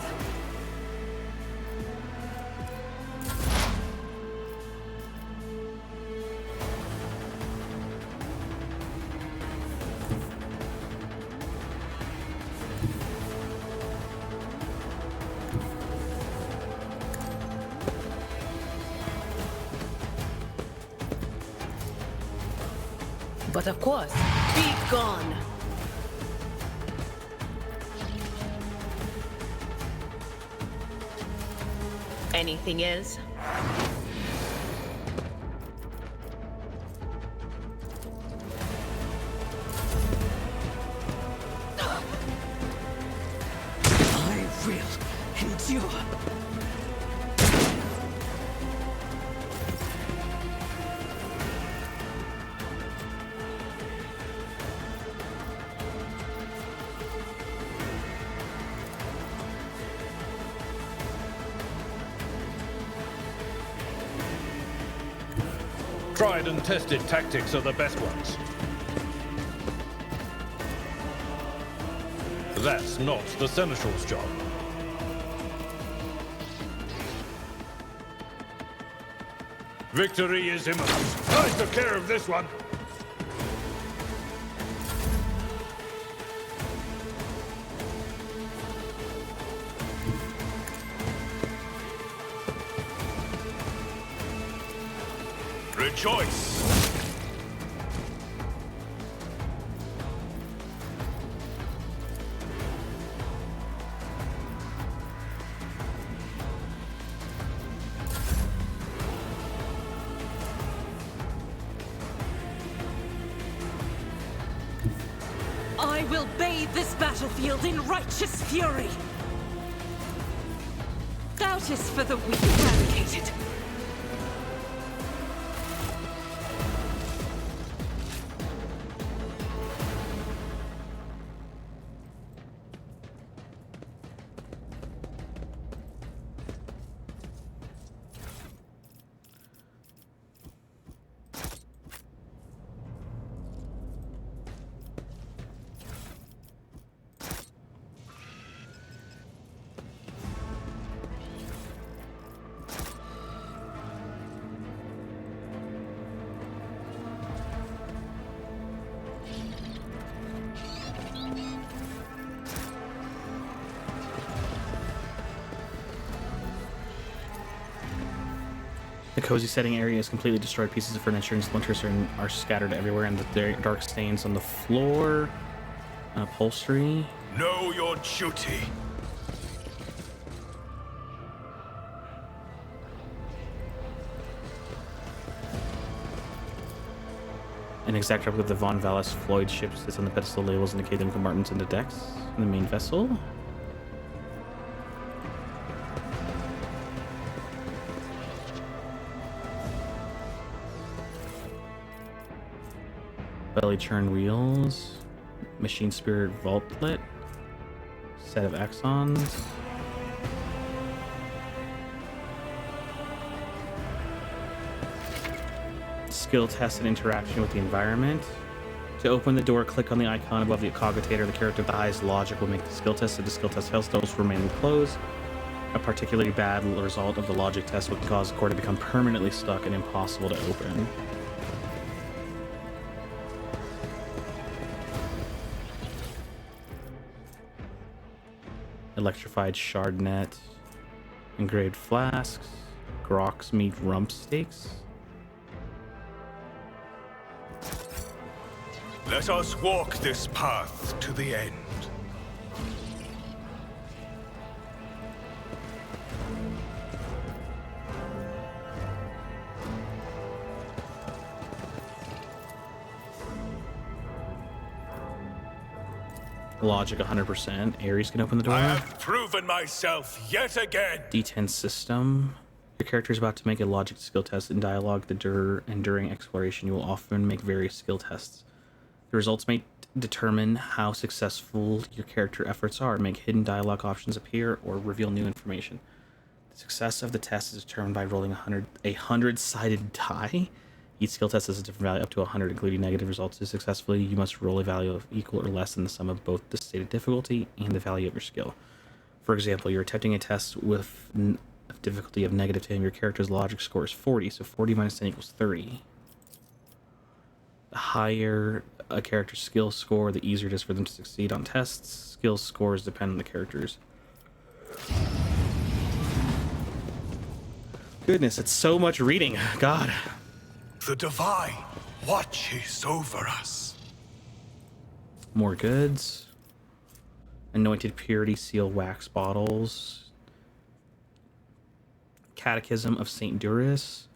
But of course, be gone. Anything is? I will endure. Tried and tested tactics are the best ones. That's not the Seneschal's job. Victory is imminent. I took care of this one. Rejoice! I will bathe this battlefield in righteous fury. Doubt is for the weak eradicated. The cozy setting area is completely destroyed. Pieces of furniture and splinters are scattered everywhere, and the dark stains on the floor. Upholstery. Know your duty. An exact replica of the Von Vallis Floyd ship sits on the pedestal. Labels indicate the compartments and the decks in the main vessel. Belly churn wheels. Machine spirit vaultlet. Set of axons. Skill test and interaction with the environment. To open the door, click on the icon above the cogitator. The character with the highest logic will make the skill test. If the skill test fails, doors will remain closed. A particularly bad result of the logic test would cause the core to become permanently stuck and impossible to open. Electrified shard net. Engraved flasks. Grox meat rump steaks. Let us walk this path to the end. Logic 100%. Ares can open the door. I have proven myself yet again. D10 system. Your character is about to make a logic skill test. In dialogue, and during exploration, you will often make various skill tests. The results may determine how successful your character efforts are, make hidden dialogue options appear, or reveal new information. The success of the test is determined by rolling a 100-sided die. Each skill test has a different value up to 100, including negative results. To successfully, you must roll a value of equal or less than the sum of both the stated difficulty and the value of your skill. For example, you're attempting a test with a difficulty of -10. Your character's logic score is 40, so 40 minus 10 equals 30. The higher a character's skill score, the easier it is for them to succeed on tests. Skill scores depend on the characters. Goodness, it's so much reading. God. The Divine watches over us. More goods. Anointed purity seal wax bottles. Catechism of St. Duris.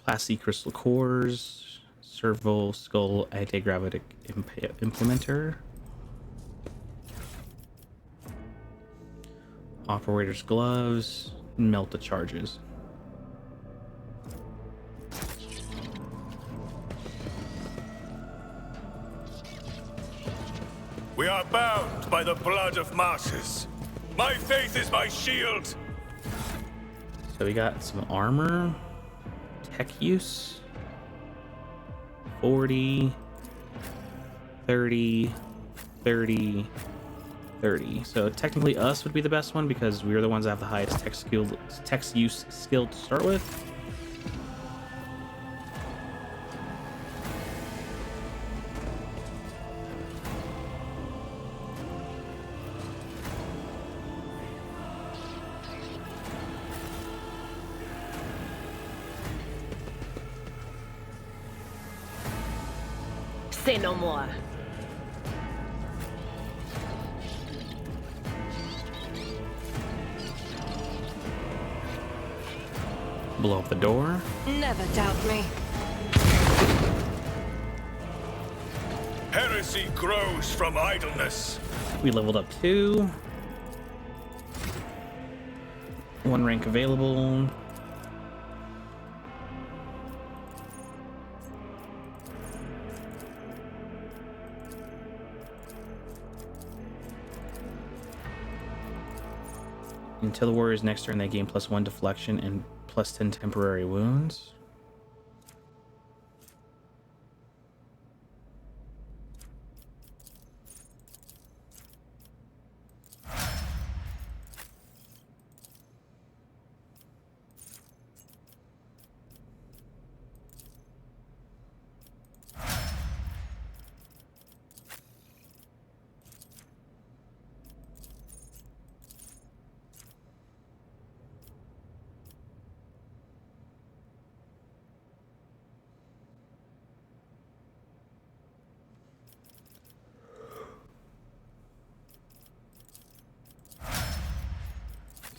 Plasty crystal cores. Servo skull anti-gravitic implementer. Operator's gloves. Melt the charges. We are bound by the blood of martyrs. My faith is my shield. So we got some armor. Tech use. 40, 30, 30, 30. So technically us would be the best one because we're the ones that have the highest tech use skill to start with. Say no more. Blow up the door. Never doubt me. Heresy grows from idleness. We leveled up 2. 1 rank available. Until the warrior's next turn, they gain +1 deflection and +10 temporary wounds.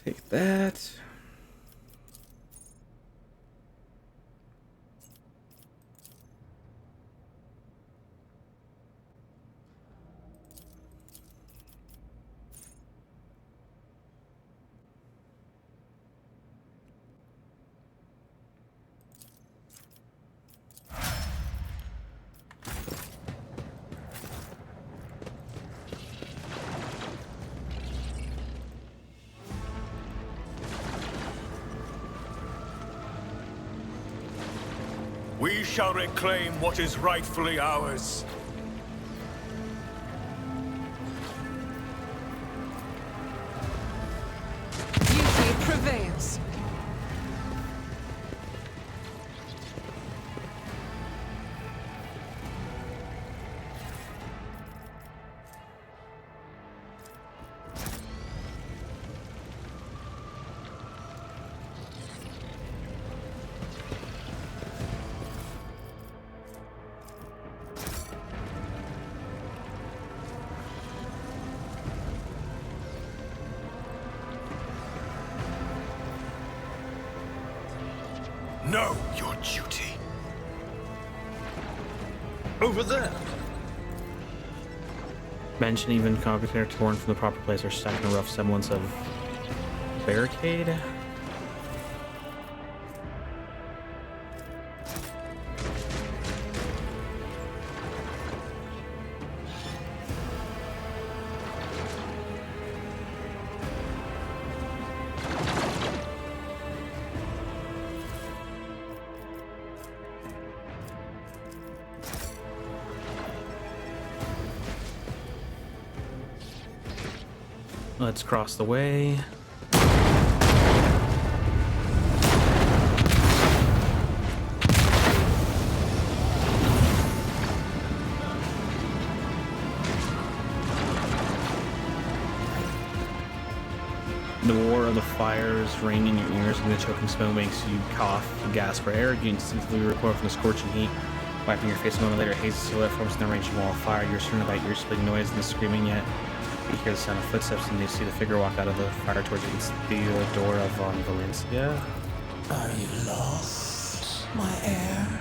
Take that. We shall reclaim what is rightfully ours. Duty prevails. Know your duty. Over there. Bench and even container torn from the proper place are stuck in a rough semblance of barricade. Let's cross the way. The war of the fires ring in your ears, and the choking smoke makes you cough and gasp for air. You instinctively recoil from the scorching heat. Wiping your face a moment later, a hazy silhouette forms in the raging wall of fire. You're certain about ear-splitting noise and the screaming, yet you hear the sound of footsteps, and you see the figure walk out of the fire towards you. It's the door of Valencia. Are you lost, my heir?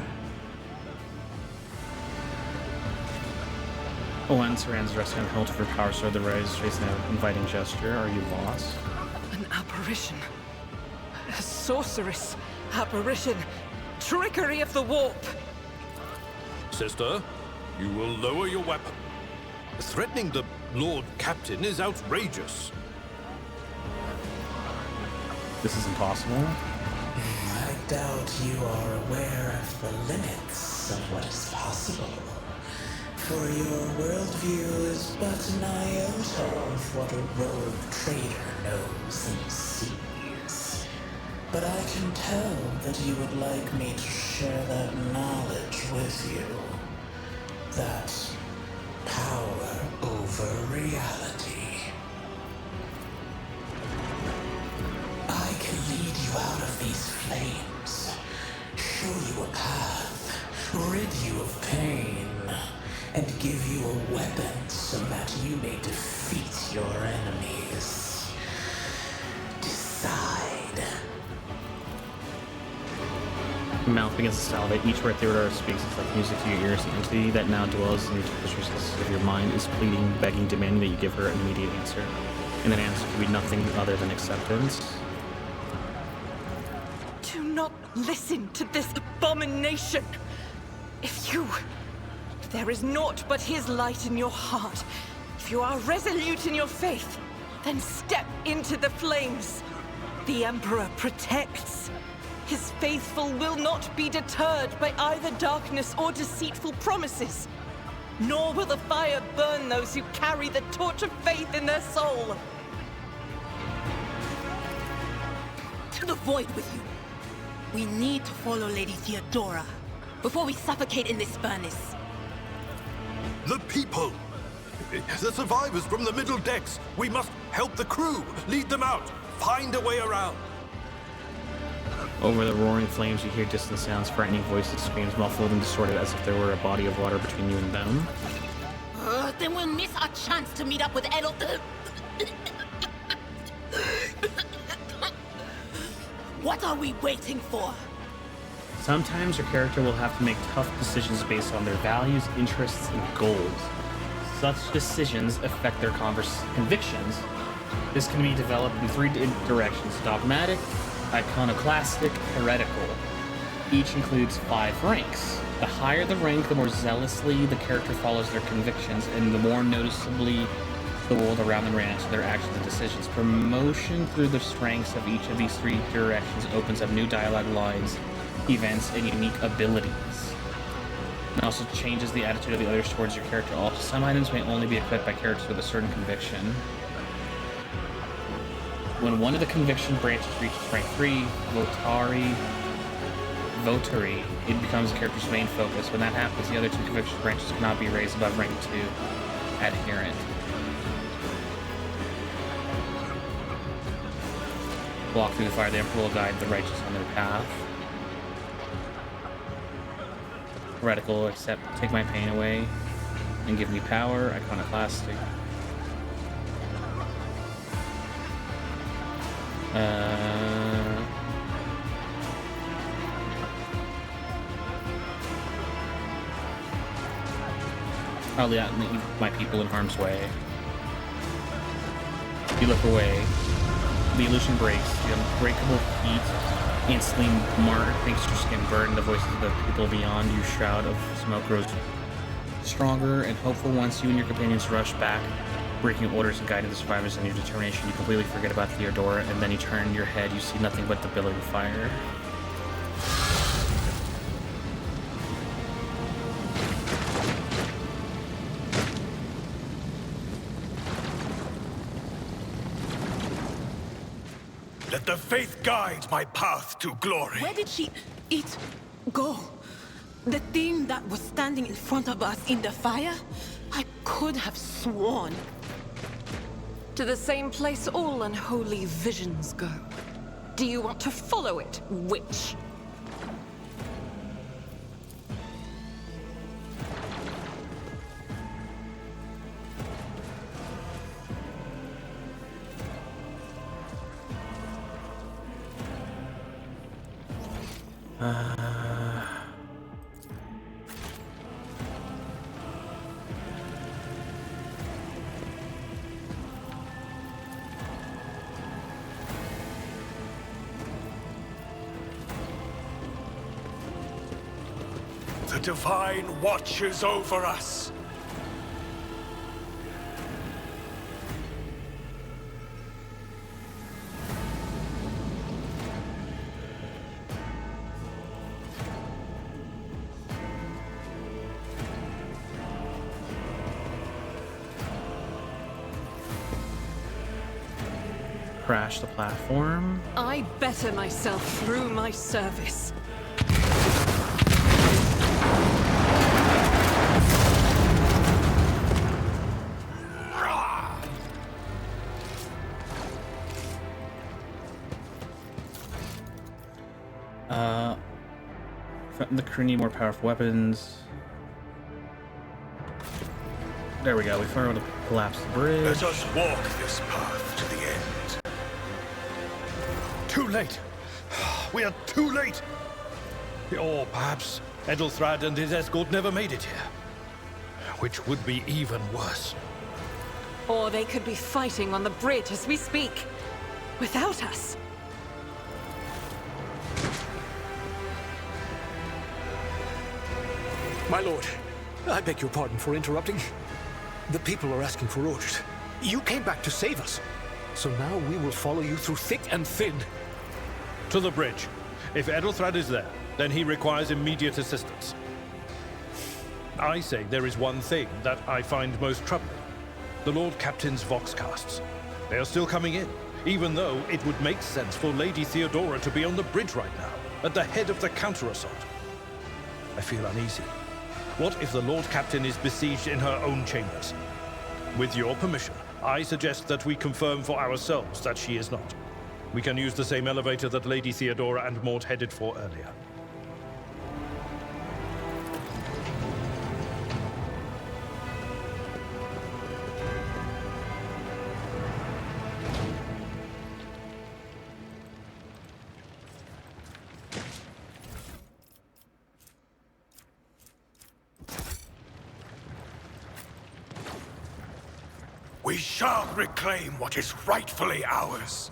A lens hands resting on the hilt of her power sword. The rays tracing an inviting gesture. Are you lost? An apparition. A sorceress apparition. Trickery of the warp. Sister, you will lower your weapon. Threatening the Lord Captain is outrageous. This is impossible. I doubt you are aware of the limits of what is possible. For your worldview is but an iota of what a rogue trader knows and sees. But I can tell that you would like me to share that knowledge with you. That power over reality. I can lead you out of these flames, show you a path, rid you of pain, and give you a weapon so that you may defeat your enemies. Decide. Mouth begins to salivate. Each word Theodora speaks is like music to your ears. The entity that now dwells in the recesses of your mind is pleading, begging, demanding that you give her an immediate answer. And that answer can be nothing other than acceptance. Do not listen to this abomination. If there is naught but his light in your heart, if you are resolute in your faith, then step into the flames. The Emperor protects. His faithful will not be deterred by either darkness or deceitful promises. Nor will the fire burn those who carry the torch of faith in their soul. To the void with you. We need to follow Lady Theodora before we suffocate in this furnace. The people! The survivors from the middle decks! We must help the crew! Lead them out! Find a way around! Over the roaring flames, you hear distant sounds, frightening voices, screams, muffled and distorted as if there were a body of water between you and them. Then we'll miss our chance to meet up with Edel. What are we waiting for? Sometimes your character will have to make tough decisions based on their values, interests, and goals. Such decisions affect their convictions. This can be developed in 3 directions: dogmatic, iconoclastic, heretical. Each includes 5 ranks. The higher the rank, the more zealously the character follows their convictions, and the more noticeably the world around them reacts to their actions and decisions. Promotion through the ranks of each of these 3 directions opens up new dialogue lines, events, and unique abilities. It also changes the attitude of the others towards your character. Also, some items may only be equipped by characters with a certain conviction. When one of the conviction branches reaches rank 3, votary, it becomes the character's main focus. When that happens, the other 2 conviction branches cannot be raised above rank 2, adherent. Walk through the fire, the Emperor will guide the righteous on their path. Heretical, accept, take my pain away and give me power. Iconoclastic. I'll leave my people in harm's way. You look away. The illusion breaks. The unbreakable heat instantly makes your skin burn. The voices of the people beyond you, shroud of smoke, grows stronger and hopeful. Once you and your companions rush back, breaking orders and guiding the survivors in your determination, you completely forget about Theodora, and then you turn your head, you see nothing but the billowing fire. Let the faith guide my path to glory. Where did it go? The thing that was standing in front of us in the fire? I could have sworn. To the same place all unholy visions go. Do you want to follow it, witch? The Divine watches over us. Crash the platform. I better myself through my service. The need more powerful weapons. There we go. We found to collapse the bridge. Let us walk this path to the end. Too late. We are too late. Or perhaps Edelthrad and his escort never made it here. Which would be even worse. Or they could be fighting on the bridge as we speak. Without us. My lord, I beg your pardon for interrupting. The people are asking for orders. You came back to save us. So now we will follow you through thick and thin. To the bridge. If Edelthrad is there, then he requires immediate assistance. I say there is one thing that I find most troubling. The Lord Captain's Voxcasts. They are still coming in, even though it would make sense for Lady Theodora to be on the bridge right now, at the head of the counter-assault. I feel uneasy. What if the Lord Captain is besieged in her own chambers? With your permission, I suggest that we confirm for ourselves that she is not. We can use the same elevator that Lady Theodora and Mort headed for earlier. We shall reclaim what is rightfully ours.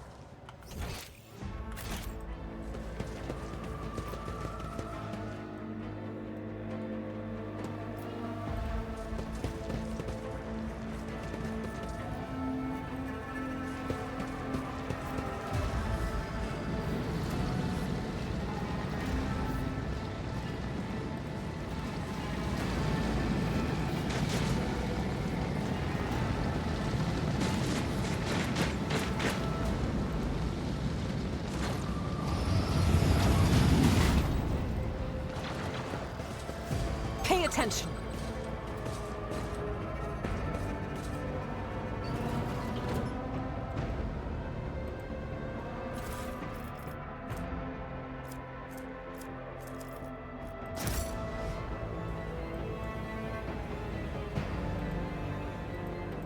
Pay attention.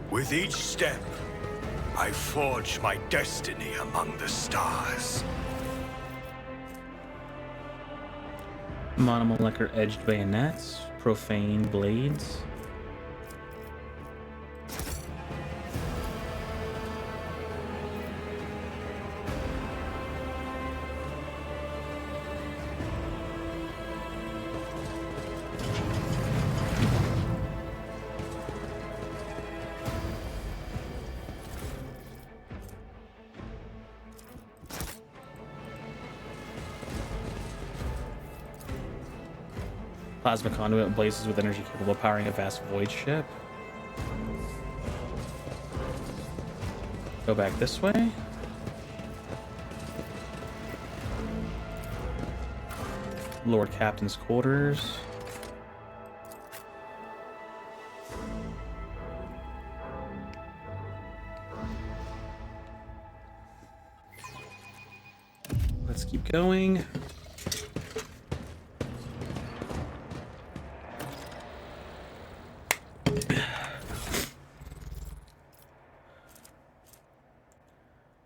With each step, I forge my destiny among the stars. Monomolecular edged bayonets, profane blades. Plasma conduit blazes with energy capable of powering a vast void ship. Go back this way. Lord Captain's quarters. Let's keep going.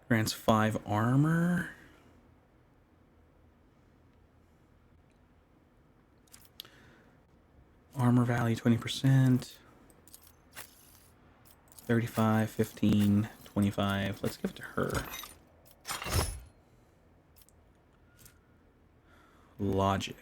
Grants 5 armor. Armor value 20%. 35, 15, 25. Let's give it to her. Logic.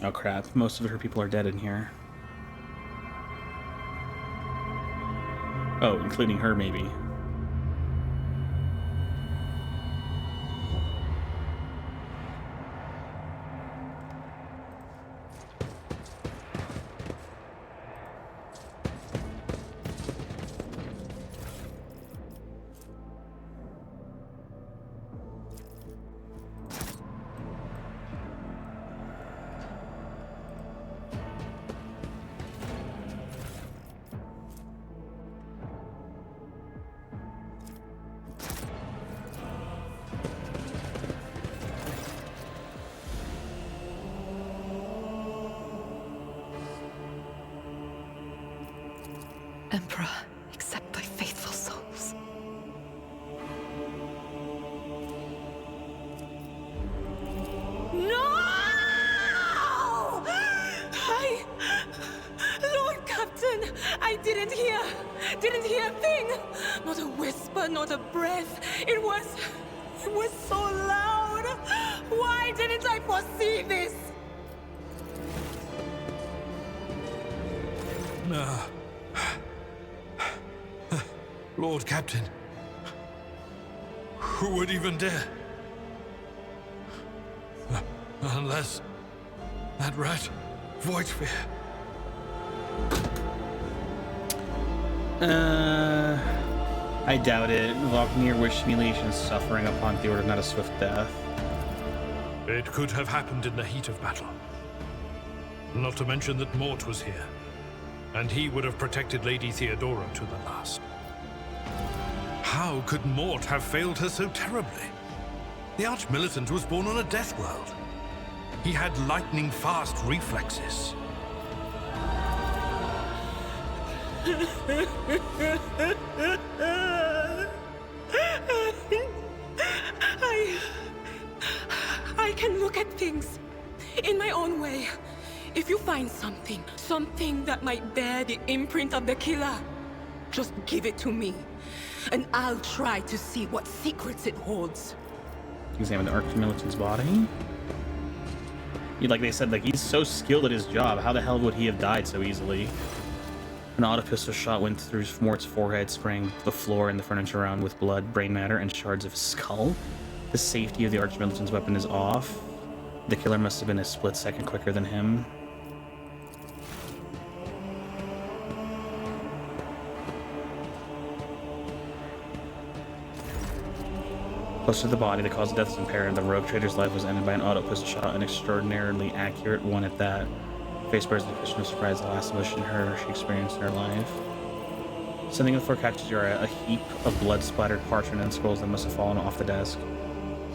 Oh crap, most of her people are dead in here. Oh, including her maybe. Emperor, accept thy faithful souls. No! Lord Captain, I didn't hear a thing. Not a whisper, not a breath. It was so loud. Why didn't I foresee this? No. Lord Captain. Who would even dare? Unless that rat, Voidsphere. I doubt it. Volknir wished humiliation and suffering upon Theodor, not a swift death. It could have happened in the heat of battle. Not to mention that Mort was here, and he would have protected Lady Theodora to the last. How could Mort have failed her so terribly? The Arch-Militant was born on a death world. He had lightning-fast reflexes. I can look at things in my own way. If you find something that might bear the imprint of the killer, just give it to me, and I'll try to see what secrets it holds. Examine the Arch-Militant's body. Like they said, like, he's so skilled at his job. How the hell would he have died so easily? An auto pistol shot went through Mort's forehead, spraying the floor and the furniture around with blood, brain matter, and shards of his skull. The safety of the Arch-Militant's weapon is off. The killer must have been a split second quicker than him. Close to the body, the cause of death is impaired. The rogue trader's life was ended by an auto pistol shot, an extraordinarily accurate one at that. Face bears the expression of surprise, the last emotion she experienced in her life. Something on the floor catches your eye, a heap of blood-splattered parchment and scrolls that must have fallen off the desk.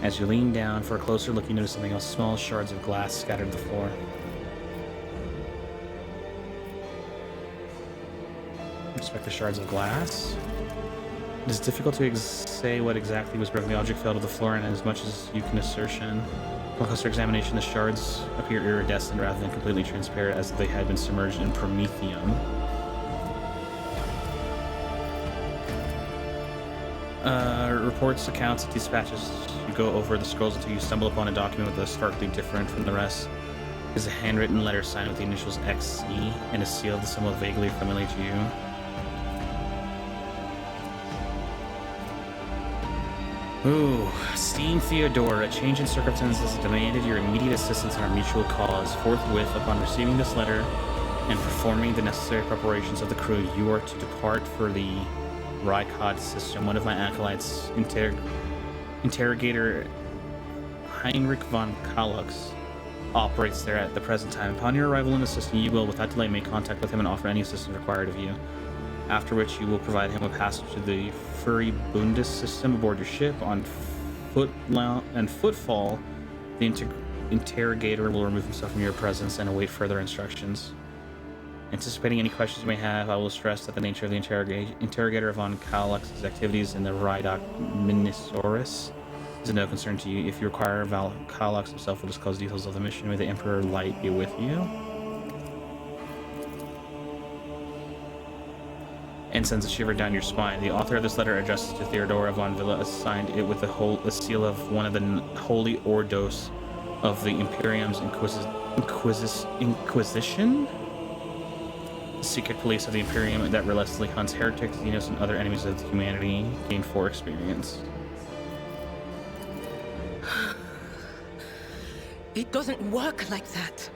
As you lean down for a closer look, you notice something else, small shards of glass scattered to the floor. Inspect the shards of glass. It is difficult to say what exactly was broken. The object fell to the floor, and as much as you can assertion. On closer examination, the shards appear iridescent rather than completely transparent, as if they had been submerged in promethium. Reports, accounts, dispatches. You go over the scrolls until you stumble upon a document with a starkly different from the rest. It is a handwritten letter signed with the initials XC and is sealed, somewhat vaguely familiar to you. Ooh, Steam Theodora, a change in circumstances demanded your immediate assistance in our mutual cause. Forthwith, upon receiving this letter and performing the necessary preparations of the crew, you are to depart for the Rykod system. One of my acolytes, Interrogator Heinrich von Kalux, operates there at the present time. Upon your arrival in the system, you will, without delay, make contact with him and offer any assistance required of you. After which, you will provide him with passage to the Furibundus system aboard your ship. On footfall, the interrogator will remove himself from your presence and await further instructions. Anticipating any questions you may have, I will stress that the nature of the interrogator von Kalux's activities in the Rydok Minisaurus is of no concern to you. If you require, Kalux himself will disclose details of the mission. May the Emperor Light be with you. And sends a shiver down your spine. The author of this letter addressed to Theodora von Villa, assigned it with a seal of one of the holy ordos of the Imperium's Inquisition? The secret police of the Imperium that relentlessly hunts heretics, xenos, and other enemies of humanity. Gain 4 experience. It doesn't work like that.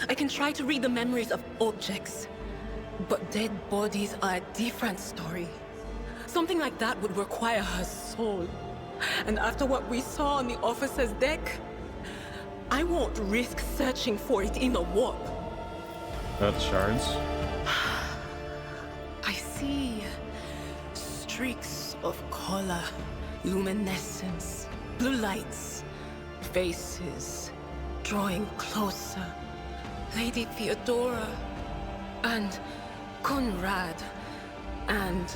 I can try to read the memories of objects, but dead bodies are a different story. Something like that would require her soul. And after what we saw on the officer's deck, I won't risk searching for it in the warp. The shards? I see streaks of color, luminescence, blue lights, faces, drawing closer. Lady Theodora, and Conrad, and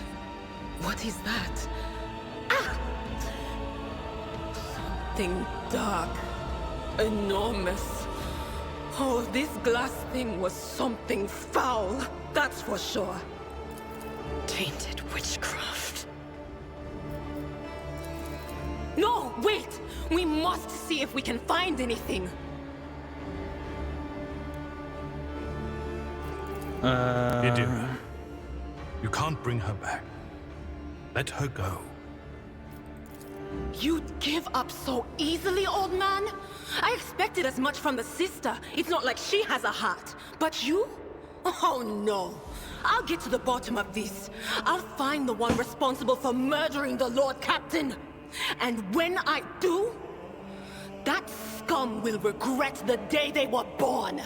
what is that? Ah! Something dark, enormous. Oh, this glass thing was something foul, that's for sure. Tainted witchcraft. No, wait! We must see if we can find anything. Idira, you can't bring her back. Let her go. You'd give up so easily, old man? I expected as much from the sister. It's not like she has a heart. But you? Oh no. I'll get to the bottom of this. I'll find the one responsible for murdering the Lord Captain. And when I do, that scum will regret the day they were born.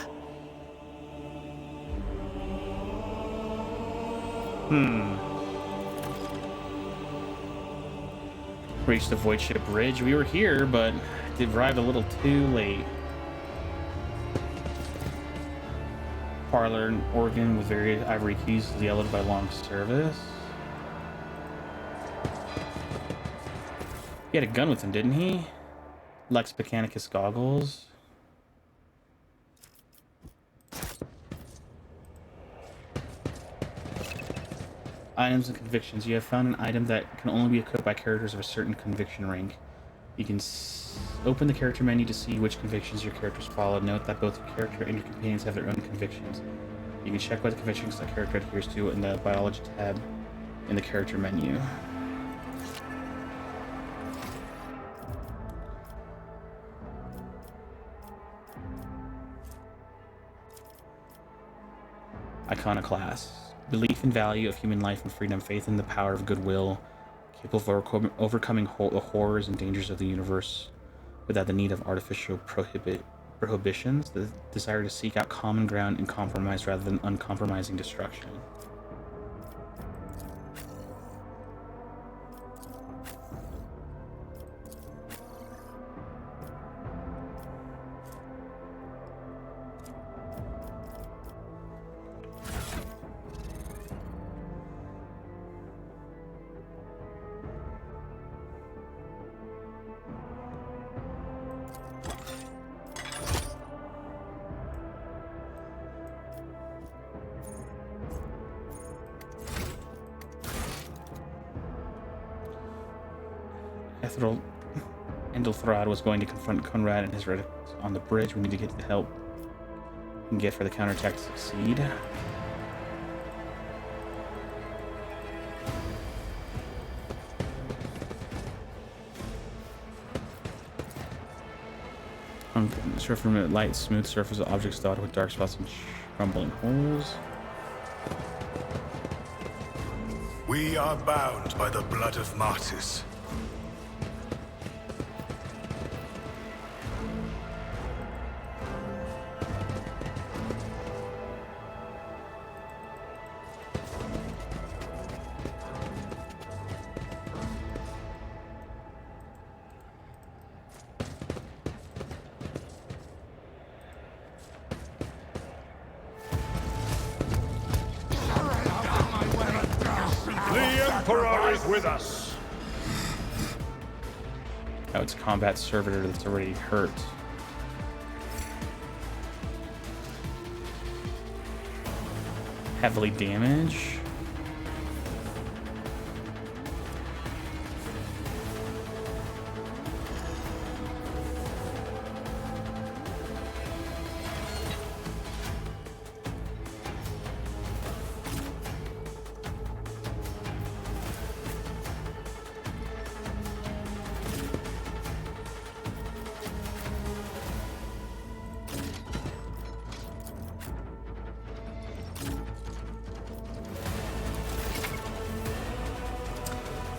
Reached the Void Ship Bridge. We were here, but it arrived a little too late. Parlor, organ with various ivory keys, yellowed by long service. He had a gun with him, didn't he? Lex Mechanicus goggles. Items and convictions. You have found an item that can only be equipped by characters of a certain conviction rank. You can open the character menu to see which convictions your characters follow. Note that both your character and your companions have their own convictions. You can check what the convictions the character adheres to in the biology tab in the character menu. Iconoclast. Belief in value of human life and freedom, faith in the power of goodwill, capable of overcoming the horrors and dangers of the universe without the need of artificial prohibitions, the desire to seek out common ground and compromise rather than uncompromising destruction. Endelthrad was going to confront Conrad and his redicks on the bridge. We need to get the help we can get for the counterattack to succeed. Surf from a light, smooth surface of objects dotted with dark spots and crumbling holes. We are bound by the blood of martyrs. With us. Oh, it's a combat servitor that's already hurt. Heavily damaged.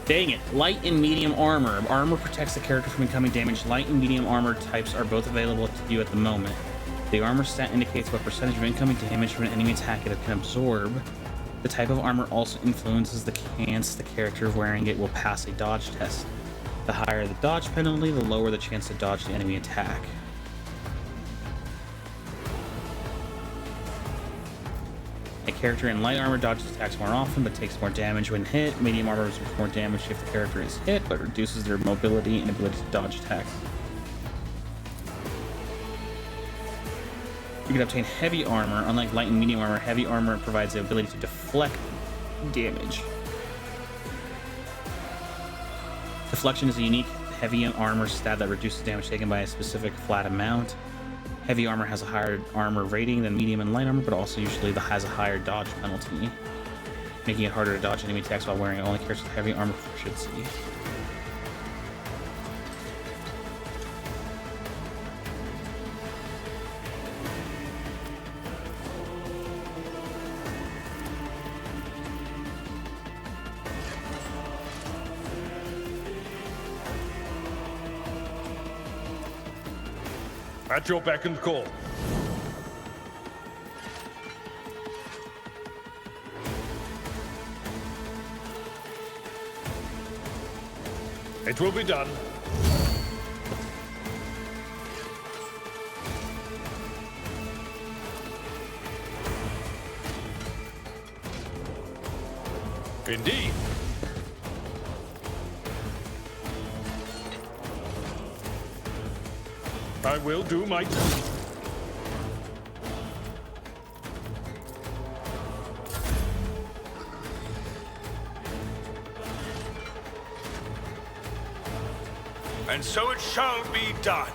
Dang it. Light and medium armor. Armor protects the character from incoming damage. Light and medium armor types are both available to you at the moment. The armor stat indicates what percentage of incoming damage from an enemy attack it can absorb. The type of armor also influences the chance the character wearing it will pass a dodge test. The higher the dodge penalty, the lower the chance to dodge the enemy attack. A character in light armor dodges attacks more often, but takes more damage when hit. Medium armor absorbs more damage if the character is hit, but reduces their mobility and ability to dodge attacks. You can obtain heavy armor. Unlike light and medium armor, heavy armor provides the ability to deflect damage. Deflection is a unique heavy armor stat that reduces damage taken by a specific flat amount. Heavy armor has a higher armor rating than medium and light armor, but also usually has a higher dodge penalty, making it harder to dodge enemy attacks while wearing it. Only characters with heavy armor proficiency. At your beck and call. It will be done. Indeed. I will do my duty. And so it shall be done.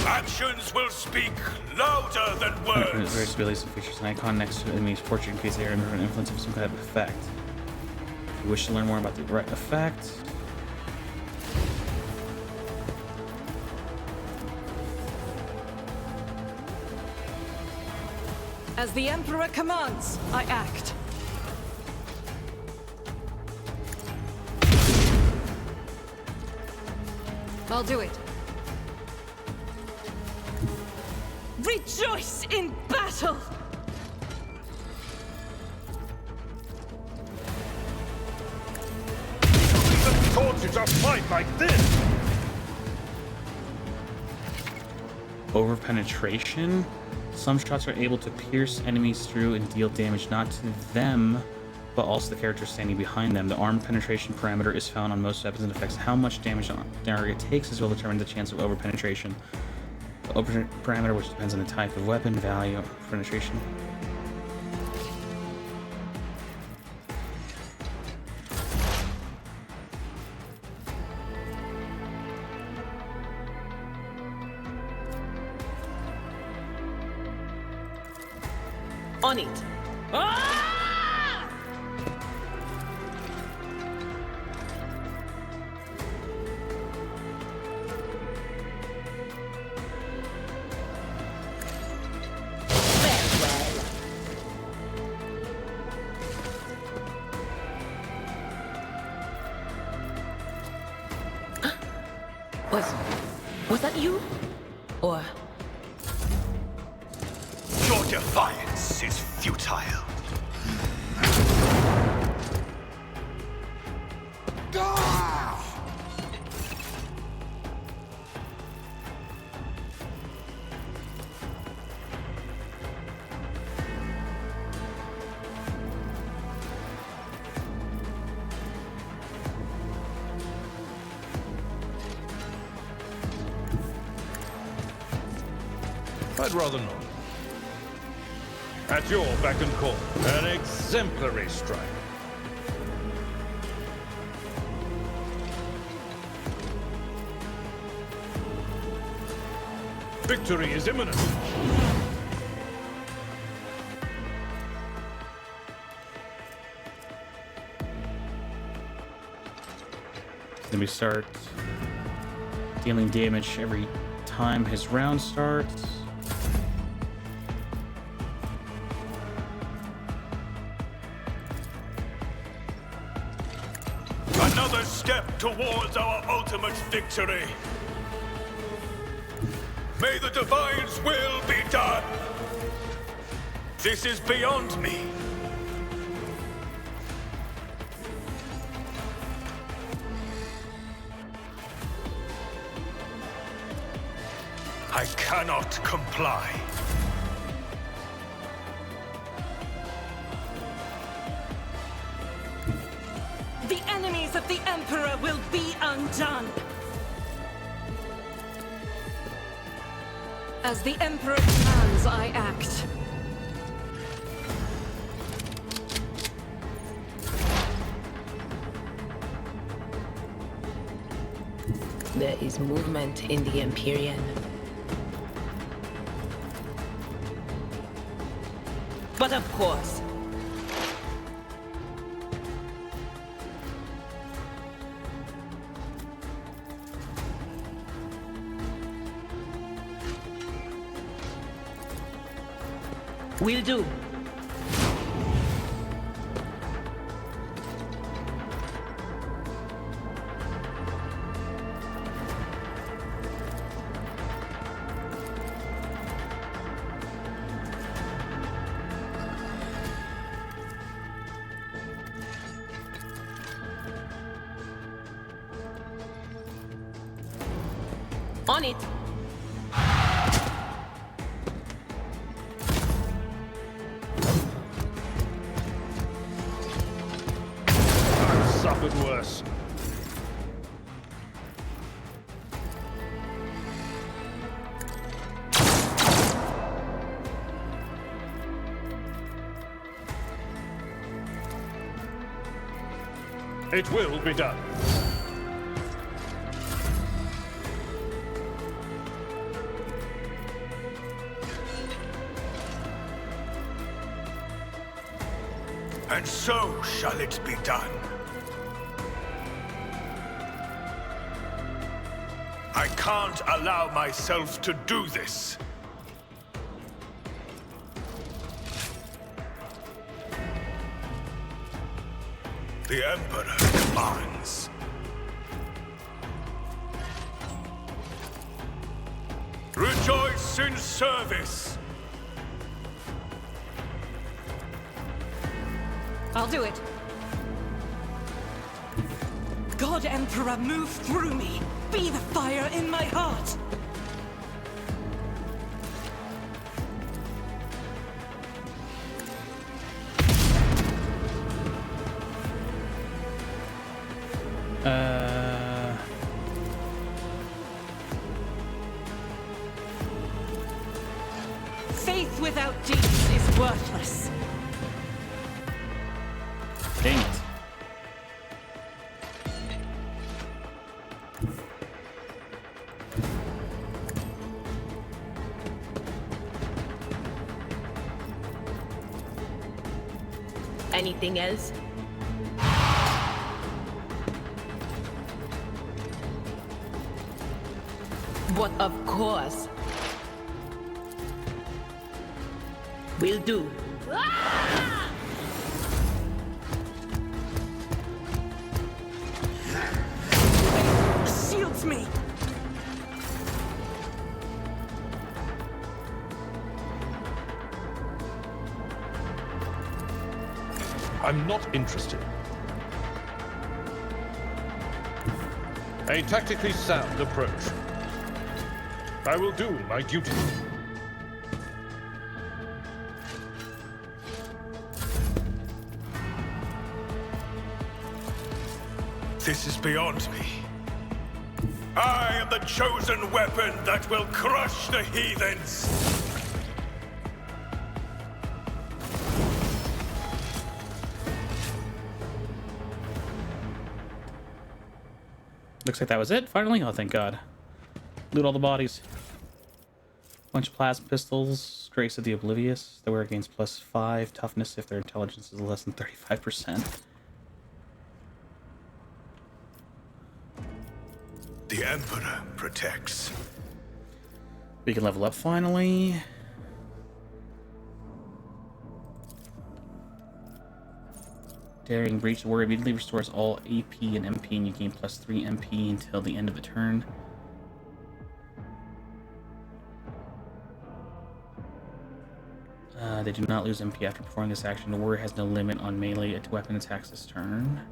Actions will speak louder than words. Various abilities and features an icon next to enemy's portrait in case they are under an influence of some kind of effect. If you wish to learn more about the right effect, As the Emperor commands, I act. I'll do it. Rejoice in battle! The torches are fight like this! over-penetration. Some shots are able to pierce enemies through and deal damage not to them, but also the character standing behind them. The arm penetration parameter is found on most weapons and affects how much damage the target takes, as well determine the chance of over-penetration. The over-parameter, which depends on the type of weapon, value, of penetration. On it. Ah! Was that you? Or... Your defiance is futile. I'd rather not. At your beck and call, an exemplary strike. Victory is imminent. Then we start dealing damage every time his round starts. Another step towards our ultimate victory. May the Divine's will be done. This is beyond me. I cannot comply. The enemies of the Emperor will be undone. As the Emperor commands, I act. There is movement in the Empyrean. But of course. Will do. On it! I've suffered worse. It will be done. And so shall it be done. I can't allow myself to do this. The Emperor commands. Rejoice in service! I'll do it. God Emperor, move through me. Be the fire in my heart. Faith without deeds is worthless. Dang it. Anything else? But of course. Will do. Shields me. I'm not interested. A tactically sound approach. I will do my duty. This is beyond me. I am the chosen weapon that will crush the heathens. Looks like that was it, finally. Oh, thank God. Loot all the bodies. Bunch of plasma pistols. Grace of the Oblivious. They were against +5 toughness if their intelligence is less than 35%. The Emperor protects. We can level up finally. Daring Breach the Warrior immediately restores all AP and MP, and you gain +3 MP until the end of the turn. They do not lose MP after performing this action. The warrior has no limit on melee weapon attacks this turn.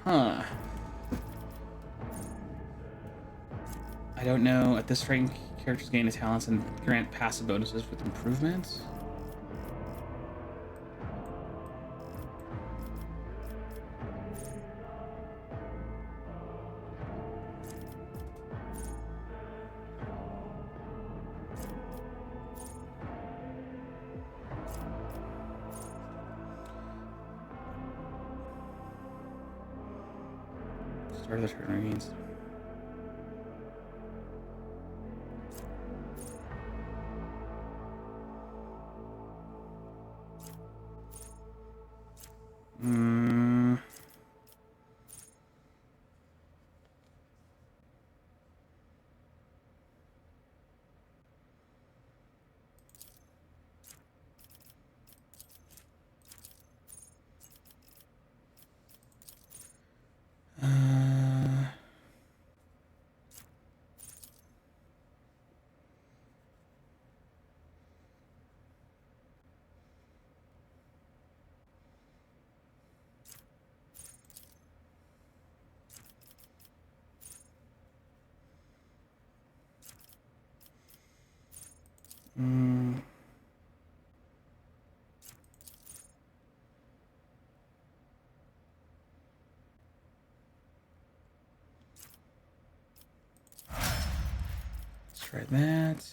Huh. I don't know. At this rank, characters gain talents and grant passive bonuses with improvements. Start of the turn reigns. Let's try that.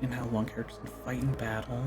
And how long characters can fight in battle.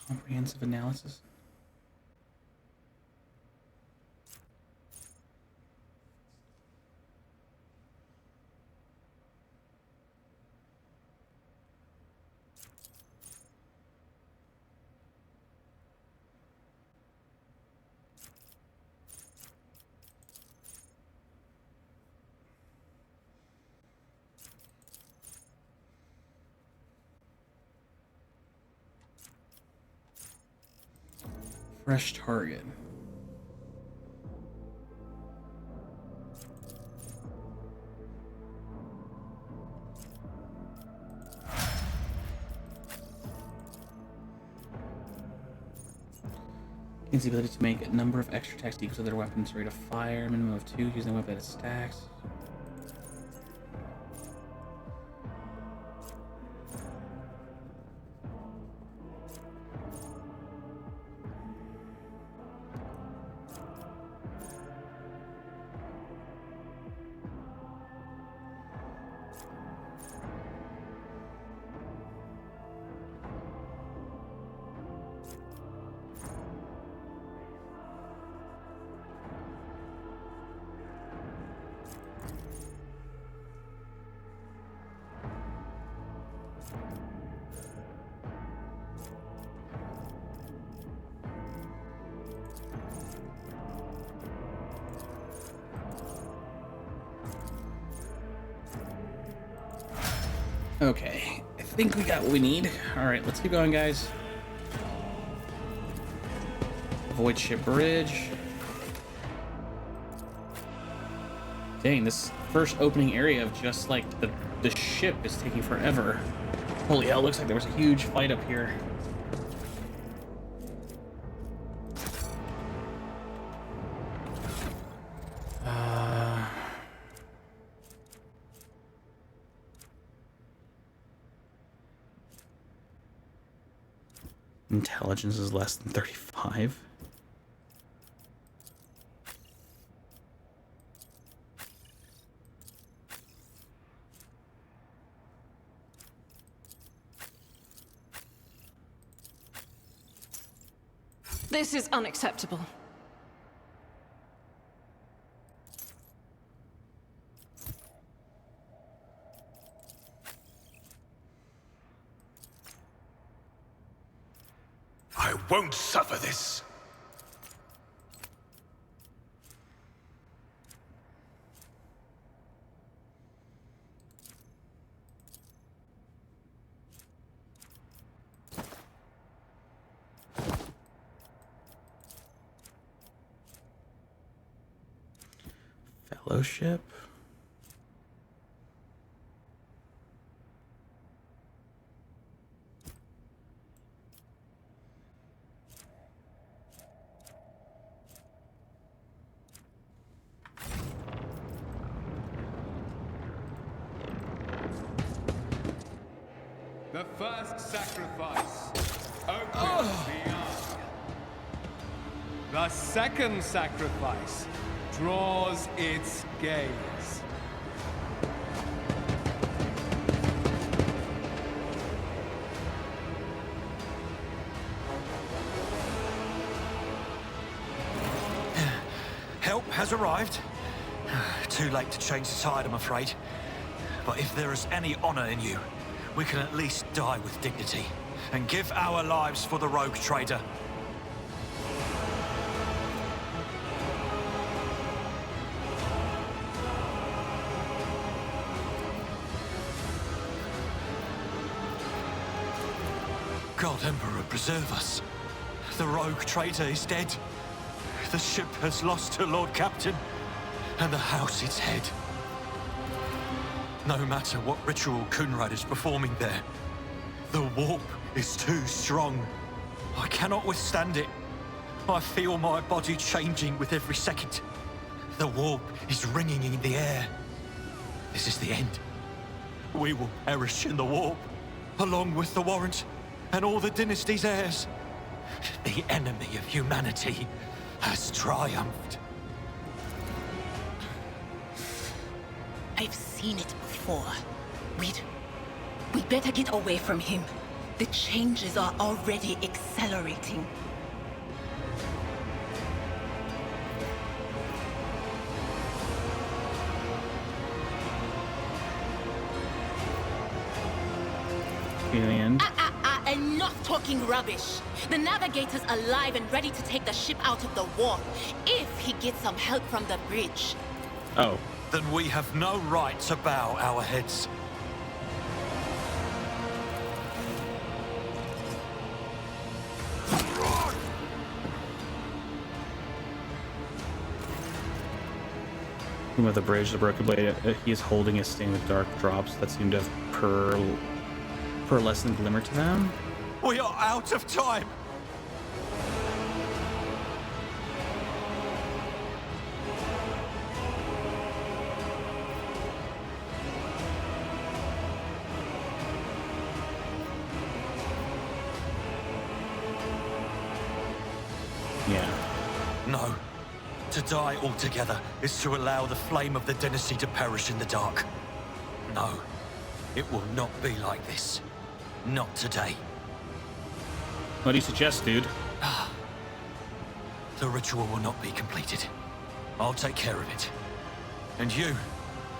Comprehensive analysis. Fresh target. Gains the ability to make a number of extra attacks equal to their weapon's rate of fire, minimum of 2, using a weapon that stacks. Okay, I think we got what we need. All right, let's keep going, guys. Void Ship Bridge. Dang, this first opening area of just like the ship is taking forever. Holy hell, looks like there was a huge fight up here. Intelligence is less than 35. This is unacceptable. I won't suffer this. Fellowship. The first sacrifice opens the eye. The second sacrifice draws its gaze. Help has arrived. Too late to change the tide, I'm afraid. But if there is any honor in you, we can at least die with dignity and give our lives for the rogue trader. God Emperor, preserve us. The rogue traitor is dead. The ship has lost her Lord Captain, and the house its head. No matter what ritual Kunrad is performing there, the warp is too strong. I cannot withstand it. I feel my body changing with every second. The warp is ringing in the air. This is the end. We will perish in the warp, along with the Warrant and all the dynasty's heirs. The enemy of humanity has triumphed. I've seen it before. We'd better get away from him. The changes are already accelerating. Enough talking rubbish. The navigator's alive and ready to take the ship out of the warp, if he gets some help from the bridge. Oh. Then we have no right to bow our heads. With the bridge, the broken blade, he is holding a stain with dark drops that seem to have pearlescent glimmer to them. We are out of time! Yeah. No. To die altogether is to allow the flame of the dynasty to perish in the dark. No. It will not be like this. Not today. What do you suggest, dude? The ritual will not be completed. I'll take care of it. And you,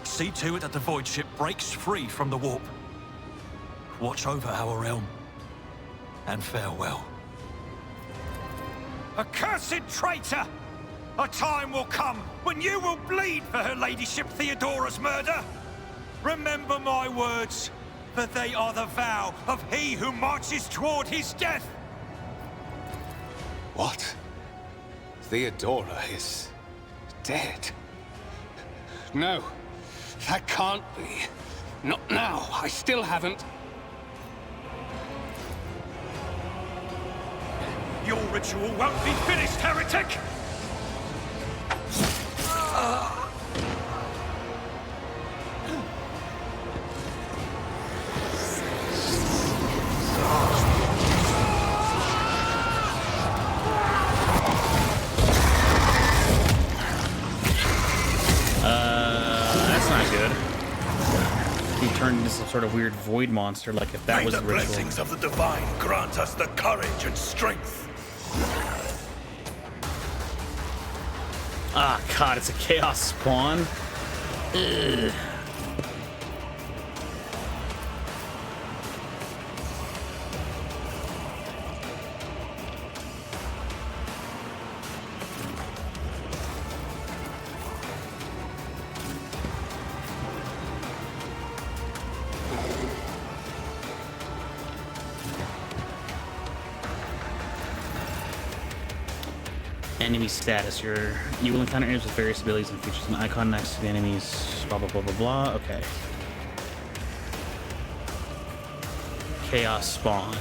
see to it that the void ship breaks free from the warp. Watch over our realm. And farewell. Accursed traitor! A time will come when you will bleed for her ladyship Theodora's murder. Remember my words, for they are the vow of he who marches toward his death. What? Theodora is dead. No, that can't be. Not now. I still haven't. Your ritual won't be finished, heretic! That's not good. He turned into some sort of weird void monster, like if that was the ritual. Blessings of the divine grant us the courage and strength. Ah, God, it's a chaos spawn. Ugh. Enemy status. You will encounter enemies with various abilities and features. An icon next to the enemies. Blah blah blah blah blah. Okay. Chaos spawn.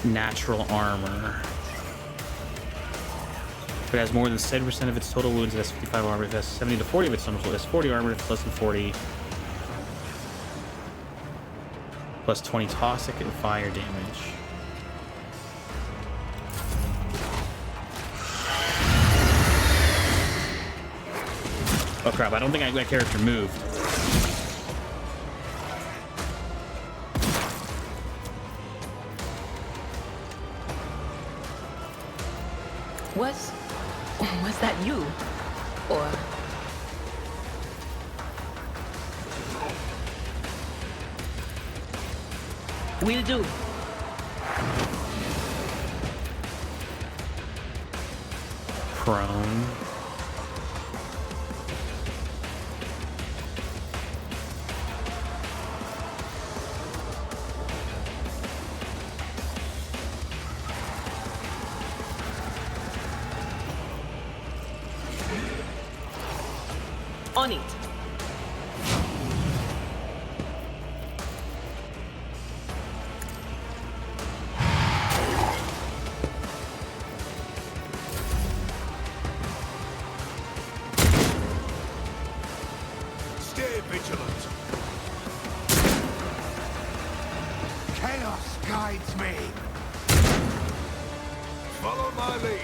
Natural armor. If it has more than 70% of its total wounds, it has 55 armor. If it has 70 to 40 of its total, it has 40 armor. If it's less than 40, plus 20 toxic and fire damage. Oh crap, I don't think that character moved. Was that you? Or... Will do. Prone. On it. Stay vigilant. Chaos guides me. Follow my lead.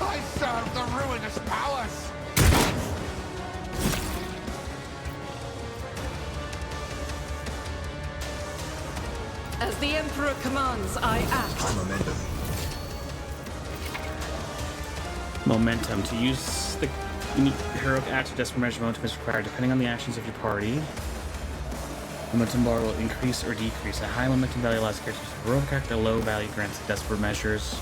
I serve the ruinous powers! As the Emperor commands, I act. Momentum. To use the unique heroic act or desperate measure, momentum is required depending on the actions of your party. Momentum bar will increase or decrease. A high momentum value allows characters to heroic act, a low value grants desperate measures.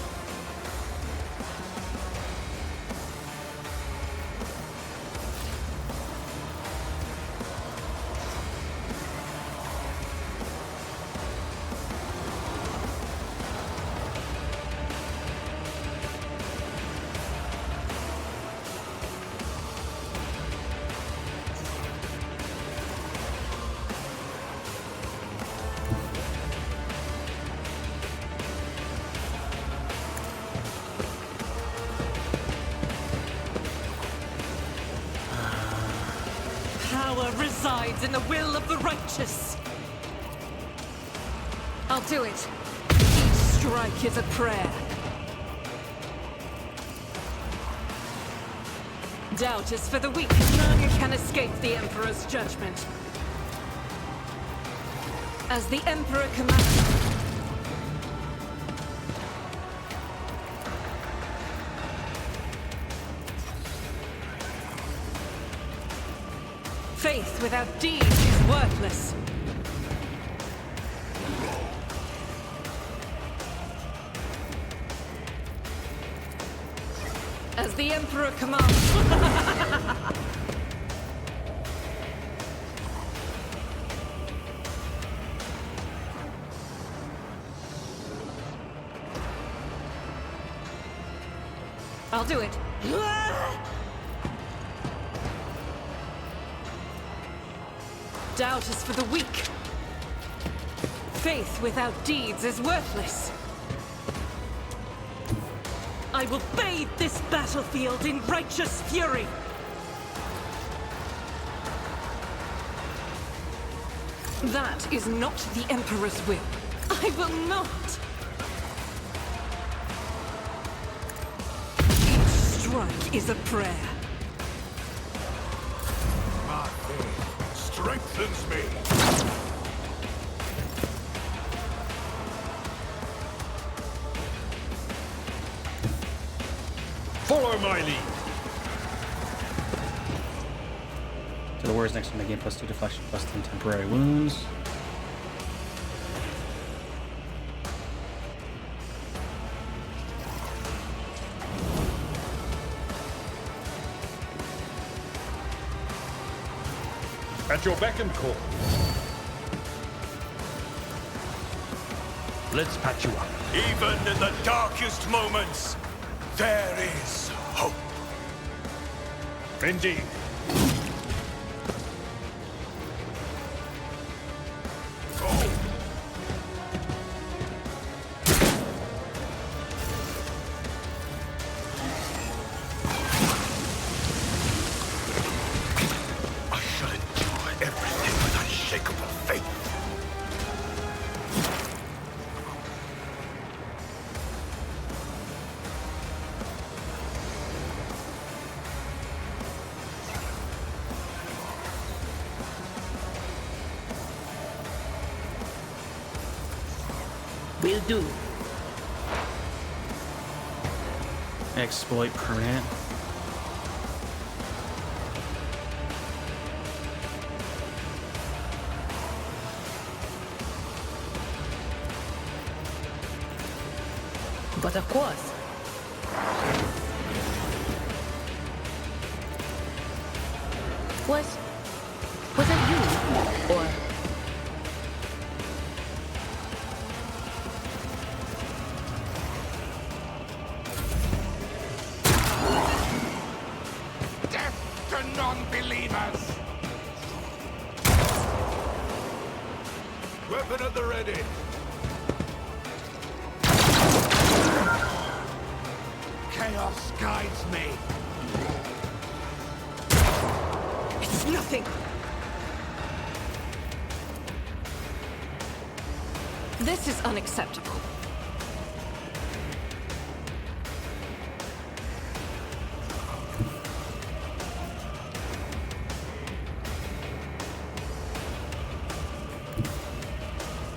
Power resides in the will of the righteous. I'll do it. Each strike is a prayer. Doubt is for the weak. None can escape the Emperor's judgment. As the Emperor commands. Faith without deeds is worthless. As the Emperor commands. I'll do it. Doubt is for the weak. Faith without deeds is worthless. I will bathe this battlefield in righteous fury. That is not the Emperor's will. I will not. Each strike is a prayer. My faith strengthens me. Follow my lead. To the warriors next to them, they gain +2 deflection, +10 temporary wounds. At your beck and call. Let's patch you up. Even in the darkest moments, there is hope. Indeed. Will do. Exploit permanent. But of course. Was it you? Or... Non-believers! Weapon at the ready! Chaos guides me! It's nothing! This is unacceptable.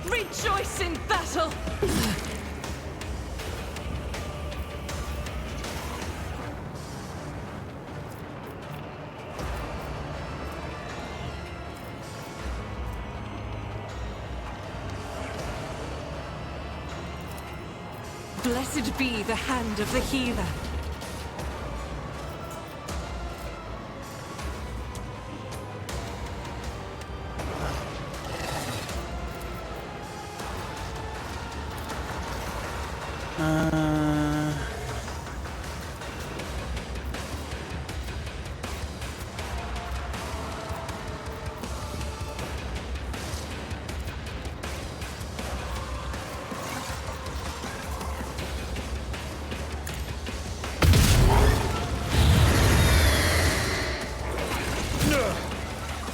Rejoice in battle! Blessed be the hand of the healer.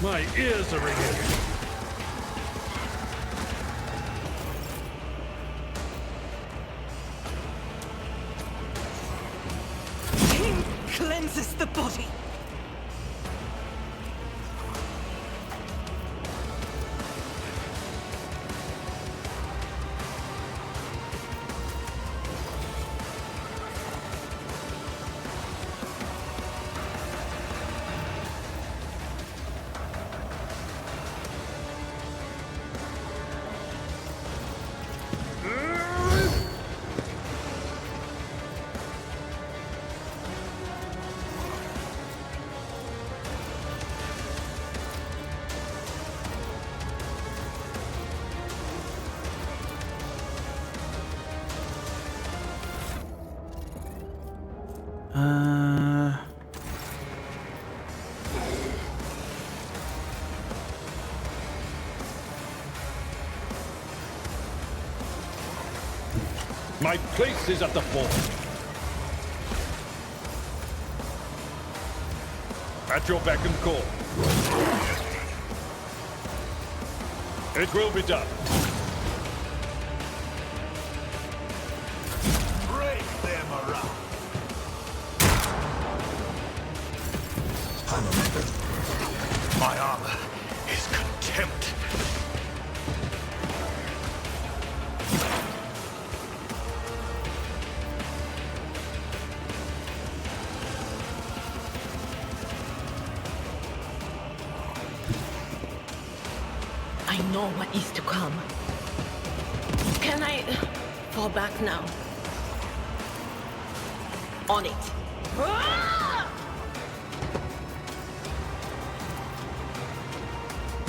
My ears are ringing. King cleanses the body. My place is at the fort. At your beck and call. It will be done. Break their morale. My armor is contempt. I know what is to come. Can I fall back now? On it.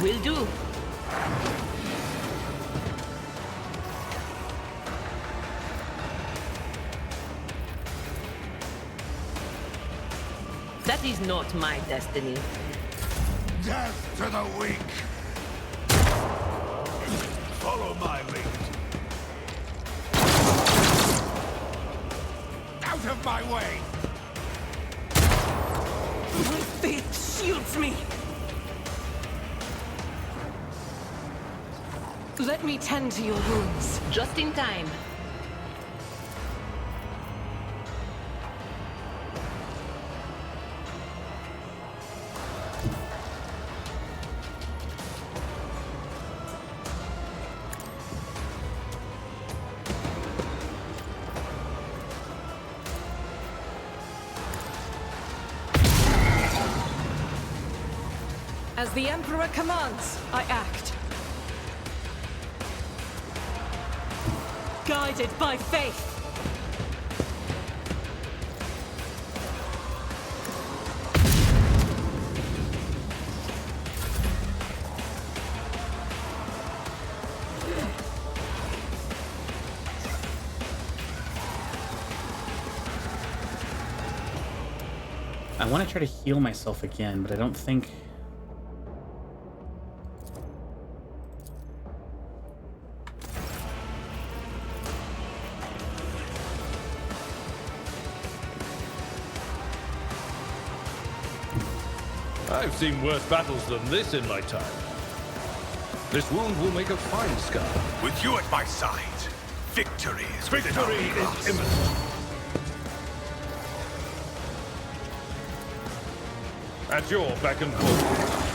Will do. That is not my destiny. Death to the weak! Follow my lead. Out of my way! My faith shields me. Let me tend to your wounds. Just in time. As the Emperor commands, I act. Guided by faith. I want to try to heal myself again, but I don't think... I've seen worse battles than this in my time. This wound will make a fine scar. With you at my side, victory is within our grasp. Imminent. At your beck and call.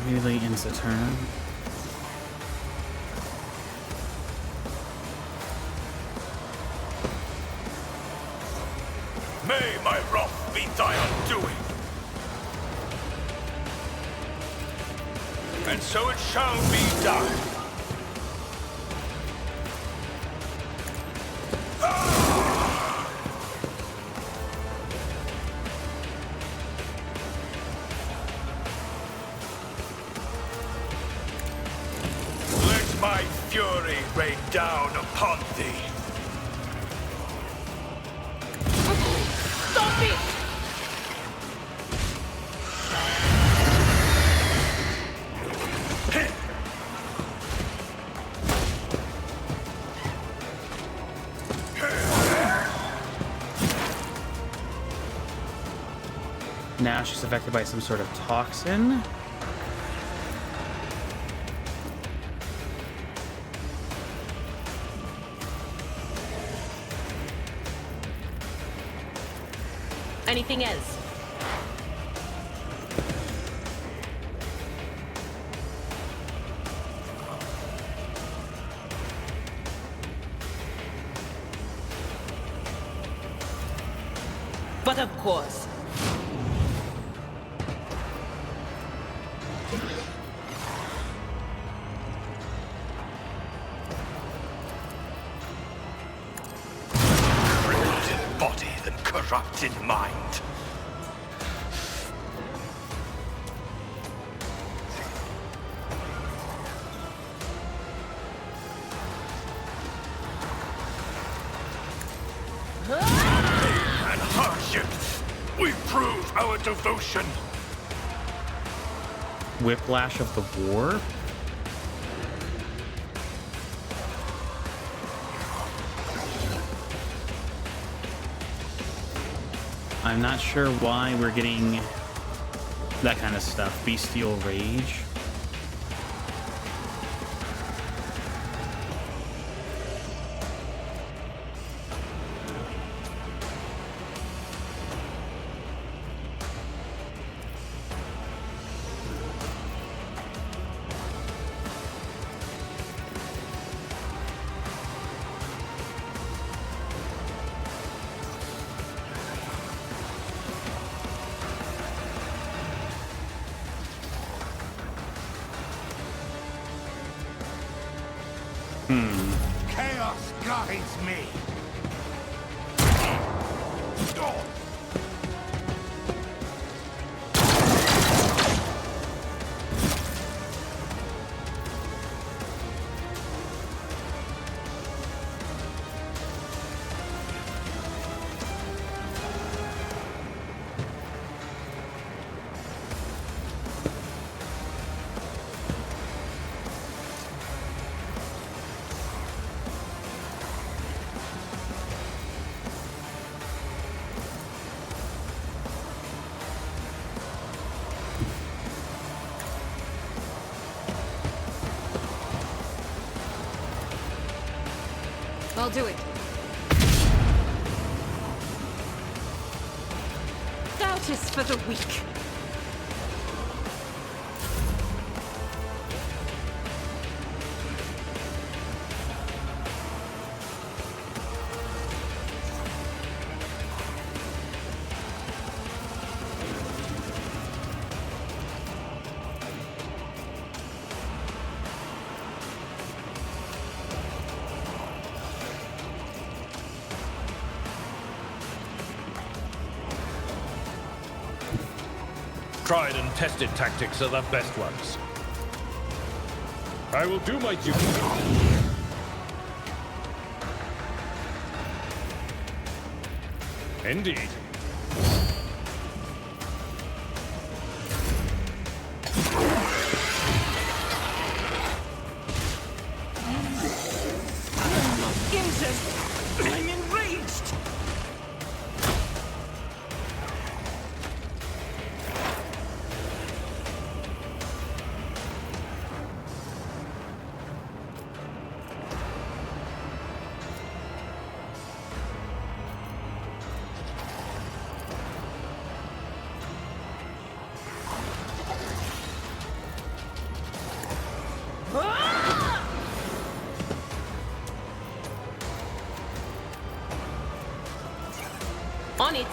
Immediately ends the turn. May my wrath be thy undoing. And so it shall be done. My fury rain down upon thee. Stop it! Now she's affected by some sort of toxin. Anything else? But of course. Crippled in body than corrupt. corrupted mind. And hardship, we prove our devotion. Whiplash of the War? I'm not sure why we're getting that kind of stuff. Bestial Rage. Chaos guides me. I'll do it. Doubt is for the weak. Tried and tested tactics are the best ones. I will do my duty. Indeed. Injured! I'm enraged! On it.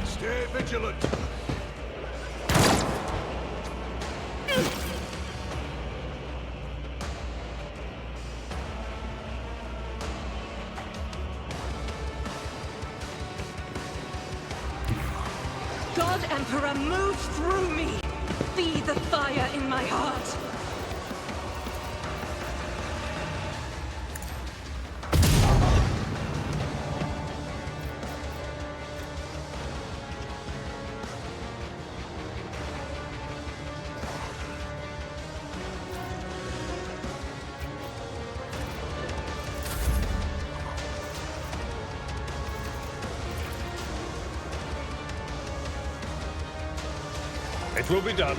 Stay vigilant. God Emperor, move through me! Be the fire in my heart! It will be done.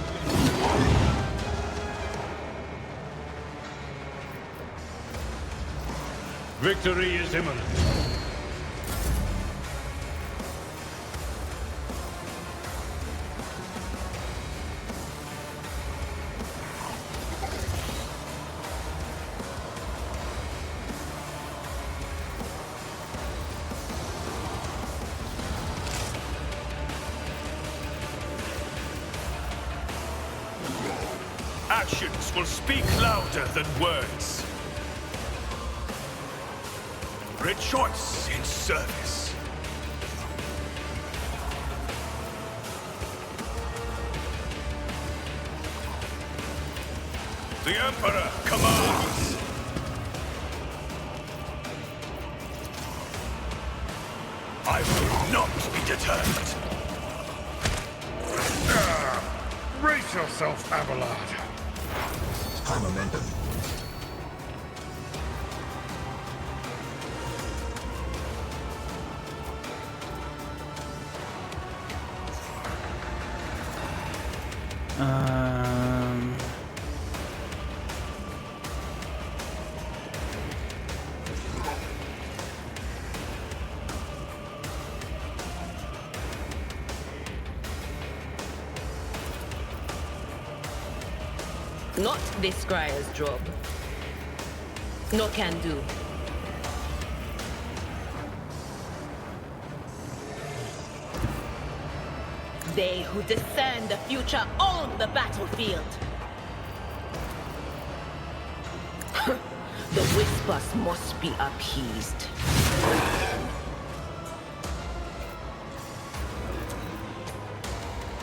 Victory is imminent. actions will speak louder than words. Rejoice in service. The Emperor commands! I will not be deterred! Brace yourself, Abelard. High momentum. Not this squire's job. No can do. They who discern the future own the battlefield. The whispers must be appeased.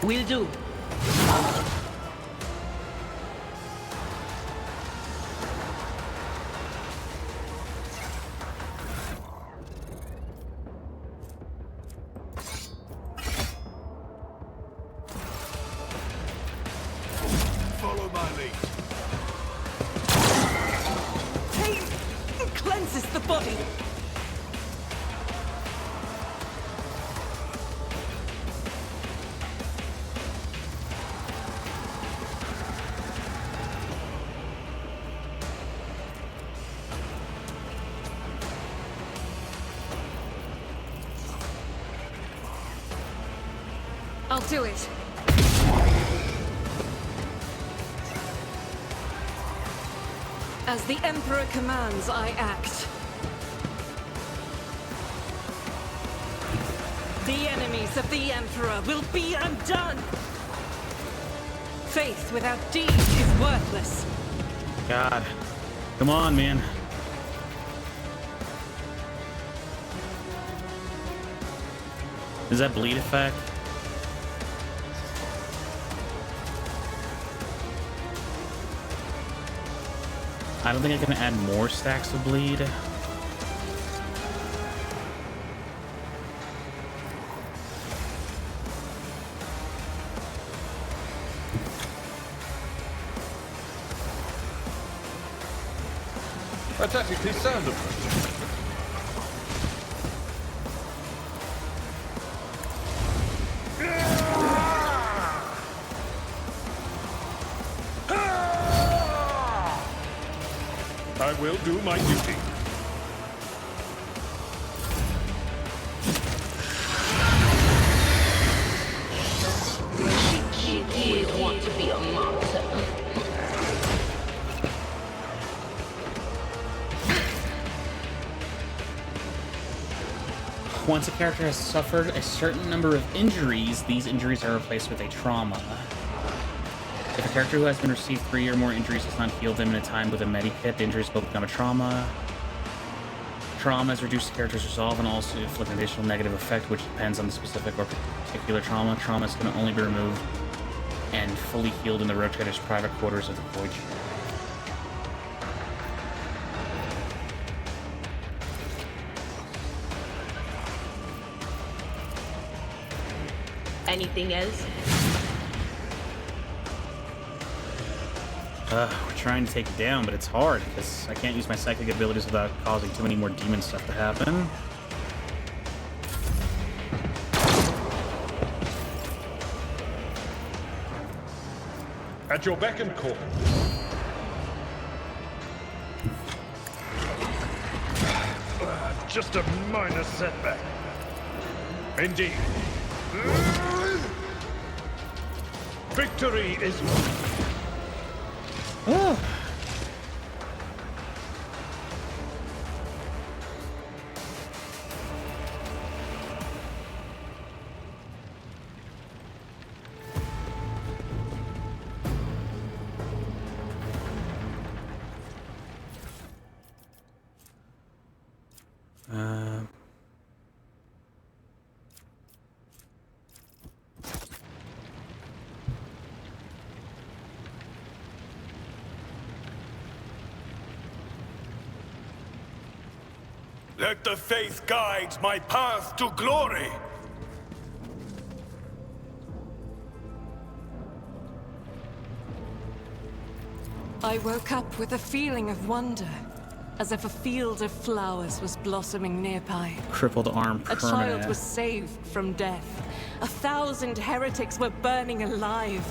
Will do. Follow my lead. Pain cleanses the body. I'll do it. As the Emperor commands, I act. The enemies of the Emperor will be undone! Faith without deed is worthless. God. Come on, man. Is that bleed effect? I don't think I can add more stacks of bleed. A tactically sound approach. I will do my duty. She did want to be a martyr. Once a character has suffered a certain number of injuries, these injuries are replaced with a trauma. If a character who has been received 3 or more injuries does not heal them in a time with a medikit, the injuries will become a trauma. Trauma has reduced the character's resolve and also inflict an additional negative effect, which depends on the specific or particular trauma. Traumas can only be removed and fully healed in the rotator's private quarters of the void chamber. Anything else? We're trying to take it down, but it's hard because I can't use my psychic abilities without causing too many more demon stuff to happen. At your beck and call. Just a minor setback. Indeed. Victory is mine. Oh. Let the faith guide my path to glory! I woke up with a feeling of wonder, as if a field of flowers was blossoming nearby. Crippled arm A permanent. child was saved from death. 1,000 heretics were burning alive,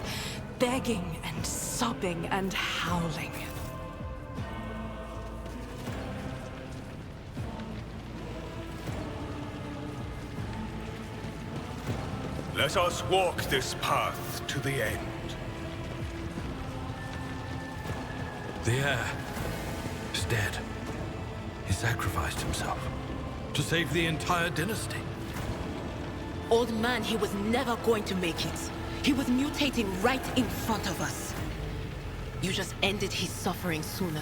begging and sobbing and howling. Let us walk this path to the end. The heir is dead. He sacrificed himself to save the entire dynasty. Old man, he was never going to make it. He was mutating right in front of us. You just ended his suffering sooner.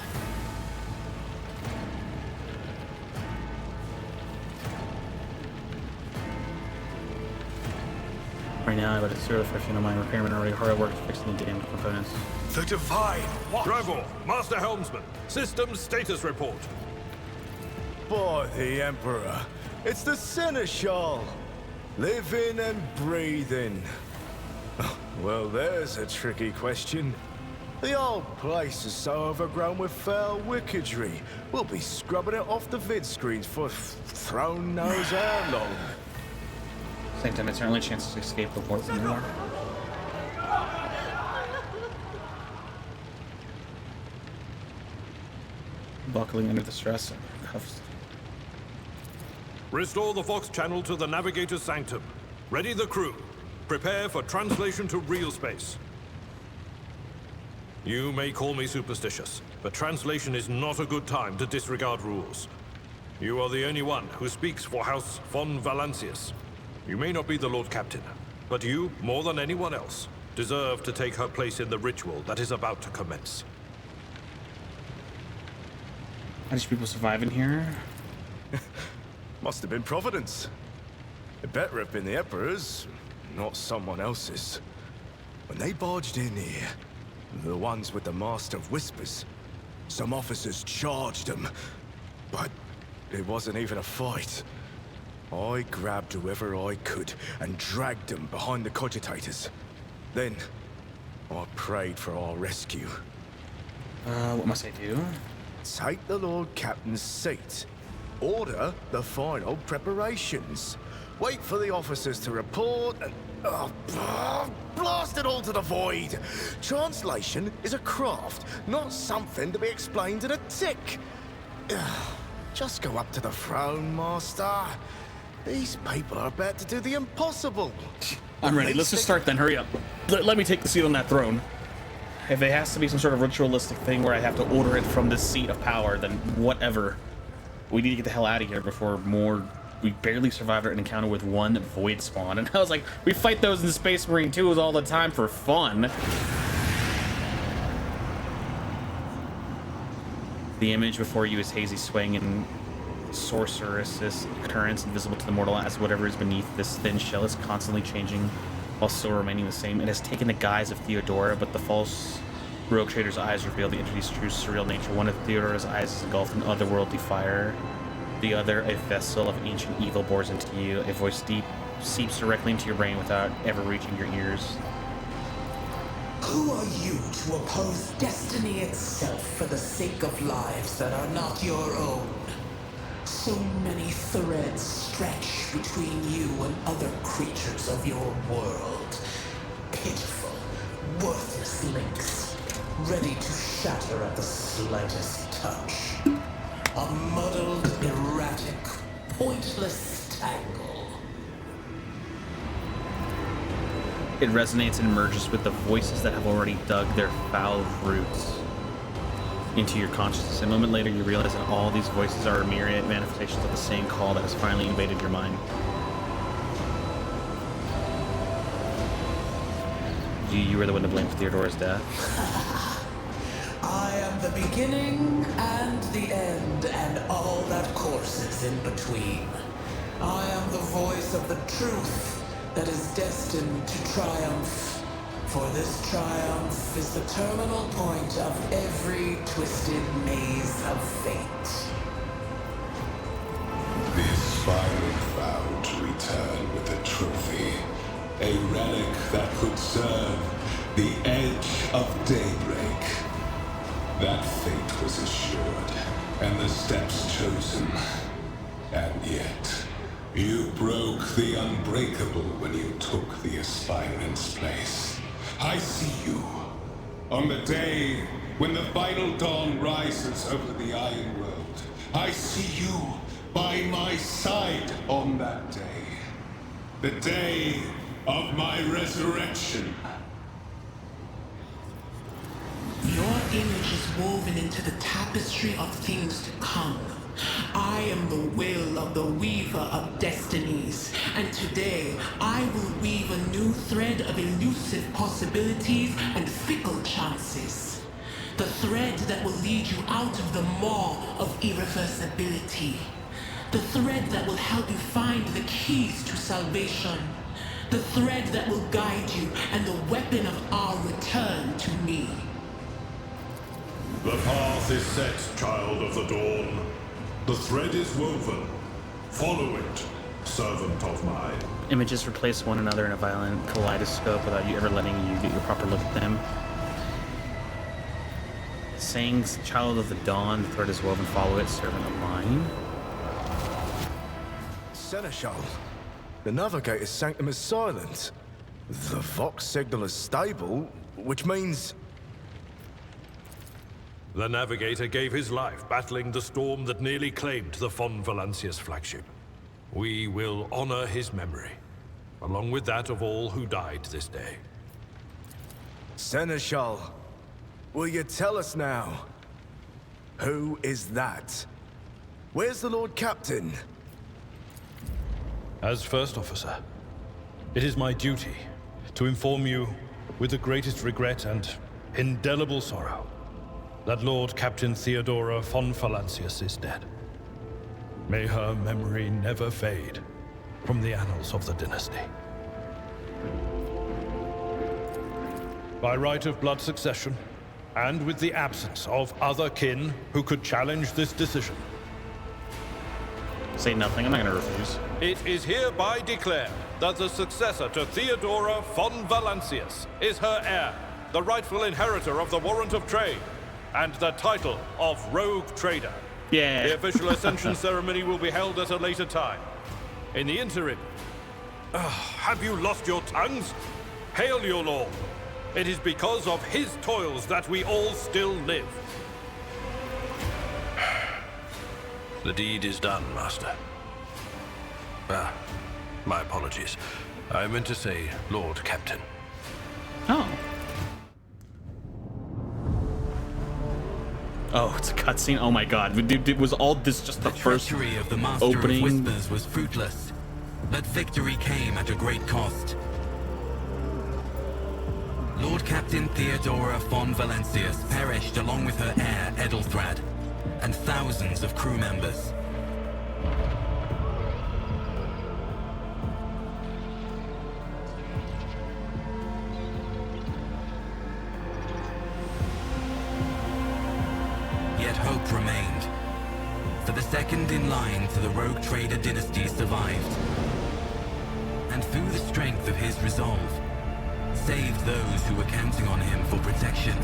Right now, but it's 0 to 15 on my repairman already hard at work fixing the damaged components. The divine watch! Trevor, Master Helmsman, systems status report. By the Emperor, it's the Seneschal. Living and breathing. Well, there's a tricky question. The old place is so overgrown with foul wickedry. We'll be scrubbing it off the vid screens for throne knows how long. Same time, it's our only chance to escape the warp anymore. Buckling under the stress of cuffs. Restore the Vox channel to the Navigator's Sanctum. Ready the crew. Prepare for translation to real space. You may call me superstitious, but translation is not a good time to disregard rules. You are the only one who speaks for House von Valancius. You may not be the Lord Captain, but you, more than anyone else, deserve to take her place in the ritual that is about to commence. How did people survive in here? Must have been Providence. It better have been the Emperor's, not someone else's. When they barged in here, the ones with the Master of Whispers, some officers charged them, but it wasn't even a fight. I grabbed whoever I could and dragged them behind the cogitators. Then, I prayed for our rescue. What must I do? Take the Lord Captain's seat. Order the final preparations. Wait for the officers to report and... blast it all to the void! Translation is a craft, not something to be explained in a tick. Just go up to the throne, Master. These people are about to do the impossible. I'm ready. Let's just start then. Hurry up. Let me take the seat on that throne. If it has to be some sort of ritualistic thing where I have to order it from this seat of power, then whatever. We need to get the hell out of here before more... We barely survived an encounter with one void spawn. And I was like, we fight those in Space Marine 2 all the time for fun. The image before you is hazy swaying and sorceress currents invisible to the mortal as whatever is beneath this thin shell is constantly changing while still remaining the same. It has taken the guise of Theodora, but the false rogue trader's eyes reveal the entity's true surreal nature. One of Theodora's eyes is engulfed in otherworldly fire. The other, a vessel of ancient evil, bores into you. A voice deep seeps directly into your brain without ever reaching your ears. Who are you to oppose destiny itself for the sake of lives that are not your own? So many threads stretch between you and other creatures of your world. Pitiful, worthless links, ready to shatter at the slightest touch. A muddled, erratic, pointless tangle. It resonates and merges with the voices that have already dug their foul roots into your consciousness. A moment later, you realize that all these voices are myriad manifestations of the same call that has finally invaded your mind. You were the one to blame for Theodora's death. I am the beginning and the end, and all that courses in between. I am the voice of the truth that is destined to triumph. For this triumph is the terminal point of every twisted maze of fate. steps chosen. And yet, you broke the unbreakable when you took the aspirant's place. I see you. On the day when the final dawn rises over the Iron World, I see you by my side on that day. The day of my resurrection. Your image is woven into the tapestry of things to come. I am the will of the weaver of destinies, and today I will weave a new thread of elusive possibilities and fickle chances. The thread that will lead you out of the maw of irreversibility. The thread that will help you find the keys to salvation. The thread that will guide you and the weapon of our return to me. The path is set, child of the dawn. The thread is woven. Follow it, servant of mine. Images replace one another in a violent kaleidoscope without you ever letting you get your proper look at them. Sayings, child of the dawn, the thread is woven, follow it, servant of mine. Seneschal, the navigator's sanctum is silent. The Vox signal is stable, which means... The navigator gave his life battling the storm that nearly claimed the Von Valancius flagship. We will honor his memory, along with that of all who died this day. Seneschal, will you tell us now? Who is that? Where's the Lord Captain? As First Officer, it is my duty to inform you, with the greatest regret and indelible sorrow, that Lord Captain Theodora von Valancius is dead. May her memory never fade from the annals of the dynasty. By right of blood succession, and with the absence of other kin who could challenge this decision, say nothing, I'm not gonna refuse. It is hereby declared that the successor to Theodora von Valancius is her heir, the rightful inheritor of the warrant of trade, and the title of Rogue Trader. Yeah. The official ascension ceremony will be held at a later time. In the interim, have you lost your tongues? Hail your lord. It is because of his toils that we all still live. The deed is done, Master. Ah, my apologies. I meant to say Lord Captain. Oh. Oh, it's a cutscene. Oh my God! Was all this just the first treachery of the Master opening? of Whispers was fruitless, but victory came at a great cost. Lord Captain Theodora von Valancius perished along with her heir Edelthrad, and thousands of crew members. Yet hope remained, for the second in line to the Rogue Trader dynasty survived, and through the strength of his resolve, saved those who were counting on him for protection.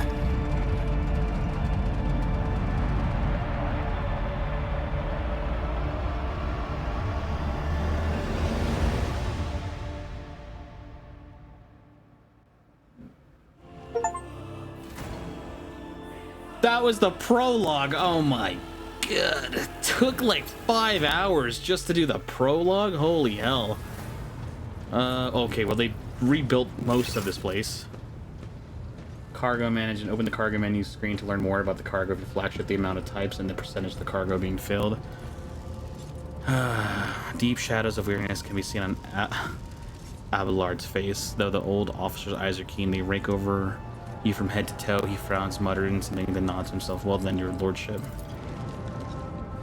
That was the prologue. Oh my God. It took like 5 hours just to do the prologue. Holy hell. Okay, well they rebuilt most of this place. Cargo management. Open the cargo menu screen to learn more about the cargo of your flagship, the amount of types, and the percentage of the cargo being filled. Deep shadows of weariness can be seen on Abelard's face. Though the old officer's eyes are keen, they rake over you from head to toe. He frowns, muttering something, then nods himself. Well then, your lordship.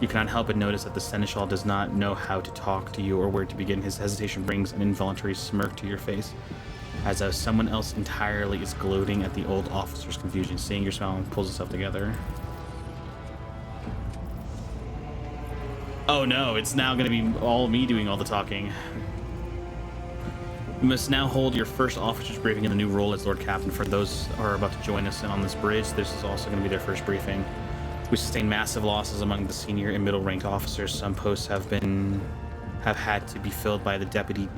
You cannot help but notice that the Seneschal does not know how to talk to you or where to begin. His hesitation brings an involuntary smirk to your face, as though someone else entirely is gloating at the old officer's confusion. Seeing your smile, pulls itself together. Oh no, it's now going to be all me doing all the talking. You must now hold your first officer's briefing in the new role as Lord Captain. For those who are about to join us on this bridge, this is also going to be their first briefing. We sustained massive losses among the senior and middle rank officers. Some posts have had to be filled by the deputy,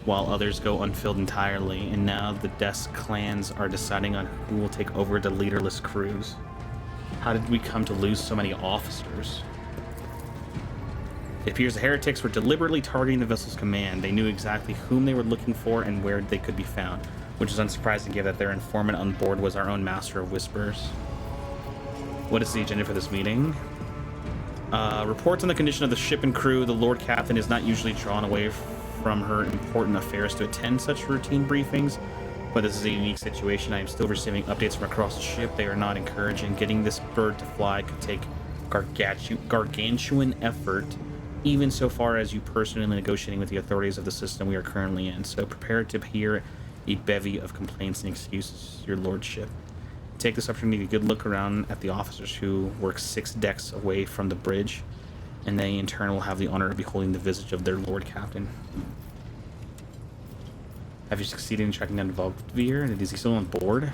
while others go unfilled entirely. And now the desk clans are deciding on who will take over the leaderless crews. How did we come to lose so many officers? It appears the heretics were deliberately targeting the vessel's command. They knew exactly whom they were looking for and where they could be found, which is unsurprising given that their informant on board was our own Master of Whispers. What is the agenda for this meeting? Reports on the condition of the ship and crew. The Lord Captain is not usually drawn away from her important affairs to attend such routine briefings, but this is a unique situation. I am still receiving updates from across the ship. They are not encouraging. Getting this bird to fly could take gargantuan effort, even so far as you personally negotiating with the authorities of the system we are currently in. So prepare to hear a bevy of complaints and excuses, your lordship. Take this opportunity to get a good look around at the officers who work 6 decks away from the bridge, and they in turn will have the honor of beholding the visage of their Lord Captain. Have you succeeded in tracking down Volkvir? And is he still on board?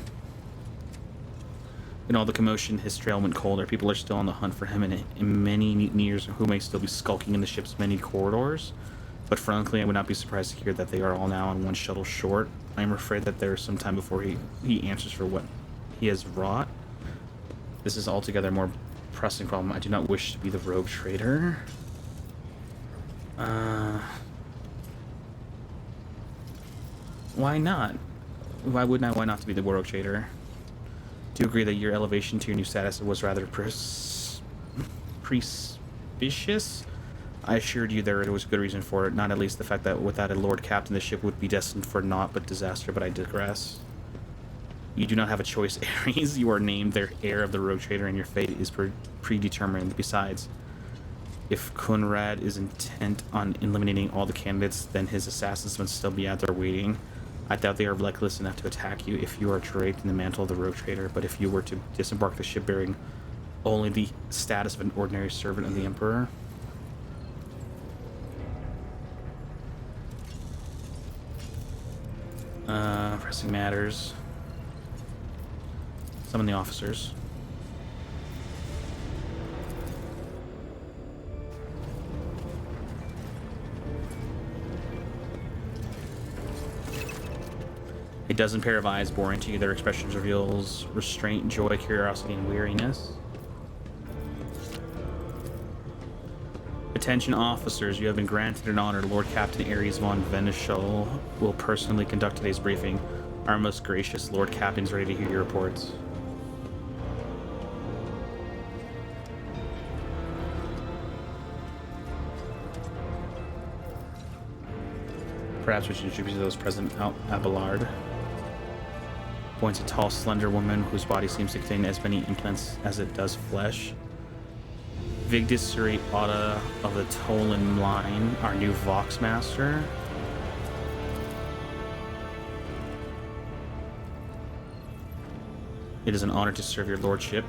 In all the commotion, his trail went cold. Our people are still on the hunt for him, and many years who may still be skulking in the ship's many corridors. But frankly, I would not be surprised to hear that they are all now on one shuttle short. I am afraid that there is some time before he answers for what he has wrought. This is altogether a more pressing problem. I do not wish to be the rogue trader. Why not? Why would not? Why not to be the rogue trader? Do you agree that your elevation to your new status was rather prestigious? I assured you there was a good reason for it, not at least the fact that without a Lord Captain, the ship would be destined for naught but disaster, but I digress. You do not have a choice, Ares. You are named their heir of the rogue trader, and your fate is predetermined. Besides, if Conrad is intent on eliminating all the candidates, then his assassins must still be out there waiting. I doubt they are reckless enough to attack you if you are draped in the mantle of the rogue trader, but if you were to disembark the ship bearing only the status of an ordinary servant of the Emperor... pressing matters. Summon the officers. A dozen pair of eyes bore into you. Their expressions reveals restraint, joy, curiosity, and weariness. Attention officers, you have been granted an honor. Lord Captain Ares von Veneschel will personally conduct today's briefing. Our most gracious Lord Captain's ready to hear your reports. Perhaps we should introduce those present Abelard. Points a tall, slender woman whose body seems to contain as many implants as it does flesh. Vigdis Suri Otta of the Tolan line, our new Vox Master. It is an honor to serve your lordship.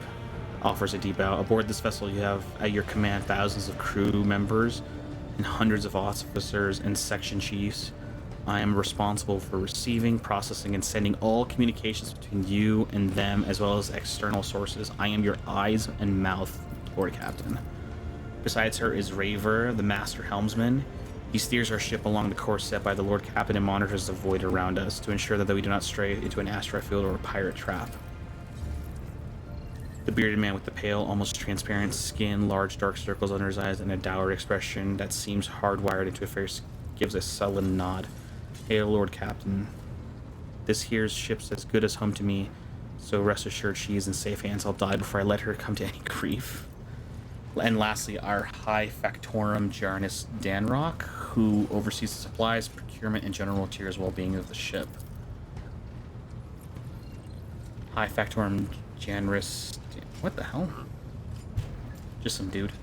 Offers a deep bow. Aboard this vessel you have at your command thousands of crew members and hundreds of officers and section chiefs. I am responsible for receiving, processing, and sending all communications between you and them, as well as external sources. I am your eyes and mouth, Lord Captain. Besides her is Raver, the master helmsman. He steers our ship along the course set by the Lord Captain and monitors the void around us to ensure that we do not stray into an asteroid field or a pirate trap. The bearded man with the pale, almost transparent skin, large dark circles under his eyes, and a dour expression that seems hardwired into a face gives a sullen nod. Hail, Lord Captain. This here's ship's as good as home to me, so rest assured she is in safe hands. I'll die before I let her come to any grief. And lastly, our High Factorum Jarnus Danrock, who oversees the supplies, procurement, and general tier's well-being of the ship. High Factorum Janris... What the hell? Just some dude.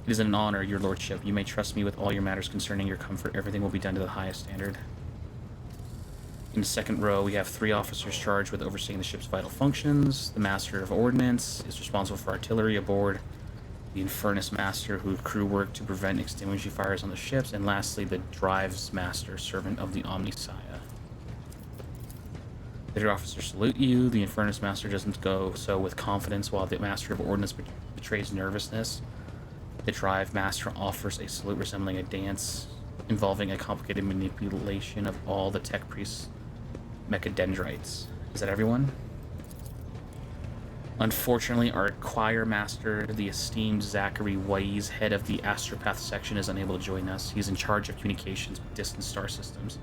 It is an honor, your lordship. You may trust me with all your matters concerning your comfort. Everything will be done to the highest standard. In the second row, we have 3 officers charged with overseeing the ship's vital functions. The Master of Ordnance is responsible for artillery aboard. The Infernus Master, who crew work to prevent extinguishing fires on the ships. And lastly, the Drives Master, servant of the Omnissiah. The officers salute you. The Infernus Master doesn't go so with confidence, while the Master of Ordnance betrays nervousness. The Drive Master offers a salute resembling a dance involving a complicated manipulation of all the Tech Priest's mechadendrites. Is that everyone? Unfortunately, our choir master, the esteemed Zachary Weiss, head of the Astropath section, is unable to join us. He's in charge of communications with distant star systems.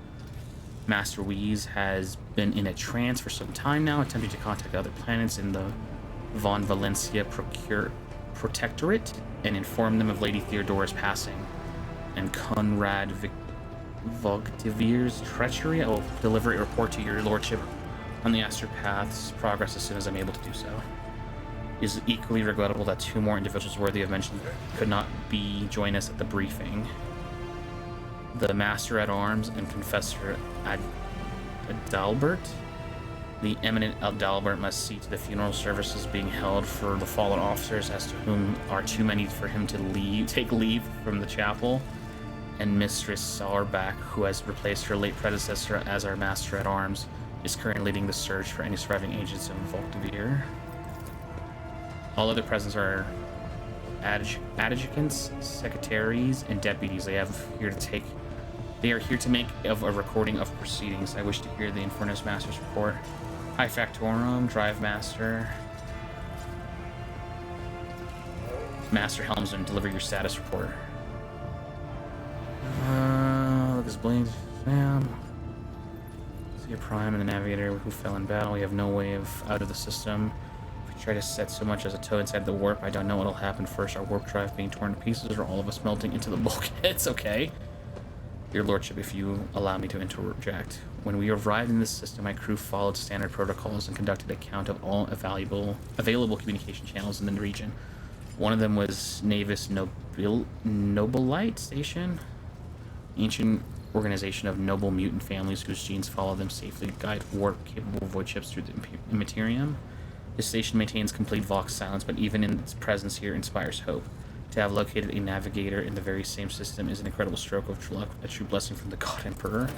Master Weiss has been in a trance for some time now, attempting to contact other planets in the Von Valencia Protectorate and inform them of Lady Theodora's passing and Conrad Vogtivir's treachery. I will deliver a report to your lordship on the Astropath's progress as soon as I'm able to do so. It is equally regrettable that two more individuals worthy of mention could not join us at the briefing. The Master at Arms and Confessor Adalbert. The eminent Adalbert must see to the funeral services being held for the fallen officers, as to whom are too many for him to take leave from the chapel. And Mistress Sauerback, who has replaced her late predecessor as our Master at Arms, is currently leading the search for any surviving agents of Volkdevir. All other presents are adjutants, secretaries, and deputies. They are here to make a recording of proceedings. I wish to hear the Infernus Master's report. High Factorum, Drive Master. Master Helmsman, deliver your status report. Lucas Blades, fam. See a Prime and the Navigator who fell in battle. We have no way out of the system. If we try to set so much as a toe inside the warp, I don't know what'll happen first. Our warp drive being torn to pieces, or all of us melting into the bulkheads. Okay. Your lordship, if you allow me to interject. When we arrived in this system, my crew followed standard protocols and conducted a count of all available communication channels in the region. One of them was Navis Nobilite Station, ancient organization of noble mutant families whose genes follow them safely to guide warp-capable void ships through the Immaterium. This station maintains complete Vox silence, but even in its presence here inspires hope. To have located a navigator in the very same system is an incredible stroke of luck, a true blessing from the God Emperor.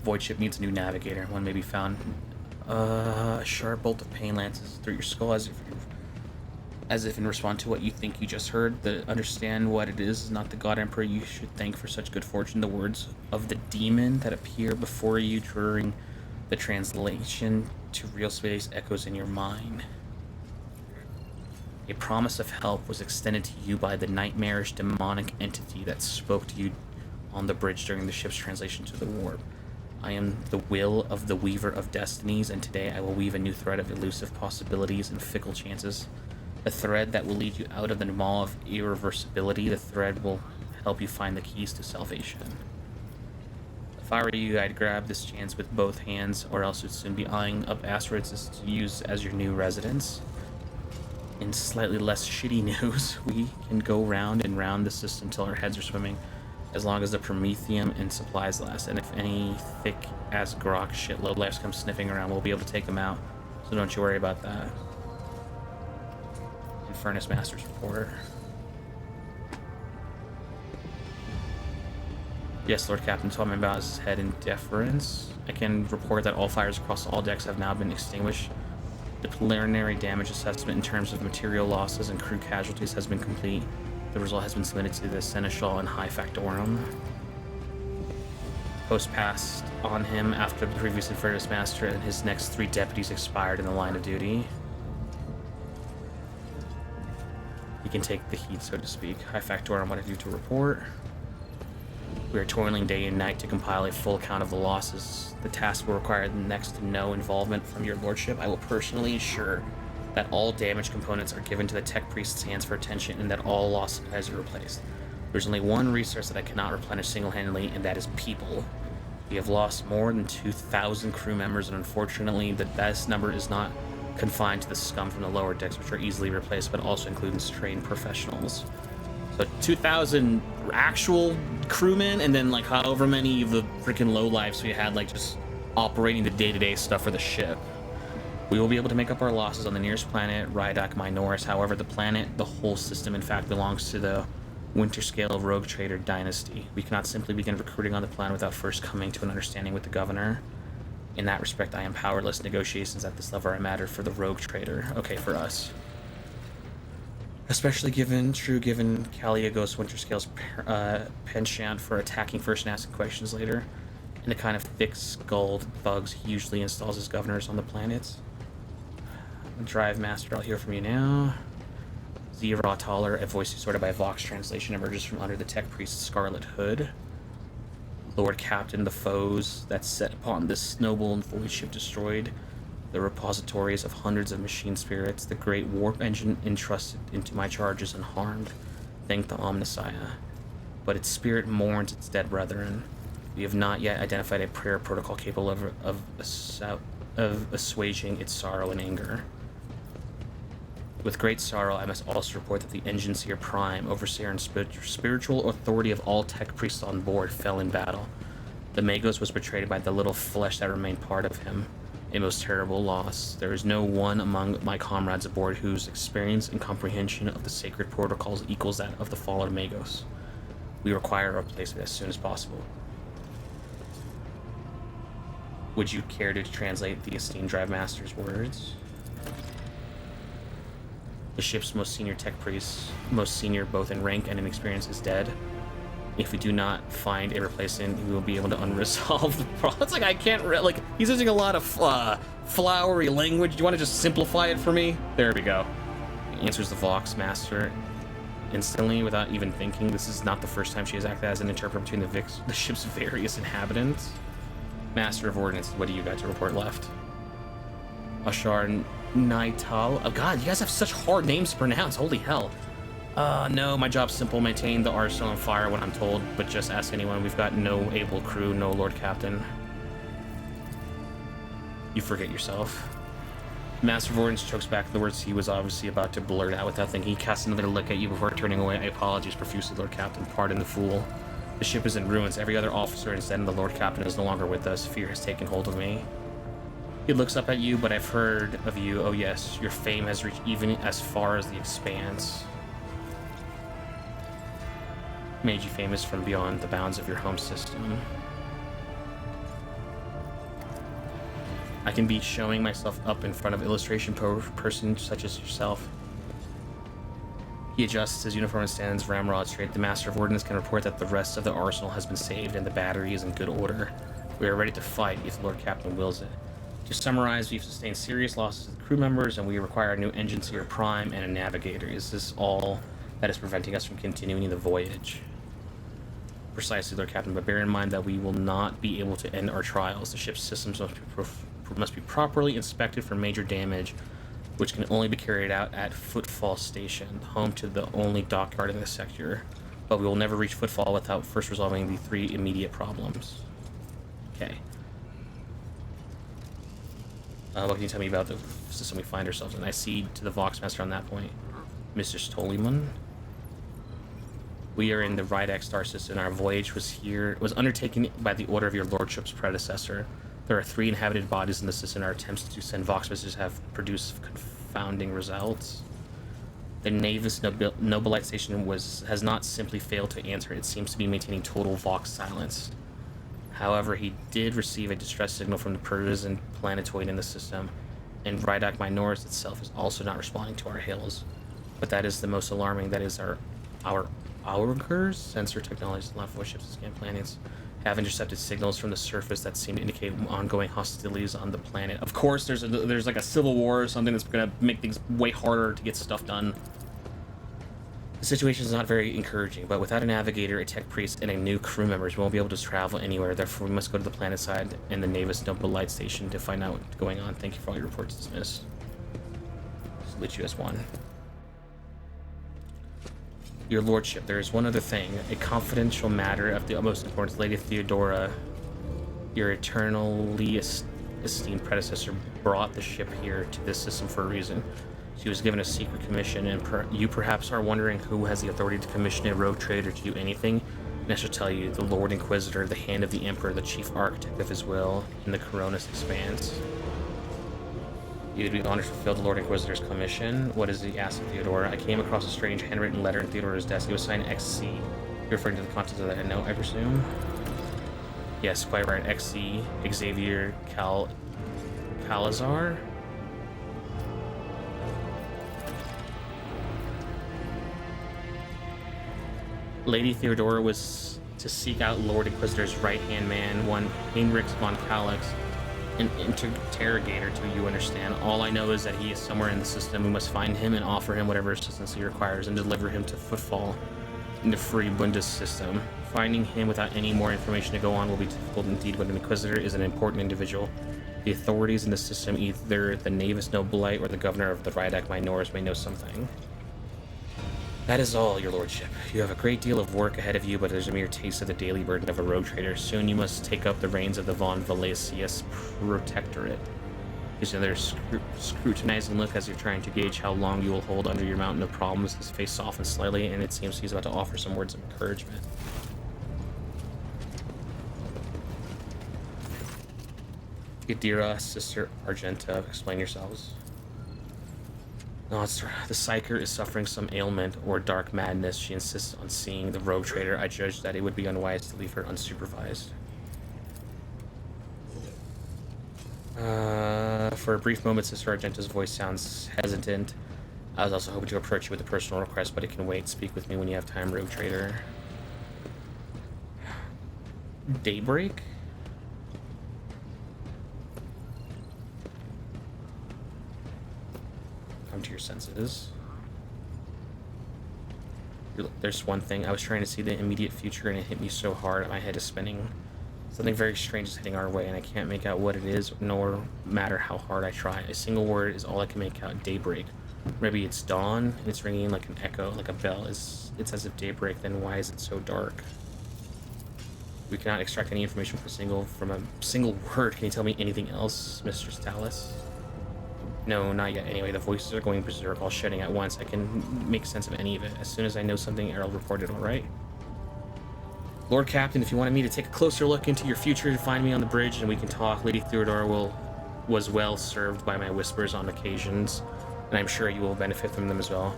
Void ship needs a new navigator. One may be found. A sharp bolt of pain lances through your skull as if in response to what you think you just heard. Understand what it is not the God Emperor you should thank for such good fortune. The words of the demon that appear before you during the translation to real space echoes in your mind. A promise of help was extended to you by the nightmarish demonic entity that spoke to you on the bridge during the ship's translation to the warp. I am the will of the Weaver of Destinies, and today I will weave a new thread of elusive possibilities and fickle chances. A thread that will lead you out of the maw of irreversibility. The thread will help you find the keys to salvation. If I were you, I'd grab this chance with both hands, or else you'd soon be eyeing up asteroids to use as your new residence. In slightly less shitty news, we can go round and round the system till our heads are swimming, as long as the Prometheum and supplies last. And if any thick-ass grok shit lowlifes come sniffing around, we'll be able to take them out. So don't you worry about that. Infernus Master's report. Yes, Lord Captain Tommen bows his head in deference. I can report that all fires across all decks have now been extinguished. The preliminary damage assessment in terms of material losses and crew casualties has been complete. The result has been submitted to the Seneschal and High Factorum. Post passed on him after the previous Infernus Master and his next 3 deputies expired in the line of duty. He can take the heat, so to speak. High Factorum, what have you to report? We are toiling day and night to compile a full account of the losses. The task will require next to no involvement from your lordship. I will personally ensure that all damaged components are given to the Tech Priest's hands for attention, and that all lost supplies are replaced. There's only one resource that I cannot replenish single-handedly, and that is people. We have lost more than 2,000 crew members, and unfortunately, this number is not confined to the scum from the lower decks, which are easily replaced, but also includes trained professionals. So 2,000 actual crewmen, and then like however many of the freaking lowlifes we had, like just operating the day-to-day stuff for the ship. We will be able to make up our losses on the nearest planet, Rydak Minoris. However, the planet, the whole system, in fact, belongs to the Winterscale Rogue Trader Dynasty. We cannot simply begin recruiting on the plan without first coming to an understanding with the governor. In that respect, I am powerless. Negotiations at this level are a matter for the Rogue Trader. Okay, for us. Especially given Caliagos Winterscale's penchant for attacking first and asking questions later, and the kind of thick-skulled thugs he usually installs as governors on the planets. Drive Master, I'll hear from you now. Zira Taller, a voice distorted by Vox translation, emerges from under the tech priest's scarlet hood. Lord Captain, the foes that set upon this noble and void ship destroyed the repositories of hundreds of machine spirits. The great warp engine entrusted into my charge is unharmed, thank the Omnissiah. But its spirit mourns its dead brethren. We have not yet identified a prayer protocol capable of assuaging its sorrow and anger. With great sorrow, I must also report that the Engineer Prime, overseer and spiritual authority of all tech priests on board, fell in battle. The Magos was betrayed by the little flesh that remained part of him. A most terrible loss. There is no one among my comrades aboard whose experience and comprehension of the sacred protocols equals that of the fallen Magos. We require a replacement as soon as possible. Would you care to translate the esteemed Drive Master's words? The ship's most senior tech priest, most senior both in rank and in experience, is dead. If we do not find a replacement, we will be able to unresolve the problem. It's like I can't like he's using a lot of flowery language. Do you want to just simplify it for me? There we go. Answers the Vox Master instantly without even thinking. This is not the first time she has acted as an interpreter between the ship's various inhabitants. Master of Ordnance, what do you got to report left? Ashar Naital. Oh god, you guys have such hard names to pronounce. Holy hell. No, my job's simple. Maintain the arsenal on fire when I'm told, but just ask anyone. We've got no able crew, no Lord Captain. You forget yourself. Master of Ordnance chokes back the words he was obviously about to blurt out without thinking. He casts another look at you before turning away. I apologize profusely, Lord Captain. Pardon the fool. The ship is in ruins. Every other officer instead of the Lord Captain is no longer with us. Fear has taken hold of me. He looks up at you, but I've heard of you. Oh yes, your fame has reached even as far as the Expanse. Made you famous from beyond the bounds of your home system. I can be showing myself up in front of illustration person such as yourself. He adjusts his uniform and stands ramrod straight. The Master of Ordnance can report that the rest of the arsenal has been saved and the battery is in good order. We are ready to fight if the Lord Captain wills it. To summarize, we've sustained serious losses to the crew members and we require a new Engineer Prime and a navigator. Is this all that is preventing us from continuing the voyage? Precisely, Lord Captain, but bear in mind that we will not be able to end our trials. The ship's systems must be properly inspected for major damage, which can only be carried out at Footfall Station, home to the only dockyard in the sector. But we will never reach Footfall without first resolving the 3 immediate problems. Okay. What can you tell me about the system we find ourselves in? I cede to the Vox Master on that point. Mr. Stoliman. We are in the Rydak star system. Our voyage was undertaken by the order of your lordship's predecessor. There are 3 inhabited bodies in the system. Our attempts to send Vox messages have produced confounding results. The Navis Nobilite station has not simply failed to answer. It seems to be maintaining total Vox silence. However, he did receive a distress signal from the Persian planetoid in the system, and Rydak Minoris itself is also not responding to our hails. But that is the most alarming. That is our Augurs sensor technologies and voice ships and scan planets have intercepted signals from the surface that seem to indicate ongoing hostilities on the planet. Of course, there's like a civil war or something that's gonna make things way harder to get stuff done. The situation is not very encouraging, but without a navigator, a tech priest, and a new crew members, we won't be able to travel anywhere. Therefore, we must go to the planet side and the Navis Nobilite station to find out what's going on. Thank you for all your reports. Dismissed. Salute you as one. Your lordship, there is one other thing, a confidential matter of the utmost importance. Lady Theodora, your eternally esteemed predecessor, brought the ship here to this system for a reason. She was given a secret commission, and you perhaps are wondering who has the authority to commission a rogue trader to do anything. And I shall tell you, the Lord Inquisitor, the hand of the Emperor, the chief architect of his will, in the Coronis Expanse. You'd be honored to fulfill the Lord Inquisitor's commission. What is he asked of Theodora? I came across a strange handwritten letter in Theodora's desk. It was signed XC. You're referring to the contents of that note, I presume? Yes, quite right. XC, Xavier Calazar? Lady Theodora was to seek out Lord Inquisitor's right-hand man, one Heinrich von Calix, an interrogator to you understand. All I know is that he is somewhere in the system. We must find him and offer him whatever assistance he requires and deliver him to footfall in the free Bundes system. Finding him without any more information to go on will be difficult indeed, but an Inquisitor is an important individual. The authorities in the system, either the Navis Nobilite or the governor of the Rydak Minors, may know something. That is all, your lordship. You have a great deal of work ahead of you, but there's a mere taste of the daily burden of a rogue trader. Soon you must take up the reins of the Von Valesius Protectorate. Gives you another scrutinizing look as you're trying to gauge how long you will hold under your mountain of problems. His face softens slightly, and it seems he's about to offer some words of encouragement. Gadira, Sister Argenta, explain yourselves. No, it's the Psyker is suffering some ailment or dark madness. She insists on seeing the rogue trader. I judged that it would be unwise to leave her unsupervised. For a brief moment, Sister Argenta's voice sounds hesitant. I was also hoping to approach you with a personal request, but it can wait. Speak with me when you have time, rogue trader. Daybreak? Come to your senses. There's one thing. I was trying to see the immediate future and it hit me so hard my head is spinning. Something very strange is heading our way and I can't make out what it is, nor matter how hard I try. A single word is all I can make out. Daybreak. Maybe it's dawn and it's ringing like an echo, like a bell. It's as if daybreak, then why is it so dark? We cannot extract any information from a single word. Can you tell me anything else, Mistress Tallis? No, not yet. Anyway, the voices are going berserk, all shouting at once. I can make sense of any of it. As soon as I know something, I'll report it, alright? Lord Captain, if you wanted me to take a closer look into your future, find me on the bridge and we can talk. Lady Theodora was well served by my whispers on occasions, and I'm sure you will benefit from them as well.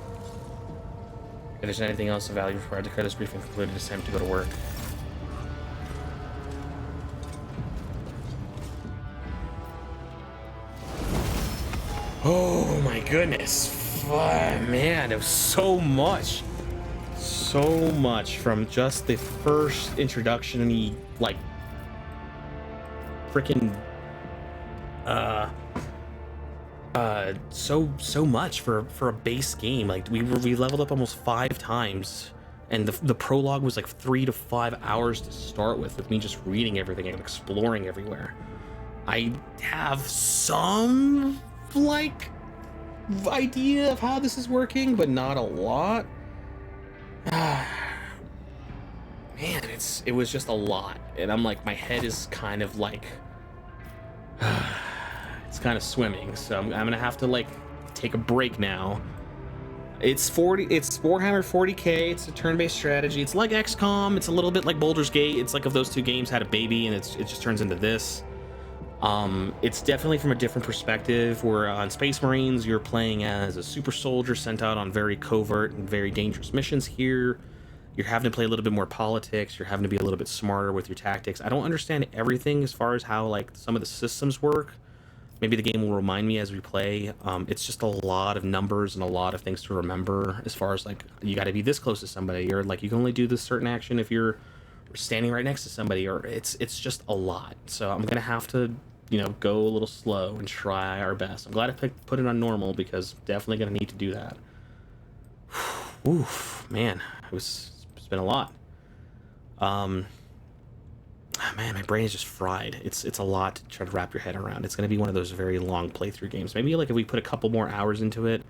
If there's anything else of value required to declare this briefing concluded, it's time to go to work. Oh my goodness, man, it was so much from just the first introduction-y, like, freaking, so much for a base game. Like, we leveled up almost 5 times, and the prologue was like 3 to 5 hours to start with me just reading everything and exploring everywhere. I have some like idea of how this is working, but not a lot. Man, it was just a lot, and I'm like, my head is kind of like it's kind of swimming, so I'm gonna have to like take a break now. It's Warhammer 40k. It's a turn-based strategy. It's like XCOM. It's a little bit like Baldur's Gate. It's like if those two games had a baby and it just turns into this. It's definitely from a different perspective, where on Space Marines you're playing as a super soldier sent out on very covert and very dangerous missions. Here you're having to play a little bit more politics, you're having to be a little bit smarter with your tactics. I don't understand everything as far as how like some of the systems work. Maybe the game will remind me as we play. It's just a lot of numbers and a lot of things to remember, as far as like, you got to be this close to somebody, or like you can only do this certain action if you're standing right next to somebody, or it's just a lot. So I'm gonna have to, you know, go a little slow and try our best. I'm glad I put it on normal, because definitely gonna need to do that. Oof, man, it's been a lot. Man, my brain is just fried. It's a lot to try to wrap your head around. It's gonna be one of those very long playthrough games. Maybe like if we put a couple more hours into it,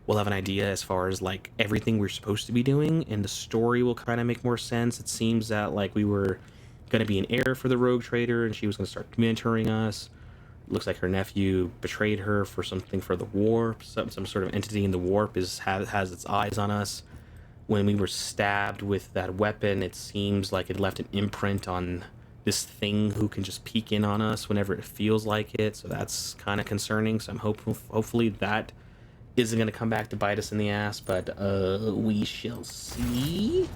we'll have an idea as far as like everything we're supposed to be doing, and the story will kind of make more sense. It seems that like we were going to be an heir for the rogue trader, and she was going to start mentoring us. It looks like her nephew betrayed her for something for the warp. Some sort of entity in the warp has its eyes on us. When we were stabbed with that weapon, it seems like it left an imprint on this thing who can just peek in on us whenever it feels like it. So that's kind of concerning. So I'm hopefully that isn't going to come back to bite us in the ass, but we shall see.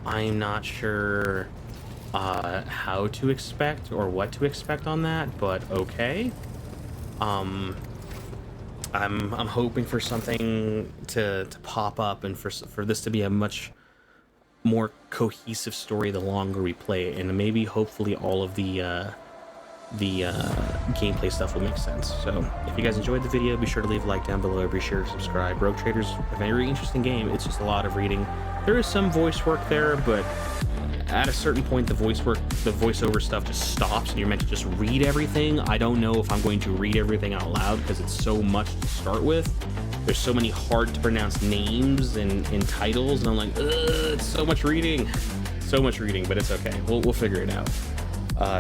I'm not sure how to expect or what to expect on that, but okay. I'm hoping for something to pop up and for this to be a much more cohesive story the longer we play it, and maybe hopefully all of the gameplay stuff will make sense. So if you guys enjoyed the video, be sure to leave a like down below, be sure to subscribe. Rogue Trader's a very interesting game. It's just a lot of reading. There is some voice work there, but at a certain point the voiceover stuff just stops and you're meant to just read everything. I don't know if I'm going to read everything out loud because it's so much to start with. There's so many hard to pronounce names and titles, and I'm like, ugh, it's so much reading, but it's okay. We'll figure it out.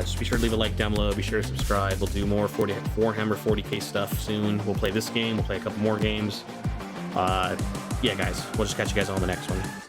Just be sure to leave a like down below, be sure to subscribe. We'll do more Warhammer 40k stuff soon. We'll play this game, we'll play a couple more games. Yeah guys, we'll just catch you guys on the next one.